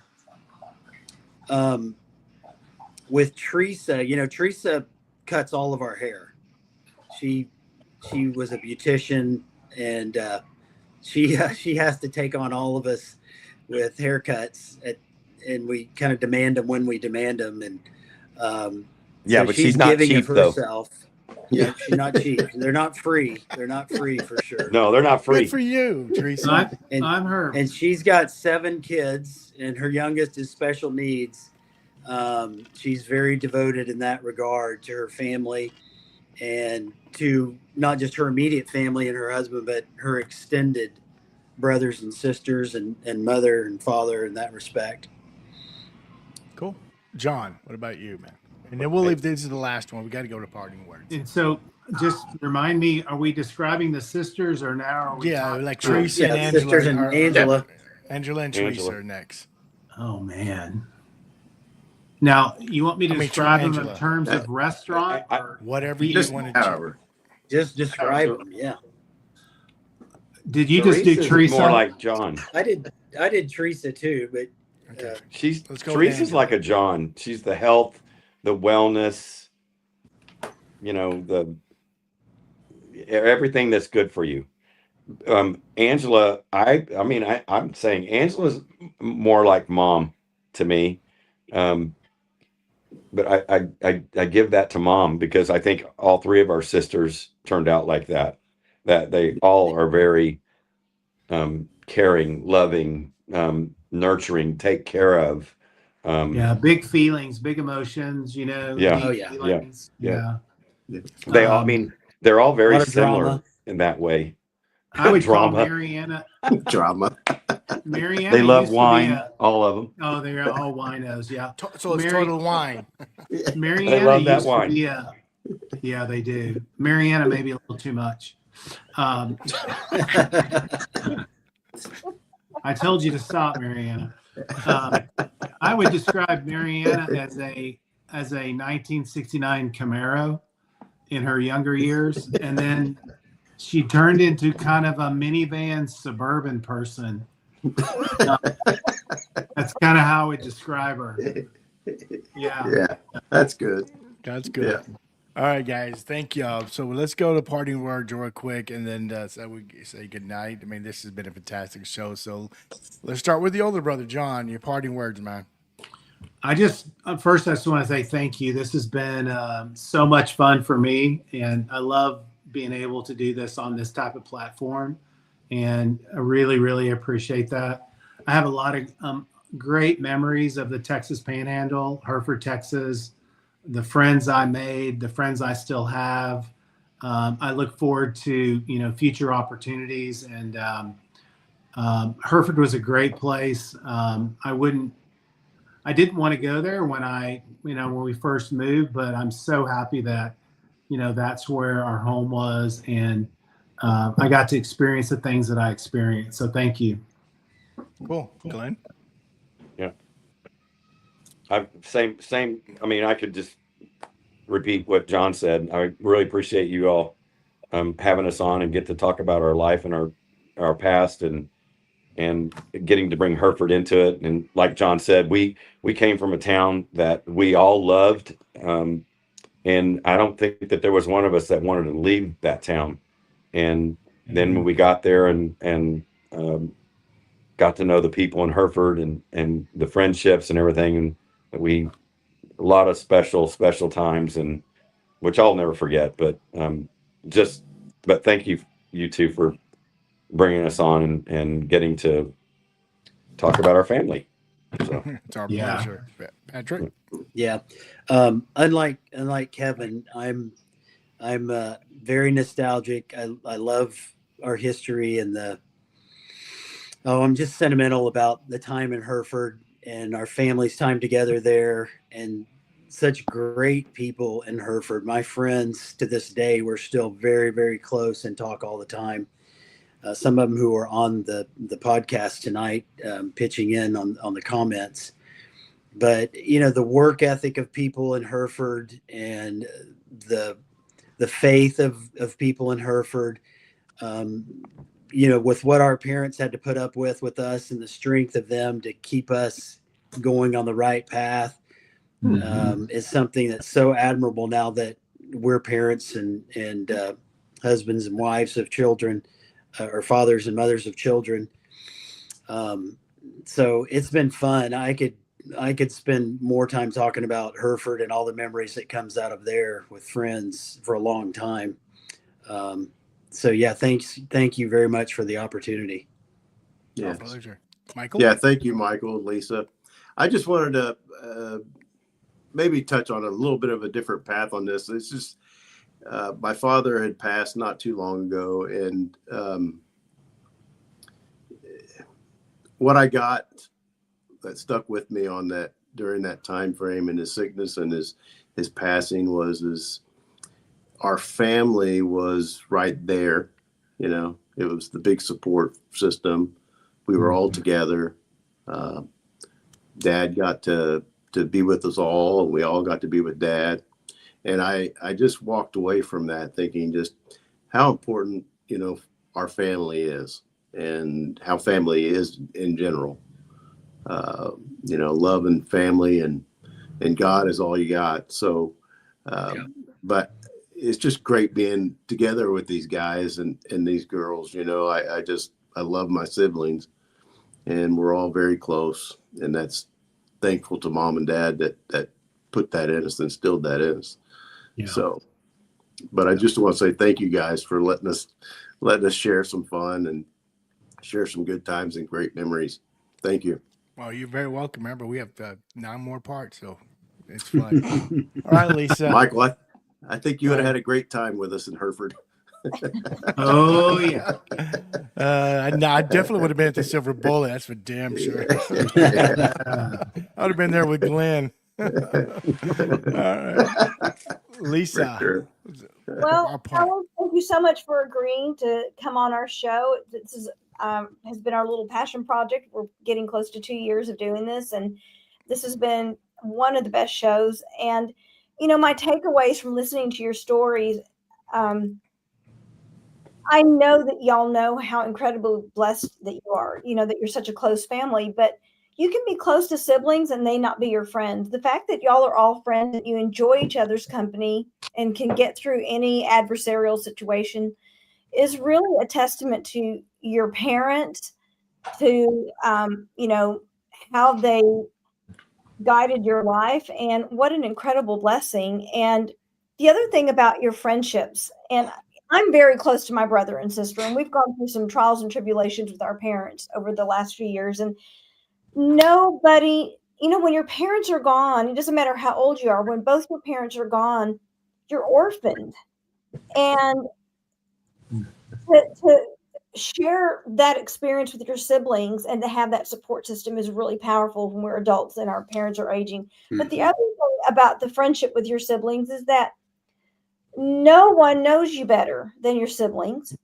with Teresa, Teresa cuts all of our hair. She was a beautician, and she has to take on all of us with haircuts, and we kind of demand them when we demand them, and Yeah, so but she's she's not giving cheap of though. herself. Yeah, she's not cheap. They're not free. They're not free for sure. No, they're not Good for free. you, Teresa. I'm her. And she's got 7 kids, and her youngest is special needs. She's very devoted in that regard to her family, and to not just her immediate family and her husband, but her extended brothers and sisters, and mother and father in that respect. Cool. John, what about you, man? And then we'll leave. This is the last one. We got to go to parting words. And so, just remind me: are we describing the sisters, or now are we? Yeah, talking like about- Teresa and Yeah, Angela. sisters and Angela. Angela and Teresa are next. Oh man! Now you want me to describe them in Angela. terms of restaurant, or Whatever you Just want to. however. Just describe them. Yeah, did you just do Teresa's Teresa? more like John. I did Teresa too, but Okay. Let's go with Teresa's Angela. like a John. She's the health, the wellness, the everything that's good for you. Angela, I'm saying Angela's more like mom to me. But I give that to mom, because I think all 3 of our sisters turned out like that. That they all are very caring, loving, nurturing, take care of. Yeah, big feelings, big emotions. Yeah. deep Oh, yeah. feelings. Yeah. Yeah. They all, they're all a very lot of similar drama. in that way. I would call Drama. Mariana. Drama. Mariana. They love used to be wine, all of them. Oh, they're all winos. Yeah. So it's total wine. Mariana love that used wine. to be yeah, they do. Mariana maybe a little too much. I told you to stop, Mariana. I would describe Mariana as a 1969 Camaro in her younger years, and then she turned into kind of a minivan suburban person. That's kind of how I would describe her. Yeah. Yeah, that's good. That's good. Yeah. All right, guys. Thank y'all. So let's go to parting words real quick, and then so we say good night. I mean, this has been a fantastic show. So let's start with the older brother, John. Your parting words, man. First, I just want to say thank you. This has been so much fun for me, and I love being able to do this on this type of platform, and I really, really appreciate that. I have a lot of great memories of the Texas Panhandle, Hereford, Texas, the friends I made, the friends I still have. I look forward to, future opportunities, and Hereford was a great place. I didn't want to go there when we first moved, but I'm so happy that, that's where our home was. And I got to experience the things that I experienced. So thank you. Cool. Glenn? Yeah. Same. I could just repeat what John said. I really appreciate you all having us on and get to talk about our life and our past, and getting to bring Hereford into it. And like John said, we came from a town that we all loved, and I don't think that there was one of us that wanted to leave that town. And then when we got there and got to know the people in Hereford, and the friendships and everything, and a lot of special times, and which I'll never forget. But thank you two for bringing us on and getting to talk about our family. So It's our pleasure. Patrick? Yeah. Unlike Kevin, I'm very nostalgic. I love our history, and I'm just sentimental about the time in Hereford and our family's time together there, and such great people in Hereford. My friends to this day, we're still very, very close and talk all the time. some of them who are on the podcast tonight, pitching in on the comments. But the work ethic of people in Hereford and the faith of people in Hereford, with what our parents had to put up with us and the strength of them to keep us going on the right path, is something that's so admirable now that we're parents and husbands and wives of children, or fathers and mothers of children. So it's been fun. I could spend more time talking about Hereford and all the memories that comes out of there with friends for a long time. So yeah, thank you very much for the opportunity. Yeah, pleasure. Michael. Yeah, thank you, Michael and Lisa. I just wanted to maybe touch on a little bit of a different path on this. It's just my father had passed not too long ago, and what I got that stuck with me on that during that time frame and his sickness and his passing was our family was right there. It was the big support system. We were all together. Dad got to be with us all, and we all got to be with Dad. And I just walked away from that thinking just how important, our family is and how family is in general. Love and family and God is all you got. So, but it's just great being together with these guys and these girls. I love my siblings, and we're all very close, and that's thankful to Mom and Dad that put that in us, instilled that in us. Yeah. So, but I just want to say thank you guys for letting us share some fun and share some good times and great memories. Thank you. Well, you're very welcome. Remember, we have 9 more parts, so it's fun. All right, Lisa. Michael, I think you would have had a great time with us in Hereford. Oh, yeah. No, I definitely would have been at the Silver Bullet. That's for damn sure. I would have been there with Glen. All right. Lisa. Sure. Well, Alan, thank you so much for agreeing to come on our show. This is has been our little passion project. We're getting close to 2 years of doing this, and this has been one of the best shows. And my takeaways from listening to your stories, I know that y'all know how incredibly blessed that you are, that you're such a close family, but you can be close to siblings and they not be your friends. The fact that y'all are all friends, that you enjoy each other's company and can get through any adversarial situation is really a testament to your parents, to, how they guided your life, and what an incredible blessing. And the other thing about your friendships, and I'm very close to my brother and sister, and we've gone through some trials and tribulations with our parents over the last few years. And nobody, when your parents are gone, it doesn't matter how old you are, when both your parents are gone, you're orphaned. And to share that experience with your siblings and to have that support system is really powerful when we're adults and our parents are aging. Mm-hmm. But the other thing about the friendship with your siblings is that no one knows you better than your siblings.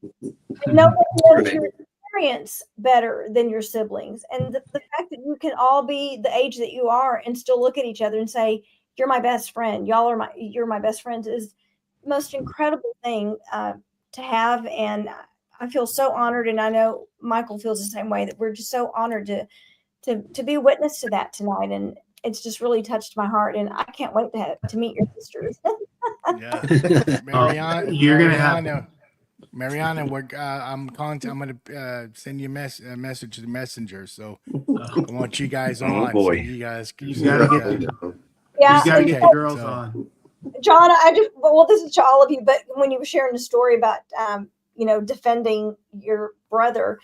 No one knows your experience better than your siblings. And the fact that you can all be the age that you are and still look at each other and say, you're my best friend, you're my best friends, is the most incredible thing to have. And I feel so honored, and I know Michael feels the same way, that we're just so honored to be a witness to that tonight. And it's just really touched my heart, and I can't wait to meet your sisters. Yeah, Mariana, Mariana, I'm going to send you a message to the messenger. So I want you guys on. Oh boy, so you guys got to get the girls on. John, this is to all of you, but when you were sharing the story about, defending your brother,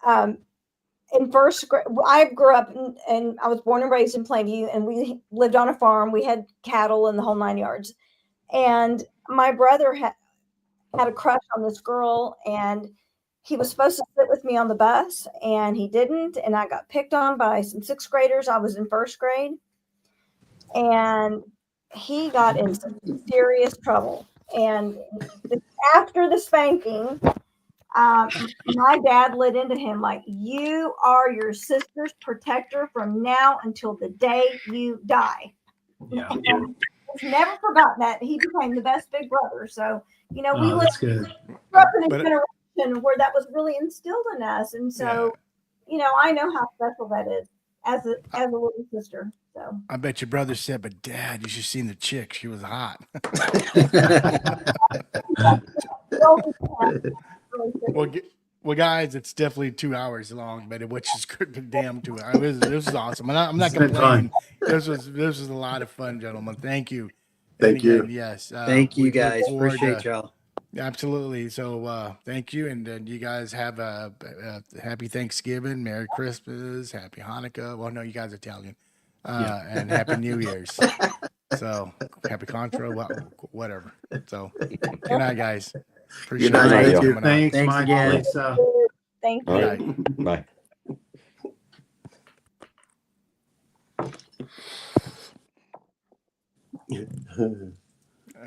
in first grade, I grew up and I was born and raised in Plainview, and we lived on a farm. We had cattle and the whole 9 yards. And my brother had a crush on this girl, and he was supposed to sit with me on the bus, and he didn't. And I got picked on by some 6th graders. I was in first grade, and he got into serious trouble. And after the spanking, My dad lit into him like, you are your sister's protector from now until the day you die. Yeah. And he's never forgotten that. He became the best big brother. So, we Oh, lived that's good. up in a But generation where that was really instilled in us. And so, I know how special that is as a little sister. So I bet your brother said, "But Dad, you should have seen the chick. She was hot." Well, guys, it's definitely 2 hours long, but which is good, damn 2 hours. This was awesome. I'm not It's been complaining. fun. This was a lot of fun, gentlemen. Thank you. And Thank you. again, yes. Thank you we look guys. forward Appreciate to- y'all. Absolutely. So thank you, and you guys have a happy Thanksgiving, Merry Christmas, Happy Hanukkah. Well, no, you guys are Italian, and Happy New Year's. So happy Contra, whatever. So good night, guys. Appreciate night. you guys Thank you. coming on. Thanks, Thanks Mike. again. Lisa. thank All you. right. Bye.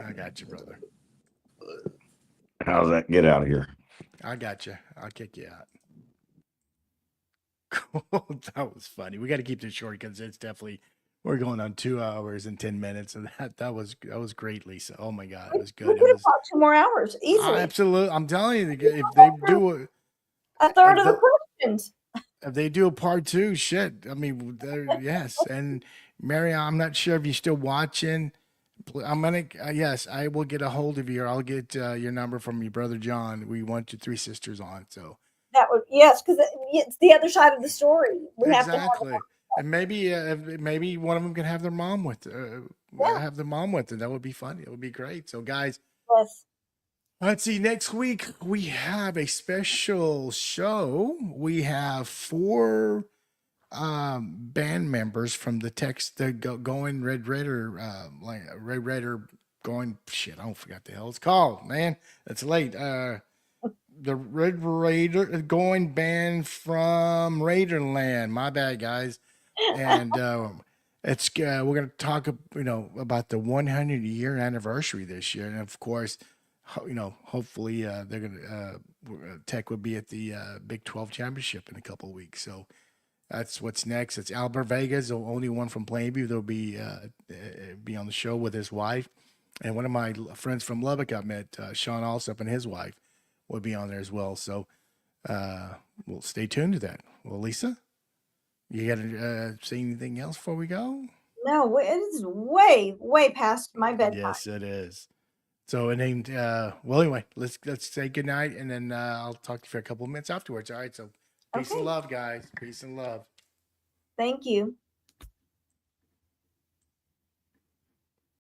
I got you, brother. How's that? Get out of here. I got you. I'll kick you out. Cool. That was funny. We got to keep this short because it's definitely we're going on 2 hours and 10 minutes, and that was great, Lisa. Oh my God, it was We good. It could have was talked 2 more hours easily. absolutely. I'm telling you, if they do A third of the- the questions. if they do a part 2, shit. I mean, yes. And Mary, I'm not sure if you're still watching. I'm gonna yes, I will get a hold of you. Or I'll get your number from your brother John. We want your 3 sisters on. So That would because it's the other side of the story. We have to have exactly. And maybe one of them can have their mom with have their mom with them. That would be fun. It would be great. So guys, yes. let's see. Next week we have a special show. We have 4 band members from the going Red Raider, like Red Raider going shit. I don't forget the hell it's called. Man, it's late. The Red Raider going band from Raiderland. My bad, guys. And it's we're gonna talk about the 100-year anniversary this year, and of course, hopefully they're gonna Tech will be at the Big 12 championship in a couple of weeks. So that's what's next. It's Albert Vega's the only one from Plainview. They'll be on the show with his wife, and one of my friends from Lubbock I met, Sean Alsop, and his wife will be on there as well. So we'll stay tuned to that. Well, Lisa, you got to say anything else before we go? No, it is way, way past my bedtime. Yes, it is. So, and then, well, anyway, let's say good night, and then I'll talk to you for a couple of minutes afterwards. All right. So, peace and love, guys. Peace and love. Thank you.